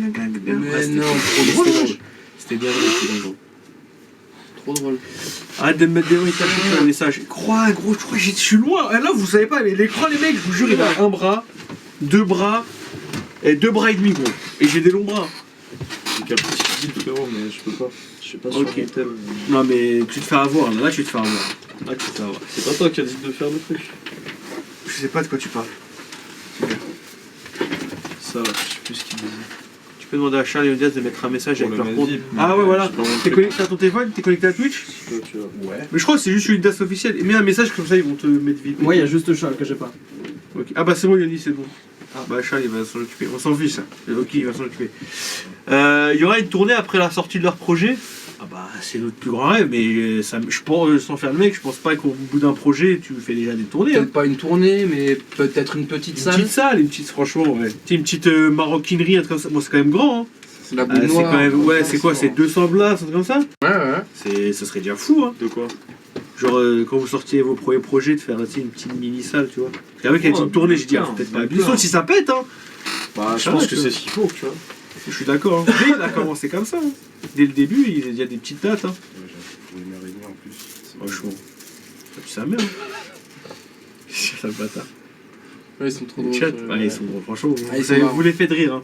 C'était non, trop drôle. C'était bien drôle. Trop drôle. Arrête de me mettre des mots, il t'a fait un message. Crois, gros, je crois que je suis loin. Ah, là, vous savez pas, mais l'écran, les mecs, je vous jure, il a un bras, 2 bras, et 2 bras et demi, gros. Et j'ai des longs bras. J'ai qu'un petit physique, frérot, mais je peux pas. Je sais pas sur Ok. mon thème. Non, mais tu te fais avoir, là, tu te fais avoir. Là, tu te fais avoir. C'est pas toi qui as dit de faire le truc. Je sais pas de quoi tu parles. Ça, je sais plus ce qu'il disait. Tu peux demander à Charles et Odias de mettre un message Pour avec le leur même compte. zip, Ah ouais, voilà. je sais pas mon T'es truc. connecté à ton téléphone? T'es connecté à Twitch? Tu vois. Ouais. Mais je crois que c'est juste une DAS officielle. Et mets un message comme ça, ils vont te mettre vite. Moi, il y a juste Charles que j'ai pas. Ok. Ah bah c'est bon, Yannis, c'est bon. Ah bah Charles, il va s'en occuper. On s'en fiche, ça. Ok, il va s'en occuper. Il y aura une tournée après la sortie de leur projet. Ah bah c'est notre plus grand rêve, mais ça, je pense, sans faire le mec, je pense pas qu'au bout d'un projet, tu fais déjà des tournées. Hein. Peut-être pas une tournée, mais peut-être une petite Une salle. petite salle, une petite, franchement, ouais. Tu sais, une petite maroquinerie, un truc comme ça. Bon, c'est quand même grand, hein. C'est la Ah, boule c'est noire. quand même, ouais, c'est quoi, c'est 200 blas, un truc comme ça. Ouais. Ça serait déjà fou, hein. De quoi? Genre, quand vous sortiez vos premiers projets, de faire tu sais, une petite mini-salle, tu vois. Parce qu'avec une petite tournée, je dis, ah, faut peut-être pas abuser. Sauf si ça pète, hein. Bah, je Ça pense va, que tu c'est vois. ce qu'il faut, tu vois. Je suis d'accord, hein. Mais il a commencé comme ça, hein. Dès le début, il y a des petites dates, hein. J'ai une heure et demie en plus. Franchement. Ça pue sa mère, hein. C'est ça le bâtard. Ouais, ils sont trop Le drôles. chat, sur- ouais, ils sont drôles, franchement. Ah, ils Vous, sont avez- marrants. vous les faites rire, hein.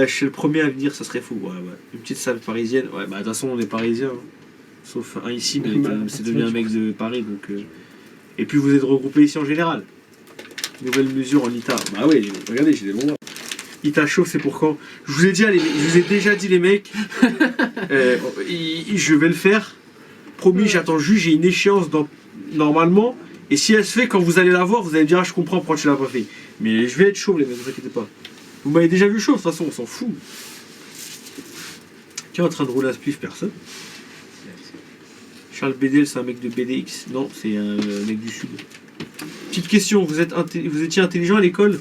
Je suis le premier à venir, ça serait fou. Ouais. Une petite salle parisienne. Ouais, bah de toute façon, on est parisiens. Hein. Sauf un ici, mais c'est devenu un mec de Paris. Donc, Et puis vous êtes regroupés ici en général. Nouvelle mesure en Ita. Bah ouais, regardez, j'ai des longs bras. Ita chaud, c'est pour quand? Je vous ai déjà dit, les mecs. Je vais le faire. Promis, j'attends juste, j'ai une échéance normalement. Et si elle se fait, quand vous allez la voir, vous allez me dire, ah, je comprends pourquoi tu l'as pas fait. Mais je vais être chaud, les mecs, ne vous inquiétez pas. Vous m'avez déjà vu chaud, de toute façon, on s'en fout. Qui est en train de rouler à spliff? Personne. Charles Bédel, c'est un mec de BDX. Non, c'est un mec du sud. Petite question, vous étiez intelligent à l'école?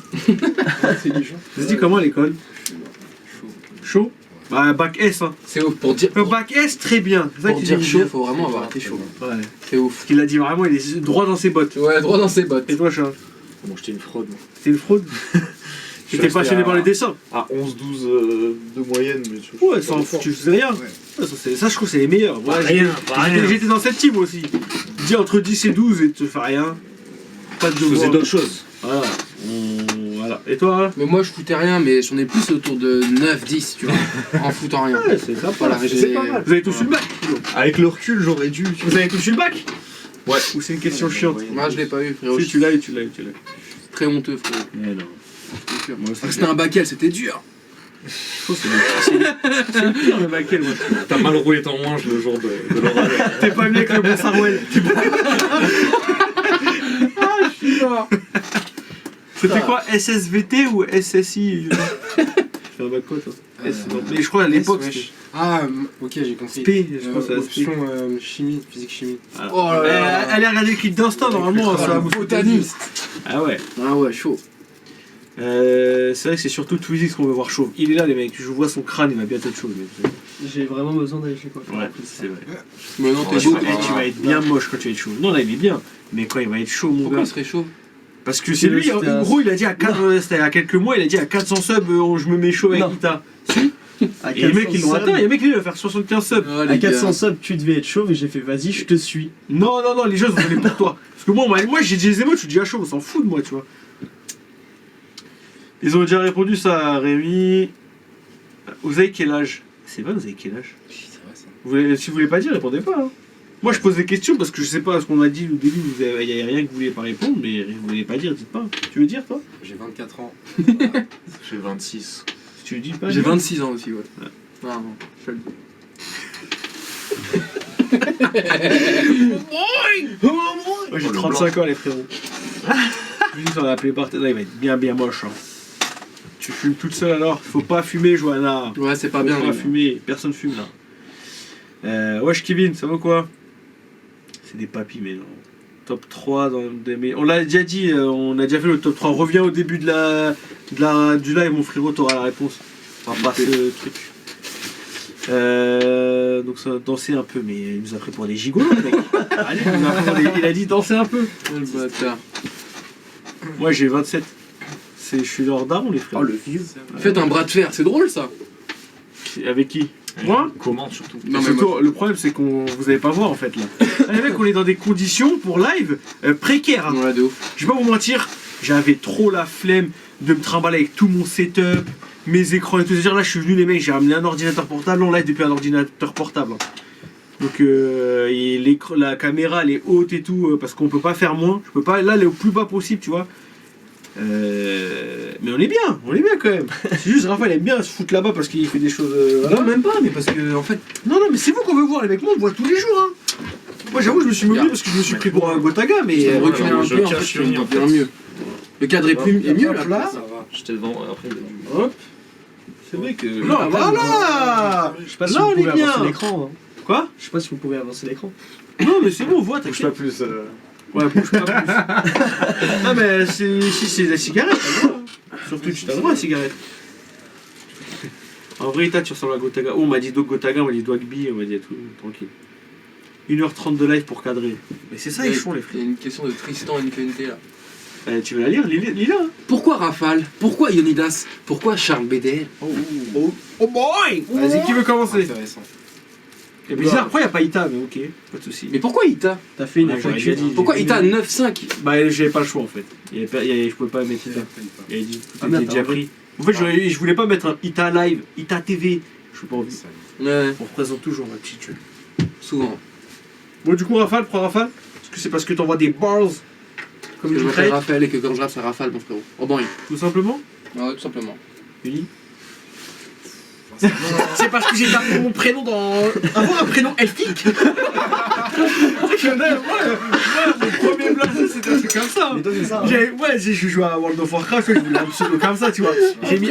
Intelligent. Vous étiez comment à l'école? Chaud? Bah, bac S, hein. C'est ouf. Pour dire, Bac S, très bien. C'est ça pour qu'il dire dit. chaud, faut vraiment avoir été chaud. Ouais. C'est ouf. Il a dit vraiment, il est droit dans ses bottes. Ouais, droit dans ses bottes. Et toi, Charles? Bon, j'étais une fraude. moi. T'es une fraude? J'étais resté passionné à- par les dessins. À 11-12 de moyenne, mais tu Ouais, ça, tu faisais rien. Ouais. Ouais, ça, je trouve, c'est les meilleurs. Moi, j'étais dans cette team aussi. Dis entre 10 et 12 et tu fais rien. Pas de Je faisais devoir. d'autres choses. Voilà. Voilà. Et toi, hein? Mais moi, je foutais rien, mais j'en ai plus autour de 9-10, tu vois. En foutant rien. Ouais, c'est sympa. Voilà, c'est j'ai- pas mal. Vous avez tous eu le bac? Avec le recul, j'aurais dû. Vous avez tous eu le bac? Ouais. Ou c'est une question chiante? Moi, je l'ai pas eu, frérot. Si, tu l'as eu. Très honteux, frérot. Mais non. C'est sûr. Moi aussi. Parce que c'était un bac L, c'était dur. Je trouve que c'est le pire, le bac L, moi. T'as mal roulé ton manche le jour de l'oral. T'es pas venu avec le bon Sarwell. Je suis mort. C'était quoi? SSVT ou SSI? Je fais un bac quoi, toi? Mais je crois à l'époque, c'était Ah, ok, j'ai compris. SP, je pense à SP. Option chimie, physique chimie. Voilà. Oh là là. Allez regarder le clip d'Insta, normalement, ça va vous Botaniste. Ah ouais. Ah ouais, chaud. C'est vrai que c'est surtout Twizy qu'on veut voir chauve. Il est là, les mecs. Je vois son crâne, il va bientôt être chauve. J'ai vraiment besoin d'aller chez quoi. Ouais, c'est vrai. Mais non, Ouais, t'es je beau. sais Et tu vas être bien moche quand tu vas être chauve. Non, là, il est bien. Mais quand il va être chaud, mon Pourquoi gars. il serait chaud? Parce que c'est lui, C'était en gros, il a dit à 4, c'était à quelques mois, il a dit à 400 subs, je me mets chaud avec Non. Ita. À Et les mecs, 400 ils l'ont atteint. subs- Il y a un mec, lui, il va faire 75 subs. Ah, À les 400 gars. subs, tu devais être chauve et j'ai fait vas-y, je te suis. Non, les gens, ils ont donné pour toi. Parce que moi j'ai dit les émotes, je suis déjà chaud, on s'en fout de moi, tu vois. Ils ont déjà répondu ça, Rémi. Vous avez quel âge? C'est vrai, vous avez quel âge? C'est vrai ça. Si vous voulez pas dire, répondez pas. Hein. Moi, je pose des questions parce que je sais pas ce qu'on a dit au début, il y a rien que vous voulez pas répondre, mais vous voulez pas dire, dites pas. Tu veux dire, toi? J'ai 24 ans. J'ai 26. Si tu veux dis pas. J'ai dis. 26 ans aussi, ouais. Ah non, je le dis. Moi, j'ai 35 ans, les frérots. Lui, on l'a appelé par tête. Là, il va être bien moche. Hein. Tu fumes toute seule alors? Faut pas fumer, Johanna. Ouais, c'est pas Faut bien. pas mais- fumer. Personne fume là. Wesh, Kevin, ça va quoi? C'est des papis, mais non. Top 3 dans des. Mais on l'a déjà dit, on a déjà fait le top 3. Reviens au début du live, mon frérot, t'auras la réponse. On va passer le truc. Donc ça va danser un peu, mais il nous a pris pour des gigolos, le mec. Allez, il a dit danser un peu. Oh, le bâtard. Moi j'ai 27. Je suis leur daron, les frères. Oh le vieux. Faites un bras de fer, c'est drôle ça. Avec qui? Moi? Comment surtout? Non, mais Surtout, le problème c'est qu'on vous allez pas voir en fait là. Les mecs, on est dans des conditions pour live précaires. Hein. Ouais, de ouf. Je vais pas vous mentir, j'avais trop la flemme de me trimballer avec tout mon setup, mes écrans et tout. C'est-à-dire là, je suis venu, les mecs, j'ai ramené un ordinateur portable, on live depuis un ordinateur portable. Hein. Donc et la caméra elle est haute et tout, parce qu'on peut pas faire moins. Je peux pas, là elle est au plus bas possible, tu vois. Mais on est bien quand même. C'est juste Raphaël aime bien se foutre là-bas parce qu'il fait des choses. Voilà. Non, même pas, mais parce que en fait. Non, mais c'est vous qu'on veut voir, les mecs, moi on voit tous les jours. Hein. Moi j'avoue, je me suis meublé parce que je me suis pris pour un Gotaga, mais. Je vais me ouais, reculer ouais, un je peu, en cache fait, le je mien, en bien fait. mieux. Le cadre est plus est mieux là. Là. Ça va. J'étais devant, après il a dû. Hop. C'est vrai que. Non, Là, voilà. Je sais pas si Là, vous on pouvez est bien. avancer l'écran. Hein. Quoi? Je sais pas si vous pouvez avancer l'écran. Non, mais c'est bon, on voit, Bouge t'inquiète. pas plus. Ouais, bouge pas plus. Non, mais si c'est la cigarette, t'as le droit. Sur Twitch, t'as le droit à la cigarette. En vrai, tu ressembles à Gotaga. Oh, on m'a dit Dog Gotaga, on m'a dit Dogby, on m'a dit tout, tranquille. 1h30 de live pour cadrer. Mais c'est ça, ils font, les Il frères. y a une question de Tristan NQNT là. Tu veux la lire? Lis-la. Hein. Pourquoi Rafale? Pourquoi Ionidas? Pourquoi Charles BDR? Oh boy! Vas-y, qui veut commencer? Intéressant. C'est bizarre, pourquoi y'a pas Ita? Mais ok, pas de soucis. Mais pourquoi Ita? T'as fait une Ouais, j'aurais FAQ. déjà dit. Pourquoi Ita 9.5? Bah, j'avais pas le choix en fait. Je pouvais pas mettre Ita. Il avait dit, tout Ah, était merde, déjà t'as pris. En fait, je voulais pas mettre un Ita Live, Ita TV. Je suis pas envie. Ouais, On représente toujours ma petite jeune. souvent. Bon, du coup, Rafale, prends Rafale. Est-ce que c'est parce que t'envoies des balls comme Que je du m'appelle trade, Raphaël et que quand je rappe, ça rafale, mon frérot. Oh bon, tout simplement? ouais, tout simplement. Uni. C'est parce que j'ai tapé mon prénom dans. Avoir un prénom elfique. Mon premier blaze, c'était un truc comme ça. Mais toi, c'est ça. J'ai joué à World of Warcraft, je voulais un pseudo comme ça, tu vois. J'ai mis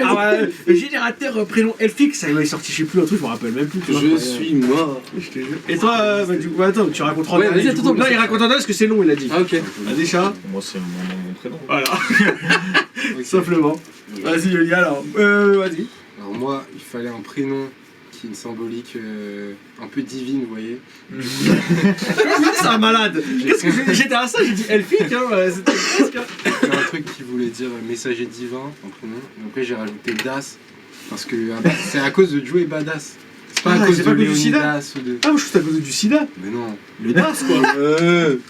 générateur prénom elfique, ça m'est sorti, je sais plus, un truc, je me rappelle même plus. Tu vois. Je suis mort. Je te jure. Et toi, du coup, attends, tu racontes en Ouais, dernier, vas-y, du attends, coup. Non, attends. il raconte en dernier parce que c'est long, il a dit. Ah, ok. Vas-y, chat. Moi, c'est mon prénom. Voilà. Simplement. Vas-y, Yoli, alors. Vas-y. Alors moi, il fallait un prénom qui a une symbolique un peu divine, vous voyez. C'est un malade. Qu'est-ce que j'étais à ça, j'ai dit elfique, hein. C'était presque. C'est un truc qui voulait dire messager divin, un prénom. Et après j'ai rajouté Das, parce que c'est à cause de Joe et Badass. C'est pas Ah, à cause c'est de pas à cause du sida. Léonidas ou de... Ah, moi je suis à cause du sida. Mais non. Le DAS, quoi.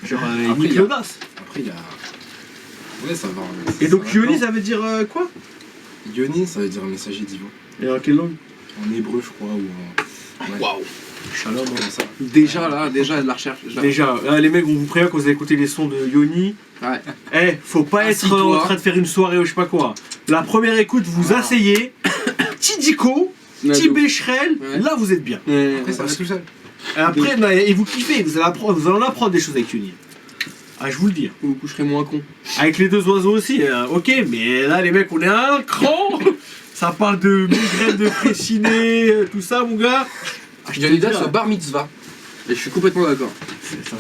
Genre, Après, nique il y a- le DAS. Après il y a... Ouais, ça va. Et donc, ça va. Yoli, ça veut dire quoi? Yoni, ça veut dire messager divin. Et en quelle langue? En hébreu, je crois, ou en... Ouais, Waouh. Shalom. comme ça. Déjà là, déjà de la recherche. Déjà, les mecs, on vous prévient quand vous avez écouté les sons de Yoni. Ouais. Eh, faut pas être Assis-toi. en train de faire une soirée ou je sais pas quoi. La première écoute, vous asseyez. Petit Dico, petit Becherel, Ouais. là vous êtes bien. Après, ça va tout seul. Et après, et vous kiffez, vous allez en apprendre des choses avec Yoni. Ah, je vous le dis. Vous coucherez moins con. Avec les deux oiseaux aussi, ok, mais là les mecs, on est à un cran. Ça parle de migraine, de préciné, tout ça, mon gars. Ah, je te Ionidas dis, au bar mitzvah. Et je suis complètement d'accord.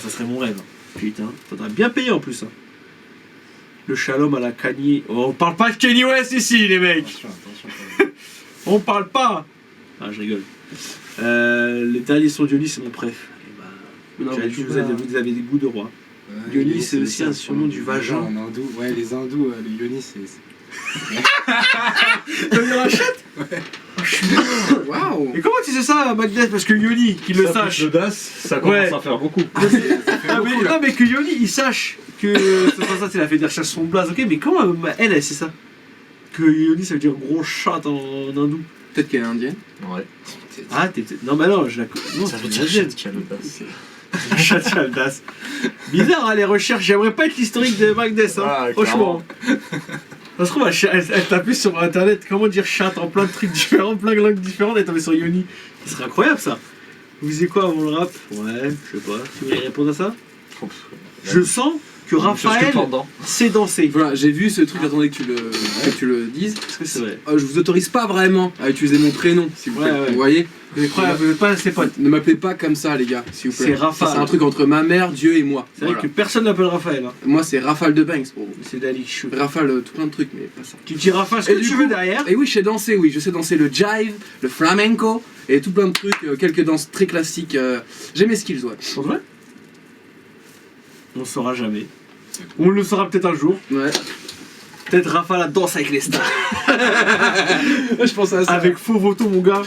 ça serait mon rêve. Putain, faudrait bien payer en plus. Hein. Le shalom à la Kanye. Oh, on parle pas de Kanye West ici, les mecs. Attention. On parle pas. Ah, je rigole. Les derniers sons Dionis, c'est mon préf. Eh ben, Non, tu as mais dit, tu vous avez des goûts de roi. Ouais, Dionis, c'est aussi un surnom du vagin. En hindou, ouais, les hindous, les Yonis, c'est. Ça veut dire la chatte. Waouh. Et comment tu sais ça, Magdes? Parce que Yoni, qu'il le sache. Ça commence Ouais. à faire beaucoup. Non, mais que Yoni, il sache que ça, c'est la fédération son blaze, ok, mais comment elle sait ça? Que Yoni, ça veut dire gros chat en hindou. Peut-être qu'elle est indienne. Ouais. Ah, non, bah non, je la non, Ça veut c'est dire indienne. shit qui a l'audace. Chat qui a l'audace. Bizarre, hein, les recherches. J'aimerais pas être l'historique de Magdes, hein. Ah, Franchement. Ça se trouve, elle tapait sur internet comment dire chat en plein de trucs différents, plein de langues différentes, elle tombait sur Yoni. Ce serait incroyable ça. Vous faisiez quoi avant le rap? Ouais, je sais pas. Tu voulais répondre à ça? Je sens que Raphaël sait danser. Voilà, j'ai vu ce truc, j'attendais que tu le dises. Est-ce que c'est vrai? Je vous autorise pas vraiment à utiliser mon prénom, s'il vous plaît. Ouais. Vous voyez? Vous n'êtes pas ses potes. Ne m'appelez pas comme ça, les gars, s'il vous plaît. C'est Raphaël. Ça, c'est un truc entre ma mère, Dieu et moi. C'est vrai Voilà. que personne n'appelle Raphaël. Hein. Moi, c'est Rafale de Banks, pour vous. C'est Dali Chou. Rafale, tout plein de trucs, mais pas ça. Tu dis Raphaël, ce Et que du tu coup- veux derrière. Et oui, je sais danser, oui. Je sais danser le jive, le flamenco, et tout plein de trucs, quelques danses très classiques. J'ai mes skills, ouais. Pour vrai? On le saura jamais. On le saura peut-être un jour. Ouais. Peut-être Raphaël la danse avec les stars. Je pense à ça. Avec faux photo, mon gars.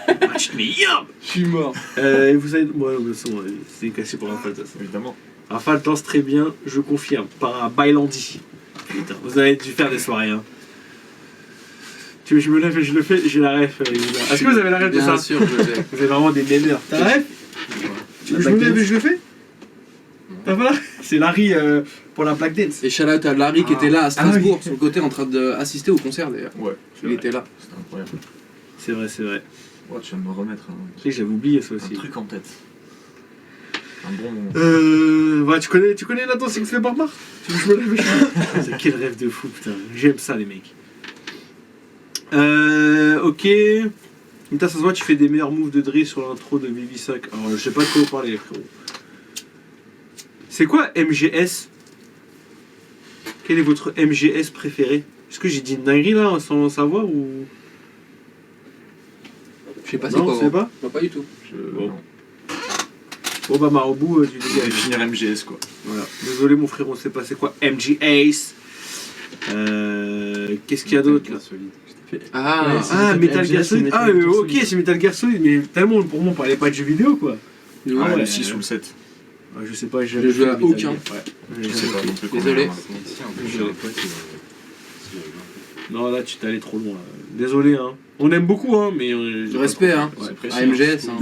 Ah, je te mets yop. Je suis mort. Et vous savez, ouais, mais c'est cassé pour Raphaël, ça. Évidemment. Raphaël danse très bien, je confirme, par un Bailandi. Putain, vous avez dû faire des soirées, hein. Tu veux que je me lève et je le fais, j'ai la ref. Est-ce que vous avez la ref de Bien ça? sûr, je l'ai. Vous avez vraiment des mémeurs. T'as la ref? Tu veux que je me lève et je le fais? T'as pas là? C'est Larry pour la Black Dance. Et shout out à Larry qui Ah. était là à Strasbourg, Ah oui. sur le côté, en train d'assister au concert d'ailleurs. Ouais. Il était là. C'était incroyable. C'est vrai, c'est vrai. Ouais, tu viens de me remettre Tu sais que j'avais oublié ça un aussi. truc en tête. Un bon. Ouais, tu connais la danse X-Les Barbares? Tu veux que je me lève et je le fais? Quel rêve de fou, putain. J'aime ça, les mecs. Ok. Putain, ça se voit, tu fais des meilleurs moves de drill sur l'intro de BB5. Alors, je sais pas de quoi vous parlez, frérot. C'est quoi MGS? Quel est votre MGS préféré? Est-ce que j'ai dit une dinguerie là, sans savoir ou. Je sais pas c'est Non, quoi. c'est pas? Non, pas du tout. Bon. Non. Bon, bah, Marabout, tu Je vais dégages. finir MGS quoi. Voilà. Désolé, mon frère, on sait pas c'est quoi MGS. Qu'est-ce qu'il y a d'autre là? Solide. Ah, Ah, Metal MGS, Gear Solid. c'est Ah, Metal Gear ok, Solid. c'est Metal Gear Solid, mais tellement pour moi on parlait pas de jeux vidéo quoi. oui. Ah ouais. Le 6 ou le 7. Je sais pas, J'ai joué à aucun. Ouais. Je sais pas non plus. Désolé. Si, en plus, j'ai un pote, Non, là tu t'es allé trop loin. Désolé, hein. On aime beaucoup, hein, mais. Du respect, hein. Ouais, C'est précis. À MGS, hein.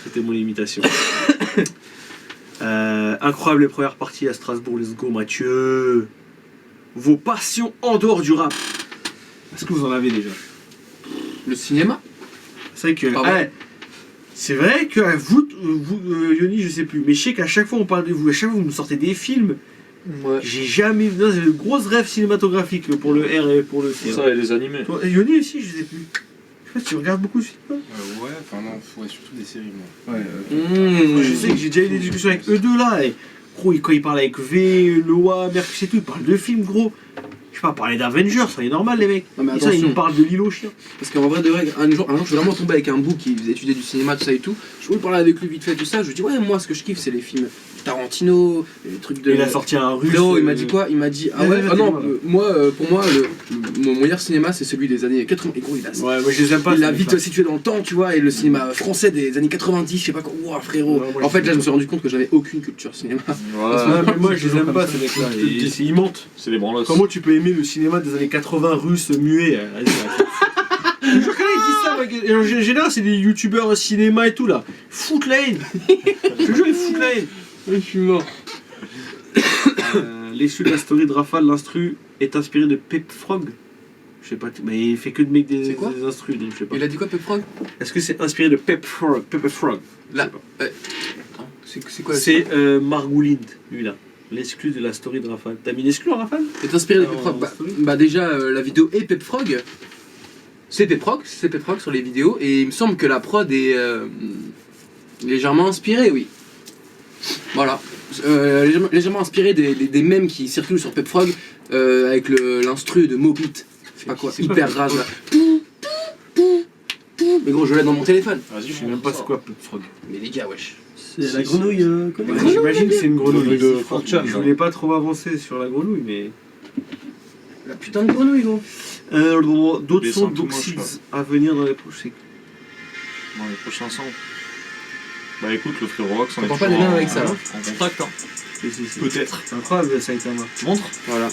c'était mon imitation. Incroyable les premières parties à Strasbourg, let's go Mathieu. Vos passions en dehors du rap. Est-ce que vous en avez déjà? Le cinéma. C'est vrai que. Pardon. C'est vrai que vous, Yoni, je sais plus, mais je sais qu'à chaque fois on parle de vous, à chaque fois vous me sortez des films. Ouais. J'ai jamais vu. Non, c'est de grosses rêves cinématographiques pour le R et pour le C. Ça et les animés. Toi, Yoni aussi, je sais plus. Je sais pas si tu regardes beaucoup de films. Toi Ouais, enfin non, ouais, surtout des séries, moi. Ouais, Moi, je sais que j'ai déjà eu des discussions avec eux deux là. Et, gros, quand ils parlent avec V, Loa, Mercus et tout, ils parlent de films, gros. Je sais pas, parler d'Avengers, ça est normal, les mecs. Non, mais Et ça, ils attention. nous parlent de l'île aux chiens. Parce qu'en vrai de vrai, un jour, je suis vraiment tombé avec un bout qui étudiait du cinéma, tout ça et tout. Je voulais parler avec lui vite fait, tout ça. Je lui dis, ouais, moi, ce que je kiffe, c'est les films Tarantino, les trucs de. Il a sorti un russe. Frérot, il m'a dit quoi? Il m'a dit, ah ouais, vas-y, ah non, voilà. moi, pour moi, mon meilleur cinéma, c'est celui des années 80. Et gros, il a Ouais, moi je les aime pas. il a ces vite mecs-là. situé dans le temps, tu vois, et le cinéma français des années 90, je sais pas quoi. Ouah, frérot. Ouais, moi, En fait, je- là, je me suis rendu compte que j'avais aucune culture cinéma. Ouais, mais moi je les aime pas, ces mecs-là. Ils mentent. C'est des branlos. Comment tu peux aimer le cinéma des années 80 russe muet? Vas-y, je te jure, quand ils disent ça, mec, et en général, c'est des youtubeurs cinéma et tout là. Foot la haine. Je te jure, ils foutent la haine. Je suis mort. L'issue de la story de Rafale, l'instru est inspiré de Pep Frog. Je sais pas, mais il fait que de make des C'est quoi instrus, donc je sais pas. Il a dit quoi, Pepprog? Est-ce que c'est inspiré de Pep Frog? Pep Frog. Là. C'est quoi? C'est Margoulind, lui là. L'exclu de la story de Rafale. T'as mis l'exclu en Rafale? C'est inspiré de Alors, Pepprog. story. Bah déjà, la vidéo est Pepprog. C'est Pepprog sur les vidéos. Et il me semble que la prod est légèrement inspirée, oui. Voilà. Légèrement inspiré des mèmes qui circulent sur Pepfrog avec l'instru de Mobit. Je sais pas quoi, C'est hyper pas grave là. Mais gros, je l'ai dans mon téléphone. Vas-y, Je sais même pas c'est quoi Frog. Mais les gars, wesh. C'est la grenouille connue. J'imagine que c'est une grenouille. de Fortune. Je voulais pas trop avancer sur la grenouille, mais. La putain de grenouille, gros. D'autres Les sons sons tout moches, d'Oxys à venir dans les prochains. Dans les prochains sons. Bah écoute, le frérot Rox, on est T'entends pas toujours des mains avec ça, là en contact, hein. Si. Peut-être. C'est incroyable ça a été un Tu montres? Voilà.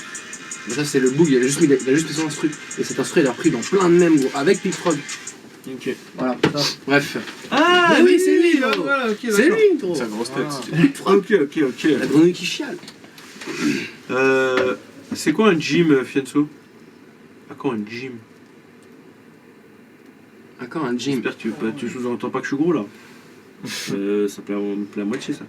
Mais ça, c'est le bug, il a juste mis son instru. Et cet instru, il a repris dans plein de mèmes, gros, avec Pepfrog. Ok. Voilà. Bref. Ah Mais oui, c'est lui, gros. voilà, ok, C'est d'accord. lui, gros. Sa grosse tête. Ah. Ok. La grenouille qui chiale. C'est quoi un gym, Fianso? À quand un gym? Encore un gym. J'espère que tu sous-entends pas que je suis gros là. Ça me plaît à moitié ça.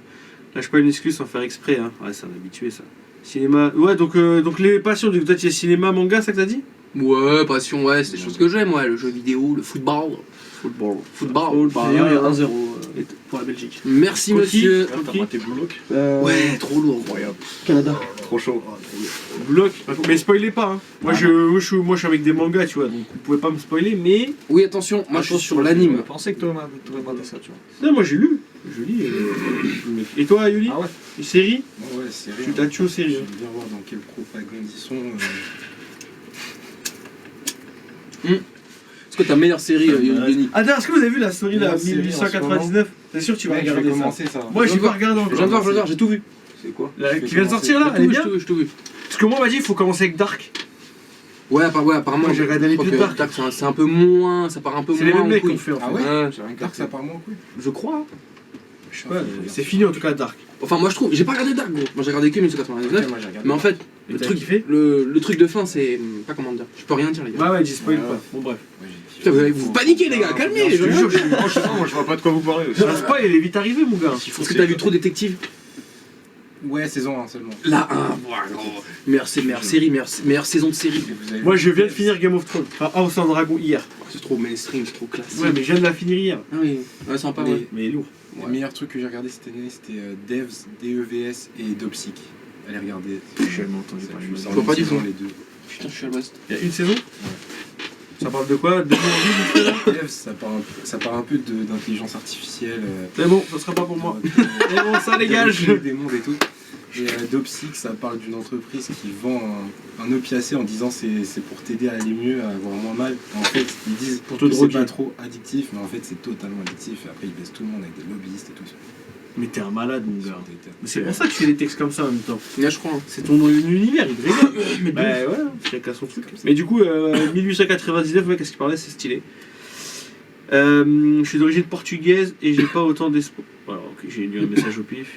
Lâche pas une excuse sans faire exprès, hein. Ouais, c'est un habitué ça. Cinéma. Ouais, donc les passions, toi tu es cinéma, manga, ça que t'as dit? Ouais, passion, ouais, c'est des choses que j'aime, ouais. Le jeu vidéo, le football. Football. D'ailleurs, il y a 1-0 pour la Belgique. Merci, Coquille. monsieur. T'as pas tes Blue Lock? Ouais, trop lourd. Incroyable. Canada. Trop chaud. Bloc. Mais spoilez pas, hein. Moi, je suis avec des mangas, tu vois, donc vous pouvez pas me spoiler, mais. Oui, attention, moi je suis sur l'anime. Je pensais que t'aurais maté ça, tu vois. Non, moi j'ai lu. Je lis. Et toi, Yuli? Ah ouais? Une série? Ouais, c'est Tu t'as tué aux séries. J'aime bien voir dans quelle propagande ils sont. C'est quoi ta meilleure série, Denis? Attends, est-ce que vous avez vu la story là, Meilleure série en 1899? C'est sûr que tu vas Ouais, je vais regarder ça. commencer ça. Moi, j'ai Je pas vois. regardé Je viens de encore. voir, j'ai tout vu. C'est quoi Là, Je qui vais vient de commencer. sortir là, elle est bien? J'ai tout vu. Parce que moi, on m'a dit, il faut commencer avec Dark. Ouais, apparemment, Moi, j'ai regardé les je crois plus que dark. Dark, c'est un peu moins, ça part un peu C'est moins les mêmes en mecs couille. qu'on fait en Ah fait. ouais Ouais, J'ai rien Dark, ça part moins en couille. je crois. Je sais Ouais, pas, c'est fini en tout cas, Dark. Enfin, moi je trouve, j'ai pas regardé Dark, gros. Moi j'ai regardé que 1999. Ok, moi j'ai regardé. Mais en fait, Et le t'as truc, kiffé le truc de fin, c'est. Pas comment dire. Je peux rien dire, les gars. Ouais, dis spoil Ouais, pas. ouais. Bon, bref. Ouais, j'ai Putain, kiffé. vous paniquez, les gars, calmez, Je te jure, Moi, je vois pas de quoi vous parlez aussi. le spoil, il est vite arrivé, mon gars. Est-ce que t'as vu trop Détective? Ouais, saison 1 seulement. La 1, voilà, gros. Meilleure série, meilleure saison de série. Et vous avez Moi, vu je viens de finir Game of Thrones. Enfin, House of Dragon hier. C'est trop mainstream, c'est trop classique. Ouais, mais je viens de la finir hier. Ah oui, ouais, sympa, ouais. Mais lourd. Les meilleurs trucs que j'ai regardé cette année, c'était Devs, DEVS et Dopsic. Allez regarder. J'ai jamais entendu Ça, parler je de me ça. sens vois pas du saison, tout. les deux. Putain, je suis à l'ouest. Il y a une saison? Ça parle de quoi? De Devs, ça part un peu d'intelligence artificielle. C'est bon, ça sera pas pour moi. euh, C'est bon, ça dégage. Des mondes et tout. Et Dopsic, ça parle d'une entreprise qui vend un opiacé en disant c'est pour t'aider à aller mieux, à avoir moins mal. En fait, ils disent Pour te que c'est droguer. pas trop addictif, mais en fait c'est totalement addictif. Et après, ils baissent tout le monde avec des lobbyistes et tout ça. Mais t'es un malade, mon Ils sont gars. des- Mais c'est pour ça que tu fais des textes comme ça en même temps. Là, je crois. Hein. C'est ton univers, il te régale. Mais bah ouais, chacun son truc. Mais du coup, 1899, ouais, qu'est-ce qu'il parlait, c'est stylé. Je suis d'origine portugaise et j'ai pas autant d'espoir. Voilà, ok, j'ai lu un message au pif.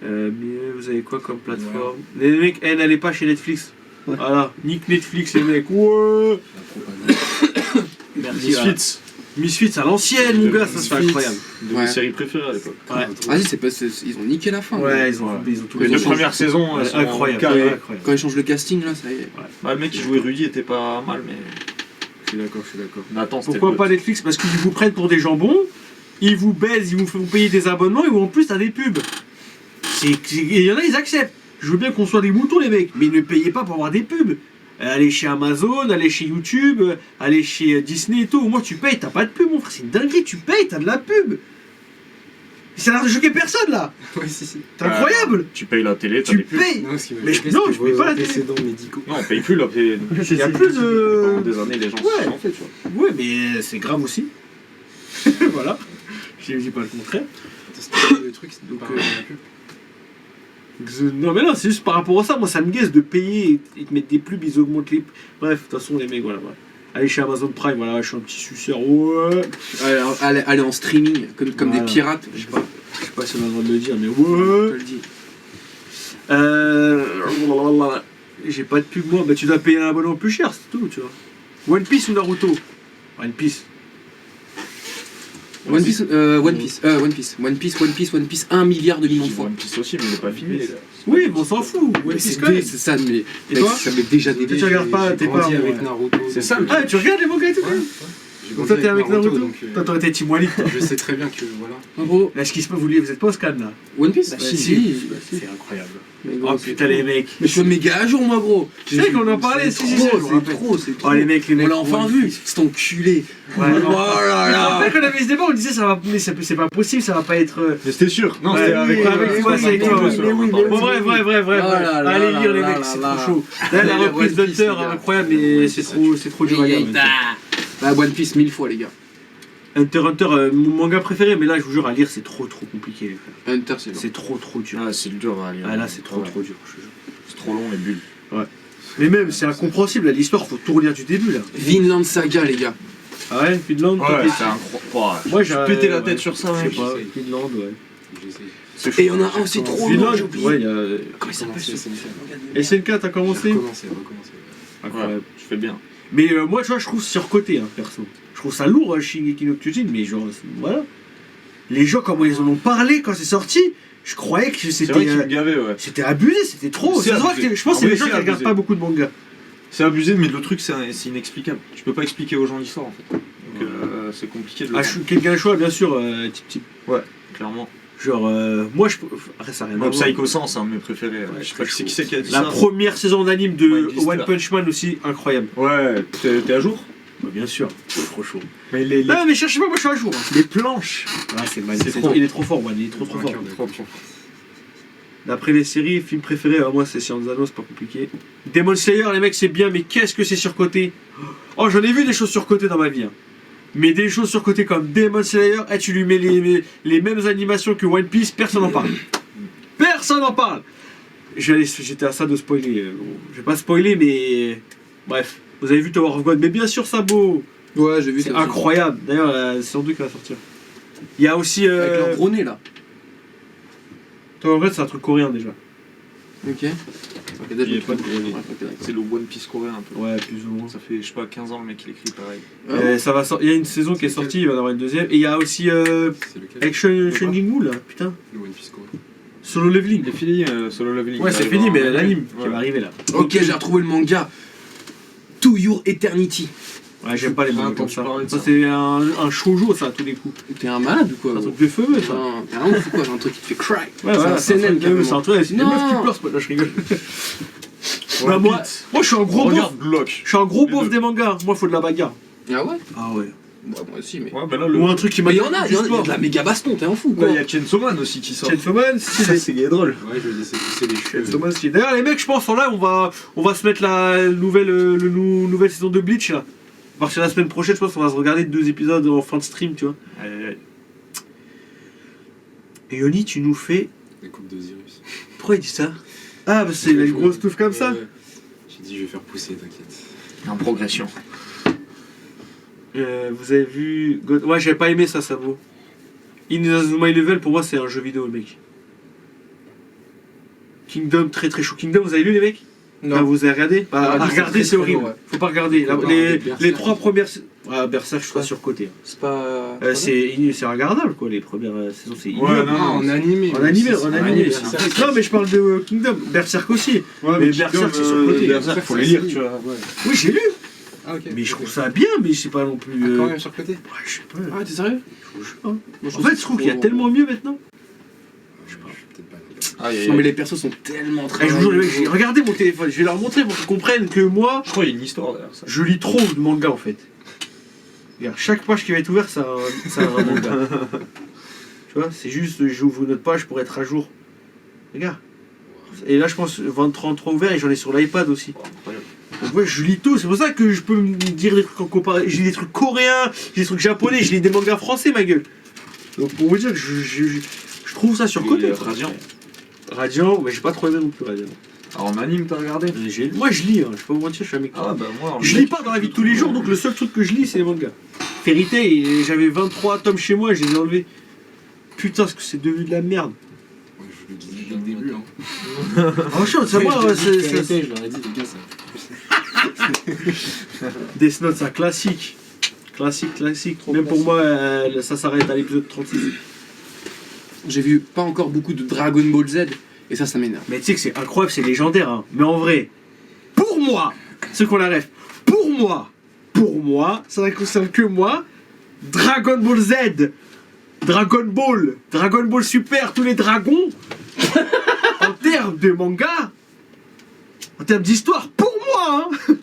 Mais vous avez quoi comme plateforme? Les mecs, n'allez pas chez Netflix. Ouais. Voilà, nique Netflix, les mecs. Ouais. La propagande. Merci. Misfits. Misfits à l'ancienne, mon gars, ça c'est Misfits. incroyable. De mes Ouais. séries préférées à l'époque. Ouais. Vas-y, ils ont niqué la fin. Ouais, là. ils ont tout Les deux changé. premières saisons, elles sont Incroyable, carrées. incroyable. Quand ils changent le casting, là, ça y est. Bah, le mec qui jouait Rudy était pas mal, mais Je suis d'accord. Nathan, c'était Pourquoi le pas Netflix? Parce qu'ils vous prennent pour des jambons, ils vous baisent, ils vous font payer des abonnements et en plus t'as des pubs. Il y en a, ils acceptent. Je veux bien qu'on soit des moutons, les mecs, mais ne payez pas pour avoir des pubs. Allez chez Amazon, allez chez YouTube, allez chez Disney et tout. Au moins tu payes, t'as pas de pub, mon frère. C'est une dinguerie, tu payes, t'as de la pub. Ça a l'air de choquer personne là. Ouais, si. C'est incroyable. Tu payes la télé, t'as Tu des pubs. payes. Non, ce qui m'a Mais choqué, non, c'était je paye vos pas la télé. antécédents médicaux. Non, on paye plus la télé. Il y a plus de. Pendant des années, les gens Ouais. se sont fait, tu vois. Ouais, mais c'est grave aussi. Voilà. Je dis pas le contraire. C'était le truc, c'était Donc, pas la pub. Non mais non, c'est juste par rapport à ça, moi ça me gaze de payer et de mettre des pubs, ils augmentent les... Bref, de toute façon les mecs, voilà. Allez chez Amazon Prime, voilà, je suis un petit suceur, ouais. Allez en streaming, comme Voilà. des pirates, je sais pas. Je sais pas si on a le droit de le dire, mais Je te ouais. le dis. J'ai pas de pub moi, bah tu dois payer un abonnement plus cher, c'est tout, tu vois. One Piece ou Naruto? One Piece. One Piece, 1 milliard de millions de Ils fois. One Piece aussi, mais il est pas filmé, les gars. Oui, mais on s'en fout, One Mais Piece c'est quand même. c'est ça, mais Et mec, toi ça m'est déjà Tu regardes pas, J'ai t'es grandi pas... avec Naruto. C'est ça, le Ah, tu regardes les mangas et tout quand même? J'ai Donc grandi toi t'es avec Naruto, donc, toi t'aurais été Team Wally. je sais très bien que voilà. En gros, Là ce qui se passe, vous êtes pas au scan là. One Piece Bah, si, si. bah, si. C'est incroyable. Mais gros, Oh c'est putain trop. les mecs. Mais je suis méga à jour, moi, gros. C'est vrai qu'on en parlait, si, si, si, je me C'est rappelle. trop, c'est trop. Oh les mecs, On l'a enfin vu, c'est enculé. Ouais, Oh là là. Après qu'on avait ce débat, on disait ça va, mais c'est pas possible, ça va pas être. Mais c'était sûr. Non, Ouais, c'était avec oui, avec toi, c'est avec toi. mais oui, mais Bon, bref. Oh là là Allez là lire les là mecs, là c'est là. trop chaud. Là, la Ouais, reprise One Piece, d'Hunter, les gars. incroyable, mais c'est trop dur à lire. Bah, One Piece 1000 fois, les gars. Hunter x Hunter, mon manga préféré, mais là, je vous jure, à lire, c'est trop compliqué, les frères. Hunter, c'est long. C'est trop dur. Ah, c'est dur à lire. Ah là, c'est trop Ouais. dur, je te jure. C'est trop long, les bulles. Mais même, c'est incompréhensible, là, l'histoire, faut tout relire du début, là. Vinland Saga, les gars. Ah ouais, Finland, Ouais, t'as c'est incroyable. Moi, j'ai pété la tête sur ça, Je mec. sais pas, J'essaye. Finland, ouais. J'essaie. Et il y en a un aussi trop long, Finland, j'ai oublié. ouais, il y a. Comment il s'appelle Commencé, ce c'est SNK, t'as commencé recommencer. Incroyable. Ouais, je fais bien. Mais moi, tu vois, je trouve surcoté, hein, perso. Je trouve ça lourd, Shingeki no Kyojin, mais genre, voilà. Les gens, comment ils en ont parlé quand c'est sorti, je croyais que C'est vrai c'était. qu'il me gavait, ouais. C'était abusé, c'était trop. C'est Ça se voit abusé. que je pense que En c'est les vrai, gens c'est qui regardent abusé. pas beaucoup de mangas. C'est abusé, mais le truc, c'est inexplicable. Tu peux pas expliquer aux gens l'histoire, en fait. Donc, c'est compliqué de le Ah, faire. quelqu'un choix, bien sûr, type. Clairement. Genre, moi, je. Après, ça n'a rien à Moi, voir. Psycho 100, c'est un de mes préférés. Ouais. Je sais pas qui c'est qui a dit La ça. première saison d'anime de Mike Lister. One Punch Man aussi, incroyable. Ouais, t'es à jour? Bah, bien sûr, c'est trop chaud. Mais les Non, mais cherchez pas, moi je suis à jour. hein. planches. Ah, c'est magnifique. C'est trop. Il est trop fort, One, il est trop fort. Trop. D'après les séries, films préférés, moi c'est Scienza, c'est pas compliqué. Demon Slayer, les mecs, c'est bien, mais qu'est-ce que c'est surcoté? Oh, j'en ai vu des choses surcotées dans ma vie. Hein. Mais des choses surcotées comme Demon Slayer, tu lui mets les mêmes animations que One Piece, personne n'en parle. Personne n'en parle. J'étais à ça de spoiler. Je vais pas spoiler, mais. Bref, vous avez vu Tower of God, mais bien sûr, Sabo. Ouais, j'ai vu C'est ça. aussi. incroyable. D'ailleurs, la saison 2 qui va sortir. Il y a aussi. Avec leur gros nez, là. Tower of God, c'est un truc coréen déjà. Ok. Ok, Il déjà, est pas de gros nez. Ouais, ok, d'accord. C'est le One Piece coréen un peu. Ouais, plus ou moins. Ça fait, je sais pas, 15 ans le mec il écrit pareil. Ça va il y a une saison qui est sortie, il va y en avoir une deuxième. Et il y a aussi C'est lequel avec Shunjingu là, putain. Le One Piece Core. Solo Leveling. Il est fini, Solo Leveling. Ouais, c'est Il fini, arrive mais en- l'anime qui Ouais. va arriver là. Ok, j'ai retrouvé le manga. To Your Eternity. Ouais, j'aime pas les Ah, mangas attends, comme tu ça. parlais de Ça, ça. c'est un shoujo, ça, à tous les coups. T'es un malade ou quoi C'est un gros truc de feu, ça. T'es un ouf ou quoi? C'est un truc qui te fait cry. Ouais, c'est voilà, un CNN carrément. C'est un truc, c'est des Non. meufs qui pleurent, ce pote, là, je rigole. One Bah, moi, Piece. je suis un gros beauf. Regarde Glock. Je suis un gros Les beauf deux. des mangas. Moi, faut de la bagarre. Ah ouais? Ah ouais. Bah, moi aussi, mais. Ouais, bah là, le. Ou un truc qui m'a Mais il y en a, il y a de la méga baston, t'es un fou quoi. Ouais, il y a Chainsaw Man aussi qui sort. Chainsaw Man, Ça, c'est drôle. Ouais, je vais laisser pousser les cheveux. Chainsaw Man, stylé. D'ailleurs, les mecs, je pense, en là, on va se mettre la nouvelle saison de Bleach là. À partir de la semaine prochaine, je pense qu'on va se regarder 2 épisodes en fin de stream, tu vois. Et Yoni, tu nous fais. La coupe d'Osiris. Pourquoi il dit ça? Ah, bah c'est une grosse touffe comme ça. J'ai dit, je vais faire pousser, t'inquiète. En progression. Vous avez vu. Ouais, j'avais pas aimé ça, ça vaut. Inazuma Eleven, pour moi, c'est un jeu vidéo, le mec. Kingdom, très très chaud. Kingdom, vous avez lu, les mecs? Non. Ah, vous avez regardé? Bah, Ah, regardez, c'est c'est très horrible. long, ouais. Faut pas regarder. Faut pas les regarder les Berserk. 3 premières. Ah, Berserk, je suis pas Ouais. surcoté. C'est pas. C'est regardable, quoi, les premières saisons. C'est Ouais, ignoble. non, en animé. En animé, en animé. Berserk. Non, mais je parle de Kingdom. Berserk aussi. Ouais, mais Berserk, c'est surcoté. Berserk, faut les lire, tu vois. Ouais. Oui, j'ai lu. Ah, ok. Mais je trouve ça bien, mais c'est pas non plus. Ah, quand même sur le côté. Ouais, je sais pas. Ah, t'es sérieux? Je sais pas. En fait, je trouve qu'il y a tellement mieux maintenant. Je sais pas. Peut-être pas. Ah, Non, mais les persos sont tellement Eh, je vous jure, les mecs, j'ai regardé mon téléphone. Je vais leur montrer pour qu'ils comprennent que moi, Je crois qu'il y a une histoire derrière ça. je lis trop de mangas en fait. Regarde, chaque page qui va être ouverte, c'est un manga. Tu vois, c'est juste, j'ouvre une autre page pour être à jour. Regarde. Et là, je pense 20-33 ouverts et j'en ai sur l'iPad aussi. Incroyable. Donc, ouais, je lis tout. C'est pour ça que je peux me dire des trucs en comparaison. J'ai des trucs coréens, j'ai des trucs japonais, je lis des mangas français, ma gueule. Donc, pour vous dire que je trouve ça surcoté. Et Radiant. Radiant, mais j'ai pas trop aimé non plus Radiant. Alors en anime, t'as regardé? Moi, je lis, hein, je vais pas vous mentir, je suis un mec. Ah, bah moi. en Je mec, lis pas dans la vie de tous les jours, donc le seul truc que je lis, c'est les mangas. Fairy Tail, et j'avais 23 tomes chez moi, je les ai enlevés. Putain, ce que c'est devenu de la merde. Ouais, je le dis dès le début. Hein. Franchement, ça moi, Je c'est. leur ai dit, les gars, ça. Death Note, c'est un classique. Classique. Même pour moi, ça s'arrête à l'épisode 36. J'ai vu pas encore beaucoup de Dragon Ball Z et ça m'énerve. Mais tu sais que c'est incroyable, c'est légendaire. Hein. Mais en vrai, pour moi, ceux qu'on la rêve, pour moi, pour moi, ça ne concerne que moi, Dragon Ball Z, Dragon Ball Super, tous les dragons, en termes de manga, en termes d'histoire, pour moi, hein,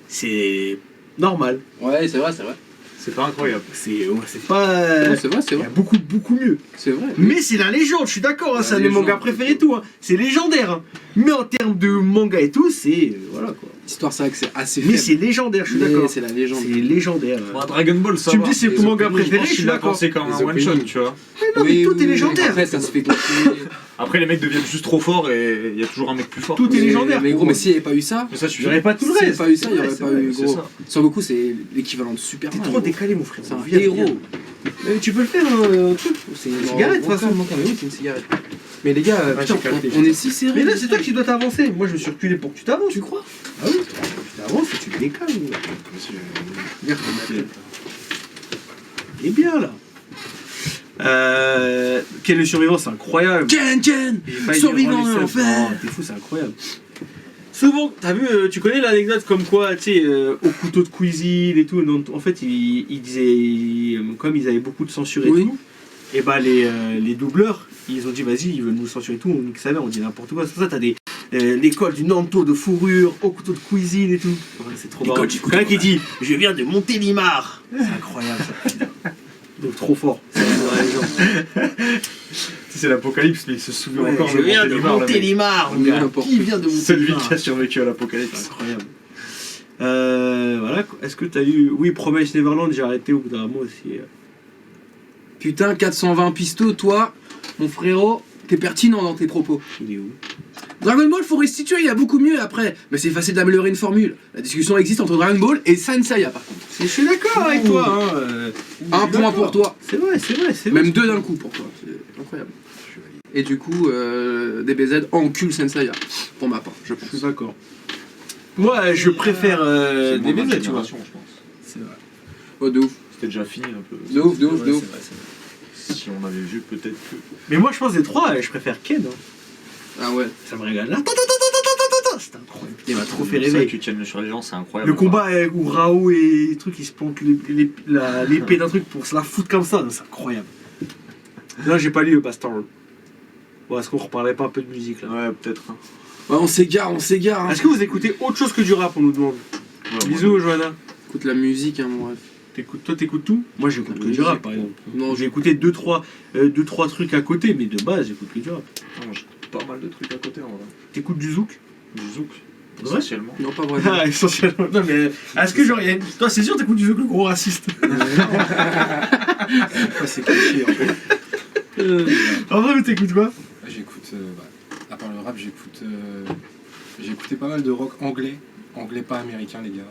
c'est normal. Ouais, c'est vrai, c'est vrai. C'est pas incroyable. C'est pas... Ouais, c'est vrai, c'est Il y a vrai. beaucoup mieux. C'est vrai. Mais c'est la légende, je suis d'accord, hein, c'est un de mes légende. mangas préférés et tout. Hein. C'est légendaire. Hein. Mais en termes de manga et tout, c'est... voilà quoi. L'histoire, c'est vrai que c'est assez Mais faible. c'est légendaire, je suis Mais d'accord. c'est la légende. C'est légendaire. Bon, Dragon Ball, ça Tu me va. dis c'est Les ton manga openings, préféré, je suis Il a d'accord. pensé comme un Les one shot, openings. tu vois. Mais non, mais tout est légendaire. Après, ça se fait continuer. Après, les mecs deviennent juste trop forts et il y a toujours un mec plus fort. Tout est Mais- légendaire. Mais gros, mais s'il n'y avait pas eu ça, Mais ça Il suffit. n'y aurait pas tout le s'il n'y avait reste. pas eu ça, il n'y Ouais, aurait c'est pas vrai, eu c'est gros. ça. Son Goku, c'est l'équivalent de Superman. T'es trop gros. décalé, mon frère. C'est un Viens, héros. viens. Mais tu peux le faire, un truc. C'est une cigarette, de toute façon. Mais oui, c'est une cigarette. Mais les gars, Ouais, putain, j'ai capté, on est si serrés. Mais là, c'est toi qui dois t'avancer. Moi, je me suis reculé pour que tu t'avances. Tu crois? Ah oui, tu t'avances et tu te décales. Il est bien, là. Quel est le survivant, c'est incroyable. Ken, Il est pas survivant durant de les subs. l'enfer. Oh, t'es fou, c'est incroyable. Souvent, t'as vu, tu connais l'anecdote comme quoi, tu sais, au couteau de cuisine et tout, en fait, ils disaient, comme ils avaient beaucoup de censure et Oui. tout, et bah les doubleurs, ils ont dit, vas-y, ils veulent nous censurer tout, on nique sa mère, on dit n'importe quoi. C'est pour ça, t'as des l'école du Nanto de fourrure, au couteau de cuisine et tout. Ouais, c'est trop marrant. L'école du couteau Quelqu'un qui de dit, je viens de Montélimar. C'est incroyable ça. Donc trop fort. C'est la légende. C'est l'apocalypse, mais il se souvient Ouais, encore je viens de Montélimar, le mec. Montélimar, mon gars. N'importe Qui vient de Celui Montélimar qui a survécu à C'est l'apocalypse. incroyable. Voilà. Est-ce que t'as eu. Oui, Promise Neverland, j'ai arrêté au bout d'un moment aussi. Putain, 420 pistos, toi, mon frérot, t'es pertinent dans tes propos. Il est où? Dragon Ball, faut restituer, il y a beaucoup mieux après. Mais c'est facile d'améliorer une formule. La discussion existe entre Dragon Ball et Saint Seiya par contre. Je suis d'accord avec toi. Hein. Un point pour toi. C'est vrai, c'est vrai. Même deux d'un coup pour toi. C'est incroyable. Et du coup, DBZ encule Saint Seiya. Pour ma part, je Je pense. suis d'accord. Moi, je préfère C'est des des BZ, tu vois. je pense. C'est vrai. Oh, de ouf. C'était déjà fini un peu. De ouf, de ouf, Ouais, de c'est ouf. vrai, c'est vrai. Si on avait vu, peut-être que. Mais moi, je pense des trois, je préfère Ken. Hein. Ah ouais. Ça me régale. Attends, c'est incroyable. Il m'a trop fait C'est vrai rêver. que tu tiennes sur les gens, c'est incroyable. Le combat où Rao et les trucs, ils se plantent l'épée d'un truc pour se la foutre comme ça, c'est incroyable. Là, j'ai pas lu Bastard. Bon, est-ce qu'on reparlerait pas un peu de musique là? Ouais, peut-être. Hein. Ouais, on s'égare, on s'égare. Hein. Est-ce que vous écoutez autre chose que du rap, on nous demande? Ouais, Bisous, Johanna. Écoute la musique, hein, mon ref. Toi, t'écoutes tout? Moi, j'écoute que du rap, par exemple. Non, J'ai écouté 2-3 trucs à côté, mais de base, j'écoute que du rap. Non, j'ai pas mal de trucs à côté en vrai. T'écoutes du zouk? Du zouk, Ouais. essentiellement. Non, pas vraiment. Ah, essentiellement. Non, mais est-ce que genre, toi, c'est sûr, t'écoutes du zouk, le gros raciste? C'est cliché en fait. En vrai, mais t'écoutes quoi? J'écoute, à part le rap, j'ai écouté pas mal de rock anglais. Anglais pas américain, les gars.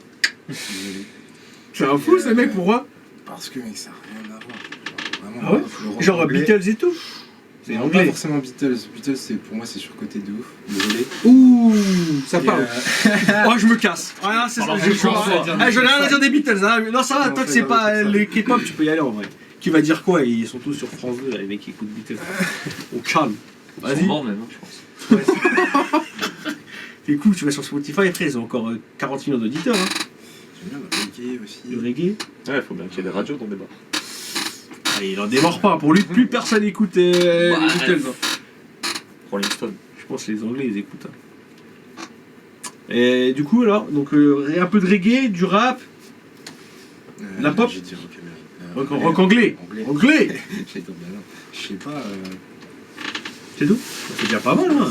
Désolé. C'est un fou, ce mec, pourquoi? Parce que, mec, ça n'a rien à voir. Vraiment, Ah ouais le rock Genre anglais- Beatles et tout? C'est Non, pas anglais. forcément Beatles. Beatles, pour moi, c'est surcoté de ouf. Désolé. Ouh, ça Et, parle. Oh, je me casse. Ah, c'est ça, Alors, j'ai je pense pas. pas. Ah, j'en ai rien à dire des Beatles, hein. Non, ça va, Non, toi que c'est c'est pas pas ça. les K-pop, tu peux y aller en vrai. Qui va dire quoi? Ils sont tous sur France 2, les mecs qui écoutent Beatles. Au calme. Ils sont Vas-y. morts même, hein, je pense. T'es cool, tu vas sur Spotify, après, ils ont encore 40 millions d'auditeurs, hein. J'aime bien le reggae aussi. Le reggae. Ouais, faut bien qu'il y ait des radios dans des bars. Ah, il en démord pas. Pour lui, plus personne écoute les Beatles. Hein. Rolling Stone. Je pense que les Anglais, ils écoutent. Hein. Et du coup, alors, donc un peu de reggae, du rap, La pop. J'ai dit rock américain. rock anglais. Anglais. Anglais. J'ai dit, ben non. Je sais pas. C'est tout? C'est déjà pas mal, hein.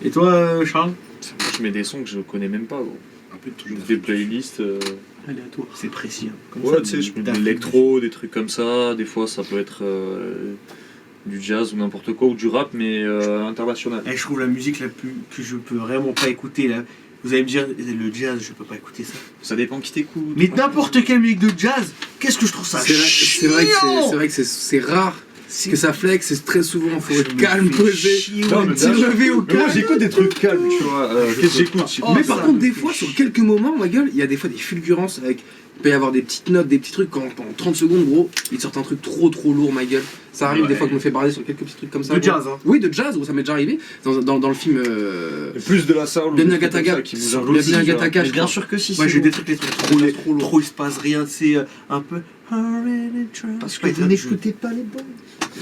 Et toi, Charles? Moi, je mets des sons que je connais même pas, gros. Un peu de tout. Je fais des playlists. Aléatoire. C'est précis. Hein. Comme Ouais, ça, tu sais, je mets de Daft l'électro, des trucs comme ça. Des fois, ça peut être du jazz ou n'importe quoi, ou du rap, mais international. Eh, je trouve la musique la plus que je peux vraiment pas écouter là. Vous allez me dire le jazz, je peux pas écouter ça. Ça dépend qui t'écoute. Mais n'importe quelle musique de jazz, qu'est-ce que je trouve ça C'est vrai que c'est rare que ça flex, c'est très souvent, faut être calme, posé. Non, mais Petit levé au Mais moi, calme. j'écoute des trucs calmes, tu vois. Qu'est-ce que j'écoute Mais par contre, des fois, sur quelques moments, ma gueule, il y a des fois des fulgurances avec Il peut y avoir des petites notes, des petits trucs, quand pendant 30 secondes, gros, ils te sortent un truc trop lourd, ma gueule. Ça arrive Ouais. des fois que je me fais parler sur quelques petits trucs comme ça. De gros. jazz, hein. Oui, de jazz, gros, ça m'est déjà arrivé. Dans le film. Et plus de la soul. Bien ou des Nagataka. trucs comme ça qui vous Bien enlèvent, tu vois. Nagataka, Mais je bien crois. sûr que si. Moi c'est j'ai bon. des trucs, les trucs trop il se passe rien, c'est un peu. Parce que vous n'écoutez pas les bons.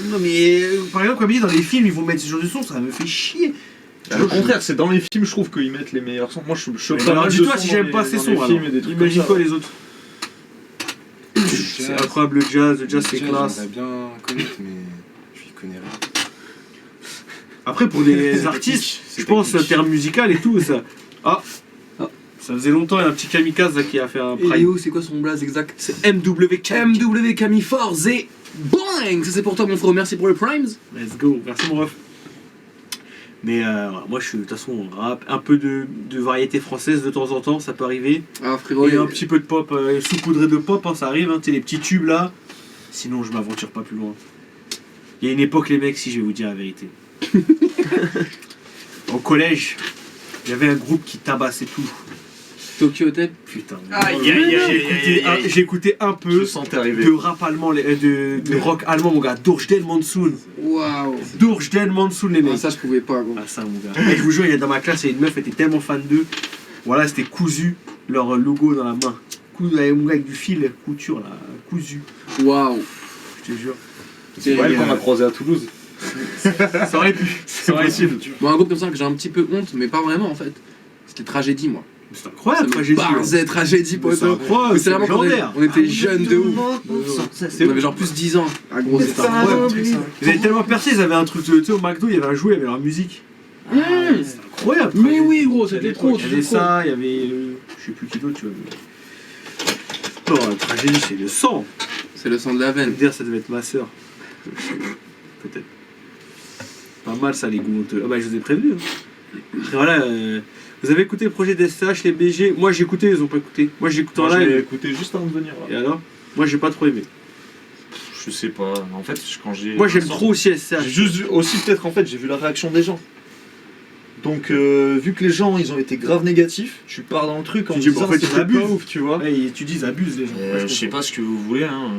Non mais par exemple comme il dit dans les films ils vont mettre ce genre de son, ça me fait chier. Au contraire, c'est dans les films, je trouve qu'ils mettent les meilleurs sons. Moi, je Mais alors dis-toi si j'aime pas ces sons alors. Imagine quoi les autres. C'est incroyable le jazz c'est classe. J'aimerais bien connaître, mais je n'y connais rien. Après pour des artistes, je pense terme musical et tout ça. Ça faisait longtemps, il y a un petit kamikaze là, qui a fait un Et prime. Léo, c'est quoi son blaze exact? C'est MW MW Camille Force et boing. Ça c'est pour toi mon frérot, merci pour le primes. Let's go, merci mon ref. Mais moi je suis de toute façon rap, un peu de variété française de temps en temps, ça peut arriver. Ah frérot, Et un petit peu de pop, saupoudré de pop, hein, ça arrive, hein, tu sais, les petits tubes là. Sinon je m'aventure pas plus loin. Il y a une époque les mecs, si je vais vous dire la vérité. Au collège, il y avait un groupe qui tabassait tout. Tokyo Hotel. Putain. Aïe, J'ai écouté un Je peu sentais arriver. de rap allemand, de rock allemand mon gars. Durchden Monsoon. Waouh. Durchden Monsoon les mecs. Ah, ça je pouvais pas gros. Ah ça mon gars. Et je vous jure, il y a dans ma classe, il y a une meuf, elle était tellement fan d'eux. Voilà, c'était cousu, leur logo dans la main. Avec du fil, couture là, cousu. Waouh. Je te jure. C'est elle qu'on a croisé à Toulouse. Ça aurait pu. Ça aurait pu. Bon, un groupe comme ça que j'ai un petit peu honte, mais pas vraiment en fait. C'était Tragédie moi. C'est incroyable, Ça me tragédie. barzait, Tragédie C'est poteau. incroyable. Mais c'est vraiment quand légendaire. on était jeunes de ouf. C'est On avait genre plus 10 ans. Ah gros, c'était incroyable. incroyable. Ils avaient tellement percé, ils avaient un truc, tu sais, au McDo, il y avait un jouet, il y avait leur musique. Mmh. C'est incroyable. Mais oui gros, c'était trop. Il y avait ça, il y avait. Je sais plus qui d'autre, tu vois. Non, la tragédie, c'est le sang. C'est le sang de la veine. Dire ça devait être ma soeur. Peut-être. Pas mal ça les goûts honteux. Ah bah je vous ai prévenu. Hein. Et voilà, vous avez écouté le projet d'SH, les BG. Moi j'ai écouté, ils ont pas écouté. Moi j'ai écouté en Moi, je l'ai live. écouté juste avant de venir. Et Là. alors moi j'ai pas trop aimé. Je sais pas. En fait, quand j'ai. Moi j'aime trop aussi SH. J'ai juste vu, aussi peut-être en fait j'ai vu la réaction des gens. Donc vu que les gens ils ont été grave négatifs, tu pars dans le truc en Tu me dis, disant bah, en fait, c'est ils pas abusent. ouf, tu vois. Ouais, et tu dis ils abusent les gens. Ouais, Je sais pas ce que vous voulez. Hein.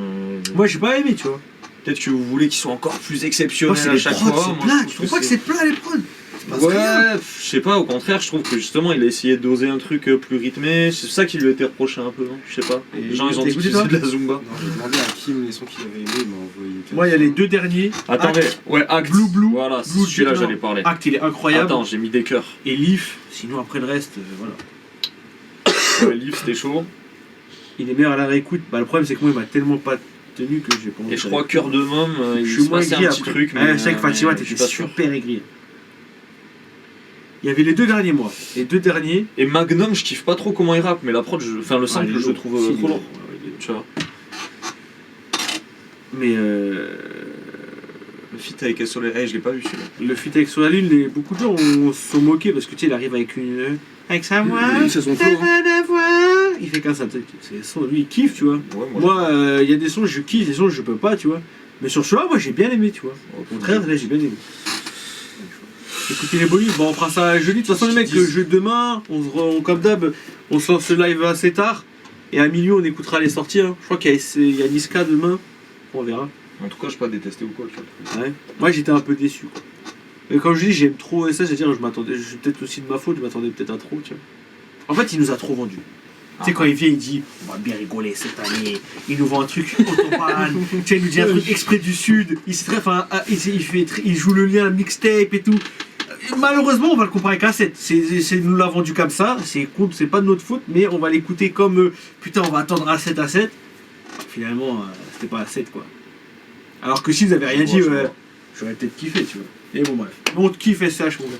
Moi j'ai pas aimé, tu vois. Peut-être que vous voulez qu'ils soient encore plus Moi exceptionnels c'est à les chaque prods, fois. c'est Moi, plat. je Tu trouve trouves pas que c'est plat les prods? C'est pas Ouais, rien. je sais pas, au contraire, je trouve que justement il a essayé de doser un truc plus rythmé, c'est ça qui lui a été reproché un peu, non? Je sais pas. Et Les gens ils ont t'as dit que écouté, c'est toi de la Zumba. Non, j'ai demandé à Kim les sons qu'il avait aimés, il m'a envoyé. Moi il y a les deux derniers. Attendez, Act. ouais, Act. Blue Blue. Voilà, c'est Blue, celui-là non. j'allais parler. Act il est incroyable. Attends, j'ai mis des cœurs. Et Leaf, sinon après le reste, voilà. Ouais, Livre c'était chaud. Il est meilleur à la réécoute. Bah le problème c'est que moi il m'a tellement pas tenu que j'ai pas envie Et je de crois Cœur de Môme, il Je suis se moins passait aigri un petit après. truc. Ouais, je sais que Fatima je suis t'étais pas sûr. super aigri. Il y avait les deux derniers mois. Les deux derniers. Et Magnum, je kiffe pas trop comment il rappe, mais la prod, enfin le sample, il est je le lourd. trouve Si, il est trop lourd. lourd. Ouais, il est- Tu vois. Mais Le feat avec Soleil, je l'ai pas vu celui-là. le feat avec Sur la Lune, beaucoup de gens se sont moqués parce que tu sais, il arrive avec une. Avec sa voix. C'est son flow. Hein. la voix. Il fait qu'un ça. C'est son, lui il kiffe, tu vois. Ouais, Moi, il y a des sons je kiffe, des sons je peux pas, tu vois. Mais sur celui-là, moi j'ai bien aimé, tu vois. Au contraire, là j'ai bien aimé. Écoutez les bonus, bon on fera ça jeudi. De toute façon les mecs, le jeu demain, comme d'hab, on se lance le live assez tard. Et à minuit on écoutera les sorties. Hein. Je crois qu'il y a Niska demain. On verra. En tout cas, je pas détesté ou quoi. Tu vois. Ouais. Moi j'étais un peu déçu. Quoi. Mais comme je dis, j'aime trop ça, c'est-à-dire je m'attendais, peut-être aussi de ma faute, je m'attendais peut-être à trop, tu vois. En fait, il nous a trop vendu. Tu sais, quand il vient, il dit on va bien rigoler cette année. Il nous vend un truc autopan. Tu sais, il nous dit un truc exprès du Sud. Il sait très, enfin, il joue le lien mixtape et tout. Malheureusement, on va le comparer qu'à 7. Nous l'a vendu comme ça. C'est pas de notre faute, mais on va l'écouter comme putain, on va attendre à 7 à 7. Finalement, c'était pas à 7 quoi. Alors que si vous avez rien dit, j'aurais peut-être kiffé, tu vois. Et bon, bref. On te kiffe SH, mon gars.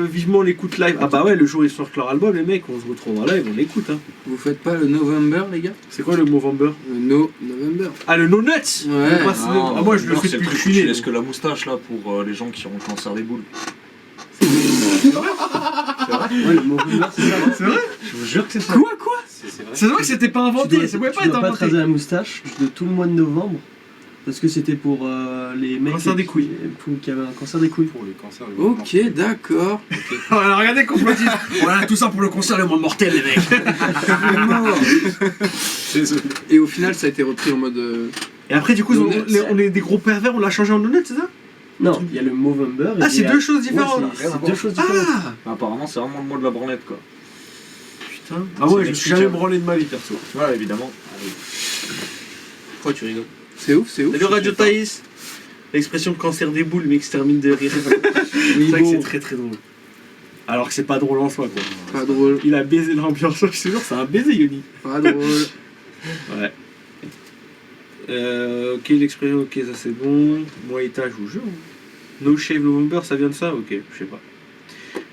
Vivement l'écoute live. Ah bah ouais, le jour où ils sortent leur album, les mecs, on se retrouve en live, on l'écoute. Hein. Vous faites pas le November les gars? C'est quoi le Movember? Le November. Ah, le No Nuts. Ouais. On passe- ah, moi, je le fais c'est depuis que je truc suis où tu né. laisses que la moustache là pour les gens qui ont le cancer des boules. Ouais, le Movember, c'est ça. C'est vrai? Je vous jure que c'est ça. Quoi? C'est vrai. C'est vrai que c'était pas inventé, ça pouvait pas tu être dois pas inventé. tracer la moustache de tout le mois de novembre. Parce que c'était pour les mecs Cancer des couilles. qui avaient un cancer des couilles. Pour le cancer, le Ok, d'accord. Alors regardez complotiste. Voilà, tout ça pour le concert le moins mortel, les mecs. Et au final, ça a été repris en mode. Et après, du coup, Donuts. on est des gros pervers, on l'a changé en donuts, c'est ça? Non, il y a le Movember. Ah, c'est deux choses différentes. c'est deux choses différentes. Ah Apparemment, c'est vraiment le mot de la branlette, quoi. putain. Ah ouais, je me suis jamais branlé de ma vie, perso. Voilà, évidemment. Pourquoi tu rigoles? C'est ouf, c'est ouf. Salut Radio Thaïs. L'expression cancer des boules, mais qui se termine de rire. C'est vrai que c'est très très drôle. Alors que c'est pas drôle en soi, quoi. Pas drôle, Il a baisé l'ambiance, je te jure, c'est un baiser, Yoni. pas drôle. Ouais. Ok, l'expression, ok, ça c'est bon. Moïta, je vous jure. No Shave November, ça vient de ça? Ok, je sais pas.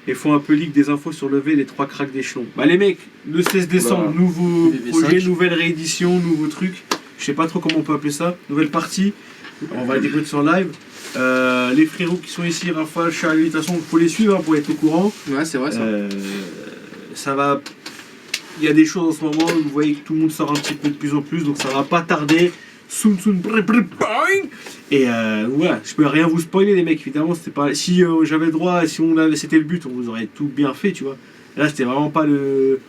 Ils font un peu leak des infos sur lever les 3 cracks d'échelon. Bah les mecs, le 16 décembre, Voilà. nouveau VV5. projet, nouvelle réédition, nouveau truc. Je sais pas trop comment on peut appeler ça. Nouvelle partie. On va les découvrir sur live. Les frérots qui sont ici, Rafale, Charlie, de toute façon, il faut les suivre hein, pour être au courant. Ouais, c'est vrai ça. Ça va. Il y a des choses en ce moment, vous voyez que tout le monde sort un petit peu de plus en plus, donc ça va pas tarder. Soon, soon, bang. Et voilà, je peux rien vous spoiler les mecs, évidemment, c'était pas. Si j'avais le droit, si on avait, c'était le but, on vous aurait tout bien fait, tu vois. Et là, c'était vraiment pas le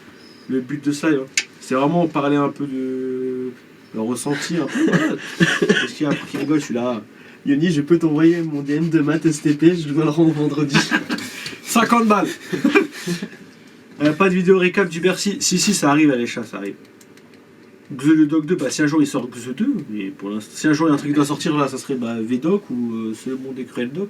but de ça, hein. C'était vraiment parler un peu de ressenti, un peu. Voilà. Parce qu'il y a un truc qui rigole, je suis là. Yoni, je peux t'envoyer mon DM de maths STP, je dois le rendre vendredi. 50 balles. Pas de vidéo récap du Bercy. Si, ça arrive à l'échat, ça arrive. Xe le Doc 2, bah si un jour il sort Xe 2, mais pour l'instant, si un jour il y a un truc qui doit sortir là, ça serait bah, V-Doc ou C'est le monde des cruels Doc.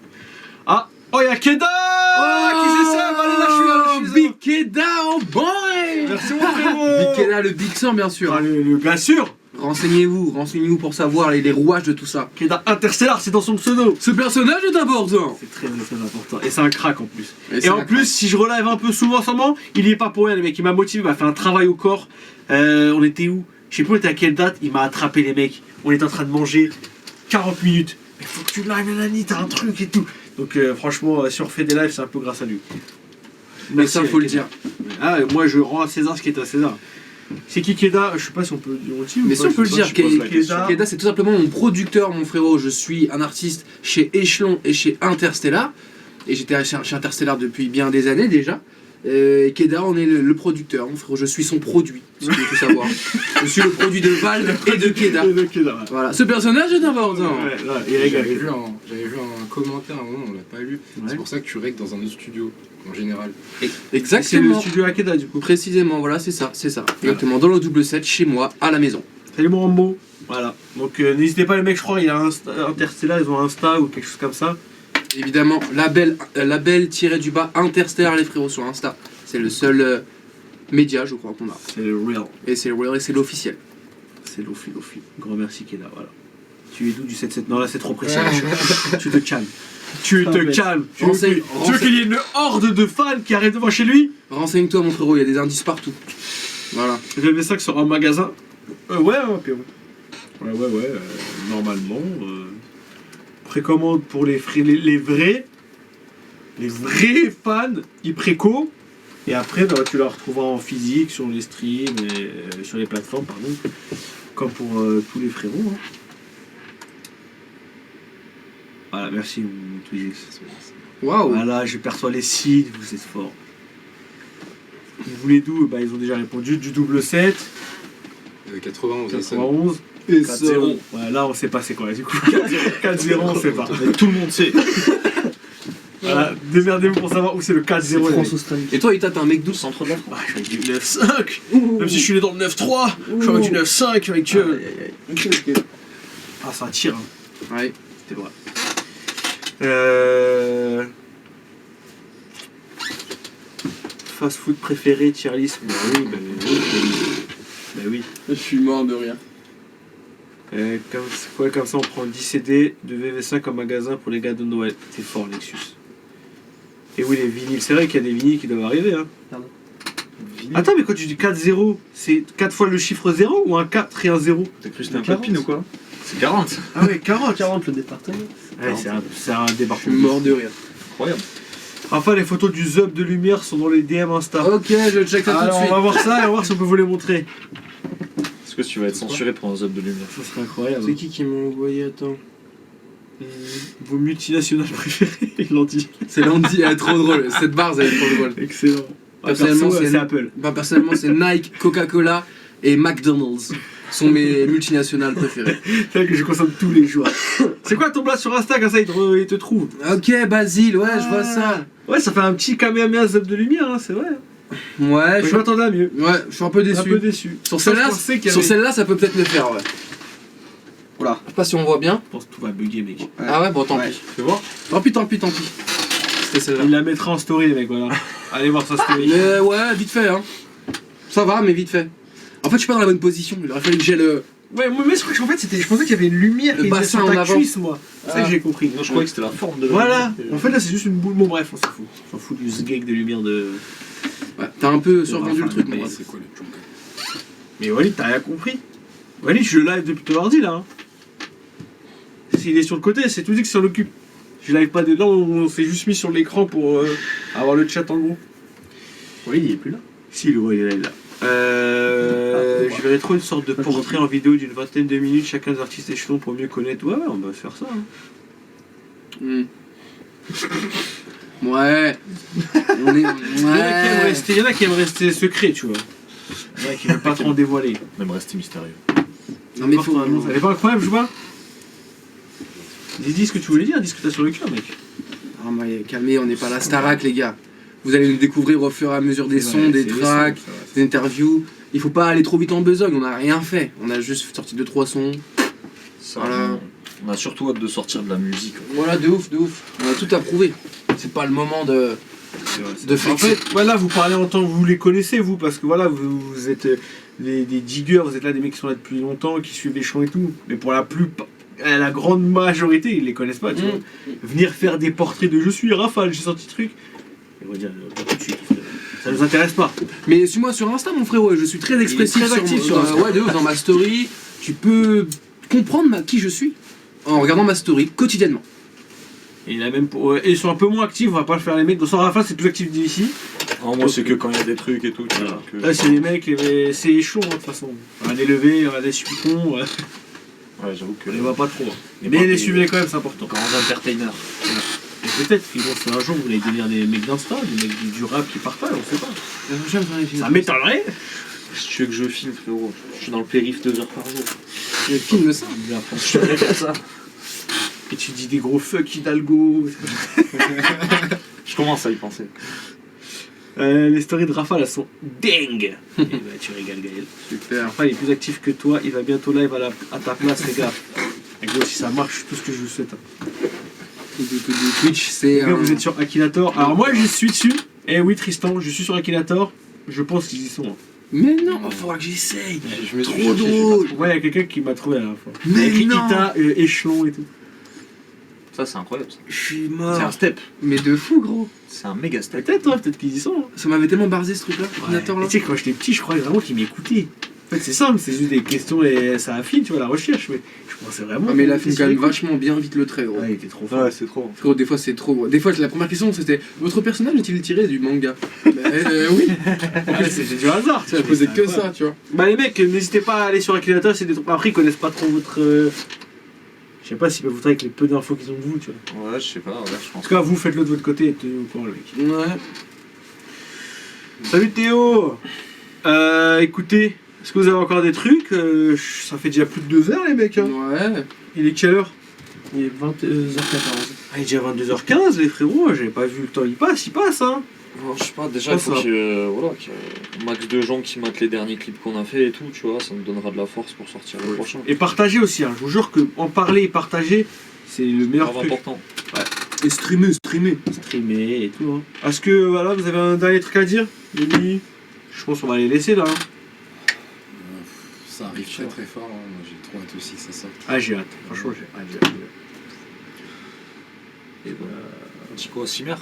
Ah, oh y'a Keda. Qui c'est ça? Allez là, je suis là. Big Keda, oh boy. Merci mon frérot. Big Keda, le Big 100 bien sûr. Ah, bien sûr. Renseignez-vous pour savoir les rouages de tout ça. Keda Interstellar, c'est dans son pseudo. Ce personnage est important. C'est très important. Et c'est un crack en plus. c'est Et en un plus, si je relive un peu souvent ensemble, il y est pas pour rien, les mecs. Il m'a motivé, il m'a fait un travail au corps. On était où? Je sais pas, on était à quelle date? Il m'a attrapé, les mecs. On était en train de manger 40 minutes. Mais faut que tu live, nanani, t'as un truc et tout. Donc, franchement, si on refait des lives, c'est un peu grâce à lui. Mais ça, faut le dire. Ah, et moi, je rends à César ce qui est à César. C'est qui Keda? Je sais pas si on peut le dire aussi. Mais si on peut le dire, Keda. Keda c'est tout simplement mon producteur, mon frérot. Je suis un artiste chez Échelon et chez Interstellar. Et j'étais chez Interstellar depuis bien des années déjà. Et Keda, on est le producteur, mon frérot. Je suis son produit, ce qu'il faut savoir. Je suis le produit de Val et de Keda. Voilà. Ce personnage est important. Ouais, il régale. J'avais vu un commentaire à un moment, on l'a pas lu. Ouais. C'est pour ça que tu règles dans un autre studio, en général. C'est le Exactement. studio Akeda du coup. Précisément, voilà, c'est ça. Exactement, dans le double 7, chez moi, à la maison. Salut mon Rambo. Voilà. Donc n'hésitez pas les mecs, je crois, il y a Interstellar, ils ont un Insta ou quelque chose comme ça. Évidemment, label-du-bas Interstellar, les frérots, sur Insta. C'est le seul média, je crois, qu'on a. C'est le real. Et c'est le real et c'est l'officiel. C'est l'ofi. Grand merci Keda, voilà. Tu es d'où du 7-7? Non là c'est trop précis. Tu te calmes. Tu te calmes. Tu veux qu'il y ait une horde de fans qui arrivent devant chez lui? Renseigne-toi, mon frérot, il y a des indices partout. Voilà. J'avais ça sur un magasin. Ouais, normalement. Précommande pour les vrais fans, ils préco. Et après, bah, tu la retrouveras en physique sur les streams et sur les plateformes, pardon. Comme pour tous les frérots. Hein. Voilà, merci mon Twizix. Waouh. Voilà, je perçois les signes, vous êtes forts. Vous voulez d'où? Bah, ils ont déjà répondu du double 7. 91, 91. Et 4-0. Ouais, là, on sait pas c'est quoi, du coup. 4-0, on sait pas. Tout le monde sait. Voilà, démerdez-vous pour savoir où c'est le 4-0. France-Australie. Et toi, il tâte un mec d'où? Centre de la France. Ah, je suis avec du 9-5. Même si je suis né dans le 9-3, je suis avec du 9-5 avec Dieu. Ah, ça tire. Hein. Ouais. C'est vrai. Fast food préféré, tier list. Bah oui. Je suis mort de rire. Comme ça on prend 10 CD de VV5 en magasin pour les gars de Noël. T'es fort Lexus. Et oui les vinyles, c'est vrai qu'il y a des vinyles qui doivent arriver hein. Pardon. Attends mais quand tu dis 4-0, c'est 4 fois le chiffre 0 ou un 4 et un 0? T'as cru que c'était un papine ou quoi? C'est 40. Ah ouais 40. 40 le département. Ouais, c'est un Je débarquement. suis mort de rire. Incroyable. Enfin les photos du Zub de lumière sont dans les DM Insta. Ok, je check ça tout de Alors on suite. va voir ça et on va voir si on peut vous les montrer. Parce que tu vas être censuré pour un zap de lumière. Ça serait incroyable. C'est qui m'a envoyé? Attends. Vos multinationales préférées, ils l'ont dit. C'est Landy, elle est trop drôle. Cette barre, elle est trop drôle. Excellent. Personnellement, Perso, c'est c'est Apple. Bah, personnellement, c'est Nike, Coca-Cola et McDonald's. Sont mes multinationales préférées. C'est vrai que je consomme tous les jours. C'est quoi ton blast sur Insta, comme ça il te trouve? Ok, Basile, ouais, je vois ça. Ouais, ça fait un petit Kamehameha zap de lumière, hein, c'est vrai. Ouais, Je m'attendais à mieux. ouais, je suis un peu Un peu déçu. déçu. Sur Ça, je celle-là, pensais qu'il y sur avait- celle-là, ça peut peut-être le faire, ouais. Oula. Je sais pas si on voit bien. Je pense que tout va bugger, mec. Ah ouais, bon, tant Ouais. pis. Tu vois? Tant pis, tant pis, tant pis. C'était celle-là. Il la mettra en story, les mecs, voilà. Allez voir sa story. Mais ouais, vite fait, hein. Ça va, mais vite fait. En fait, je suis pas dans la bonne position. Il aurait fallu que j'ai le. Ouais, moi, mais je crois qu'en fait, je pensais qu'il y avait une lumière Le qui était bassin sur en ta avant. cuisse, moi. C'est ça que j'ai compris. Non, je croyais que c'était la forme de la Voilà. lumière. En fait, là, c'est juste une boule. Bon, bref, on s'en fout. On s'en fout du sgeg de lumière de. Ouais, t'as un peu survendu le truc, mais moi. C'est quoi le Jungle? Mais Walid, t'as rien compris. Walid, je le live depuis ton ordi, là. Hein. S'il est sur le côté, c'est tout dit que ça l'occupe. Je live pas dedans, on s'est juste mis sur l'écran pour avoir le chat en gros. Walid, il est plus là. Si, il est là. Je verrais trop une sorte de portrait en vidéo d'une vingtaine de minutes, chacun des artistes échelons pour mieux connaître. Ouais, on va faire ça. Hein. Hmm. Ouais. On est. Il y en a qui aiment rester secrets, tu vois. Il y en a qui veulent pas trop en dévoiler. Même rester mystérieux. Non, mais faut. Elle est pas incroyable, je vois. Dis ce que tu voulais dire, dis ce que t'as sur le cœur, mec. Ah, mais calmez, on n'est pas la Starac, les gars. Vous allez nous découvrir au fur et à mesure des sons, des tracks, des interviews. Il faut pas aller trop vite en besogne, on n'a rien fait. On a juste sorti 2-3 sons. Ça, Voilà. On a surtout hâte de sortir de la musique. Voilà, de ouf, de ouf. On a tout approuvé. C'est pas le moment de faire. En fait, voilà, vous parlez en tant que vous les connaissez, vous, parce que voilà, vous êtes des diggers, vous êtes là des mecs qui sont là depuis longtemps, qui suivent les chants et tout. Mais pour la plupart, la grande majorité, ils les connaissent pas, tu vois. Venir faire des portraits de je suis Rafale, j'ai sorti truc. Ils vont dire, pas tout de suite, ça nous intéresse pas. Mais suis-moi sur Insta, mon frérot, je suis très expressif très actif sur Insta. ouais, de ouf, dans ma story. Tu peux comprendre qui je suis en regardant ma story quotidiennement. Et il a même et ils sont un peu moins actifs, on va pas le faire les mecs. Dans son Rafale, c'est plus actif d'ici. Non, moi, c'est que quand il y a des trucs et tout. tu vois, que- Là, c'est les mecs, c'est échelon, hein, de toute façon. On va les lever, on va les supicons, Ouais, j'avoue que. on les voit pas trop. Mais Mais pas les des- suivez quand même, c'est important. Grands entertainers. Et peut-être qu'ils vont faire un jour, vous allez devenir des mecs d'Insta, des mecs du rap qui partagent, on sait pas. Ça m'étonnerait. Si tu veux que je filme, frérot, je suis dans le périph' 2 heures par jour. Je filme ça. Je devrais faire ça. Et tu dis des gros fuck Hidalgo. Je commence à y penser. Les stories de Rafale, elles sont dingues. Et bah, tu régales, Gaël. Super. Rafale est plus actif que toi, il va bientôt live à ta place, les gars. Et gros, si ça marche, c'est tout ce que je vous souhaite. Hein. Twitch, c'est. Les gars, vous êtes sur Akinator. Alors moi, je suis dessus. Eh oui, Tristan, je suis sur Akinator. Je pense qu'ils y sont. Hein. Mais non, il faudra que j'essaye. Je me suis Trop drôle. Ouais, il y a quelqu'un qui m'a trouvé à la fois. Mais Avec non. Ita, échelon et tout. Ça, c'est incroyable. Ça. Je suis C'est mort. un step. Mais de fou, gros. C'est un méga step. Peut-être, hein, peut-être qu'ils y sont. Hein. Ça m'avait tellement barsé ce truc-là, Akinator, là. Et tu sais, quand j'étais petit, je croyais vraiment qu'ils m'écoutaient. En fait, c'est simple, c'est juste des questions et ça affine, tu vois, la recherche. Mais je pensais vraiment. Ah, mais il a qu'ils fait quand même écoutent. vachement bien vite le trait, gros. Ouais, il était trop fort. Ouais, c'est trop. Frérot, des fois c'est trop gros. Des fois la première question c'était votre personnage est-il tiré du manga? Oui, Ouais, c'était du hasard. tu as posé que ça, tu vois. Bah, les mecs, n'hésitez pas à aller sur Akinator, c'est des trucs. Après, ils connaissent pas trop votre. Je sais pas s'ils peuvent vous avec les peu d'infos qu'ils ont de vous, tu vois. Ouais, je sais pas, ouais, je En pense. tout cas, vous faites-le de votre côté et tenez au courant, le mec. Ouais. Salut Théo. Écoutez, est-ce que vous avez encore des trucs Ça fait déjà plus de 2 heures, les mecs. Hein. Ouais. Il est quelle heure? Il est 22h14. Ah, il est déjà 22h15, les frérots. J'avais pas vu le temps. Il passe, hein. Non, je sais pas, déjà, il faut ça. qu'il y ait un max de gens qui matent les derniers clips qu'on a fait et tout, tu vois, ça me donnera de la force pour sortir le prochain. Et partagez aussi, hein. Je vous jure que en parler et partager, c'est le meilleur Grave truc. important. Et streamer. Streamer et tout. Hein. Est-ce que voilà, vous avez un dernier truc à dire, Mimi? Je pense qu'on va les laisser là. Hein. Ça arrive très très fort, hein. Moi j'ai trop hâte aussi que ça sorte. Ah, j'ai hâte. Franchement, j'ai hâte. Et voilà. Chico Simer,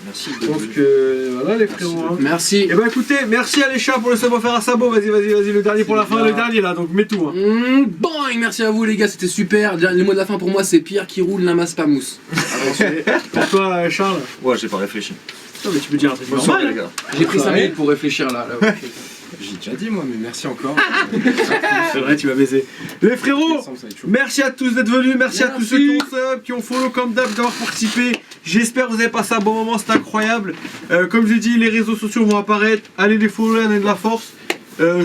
merci Je de pense que voilà, les frérots. Hein. Merci. Et bah écoutez, merci à les chats pour le savoir-faire à Sabo. Vas-y, le dernier pour la fin, le dernier là, donc mets tout. Hein. Boing, merci à vous les gars, c'était super. Le mot de la fin pour moi c'est Pierre qui roule, n'amasse pas mousse. Pour toi, Charles. Ouais, j'ai pas réfléchi. Non, mais tu peux dire un truc Bonne soirée, les normal. gars. J'ai pris 5 minutes pour réfléchir là. Je J'ai déjà dit moi, mais merci encore. C'est vrai, tu m'as baisé. Les frérots, Ça va être chaud. merci à tous d'être venus, merci à tous ceux qui ont sub, qui ont follow comme d'hab, d'avoir participé. J'espère que vous avez passé un bon moment, c'était incroyable. Comme j'ai dit, les réseaux sociaux vont apparaître, allez les follow, allez de la force.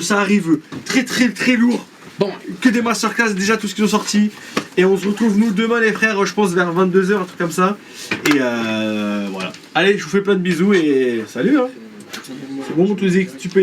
Ça arrive très lourd. Bon, que des masterclass, déjà tout ce qui sont sortis. Et on se retrouve nous demain les frères, je pense vers 22h, un truc comme ça. Et voilà. Allez, je vous fais plein de bisous et salut hein. C'est bon, tous les tu peux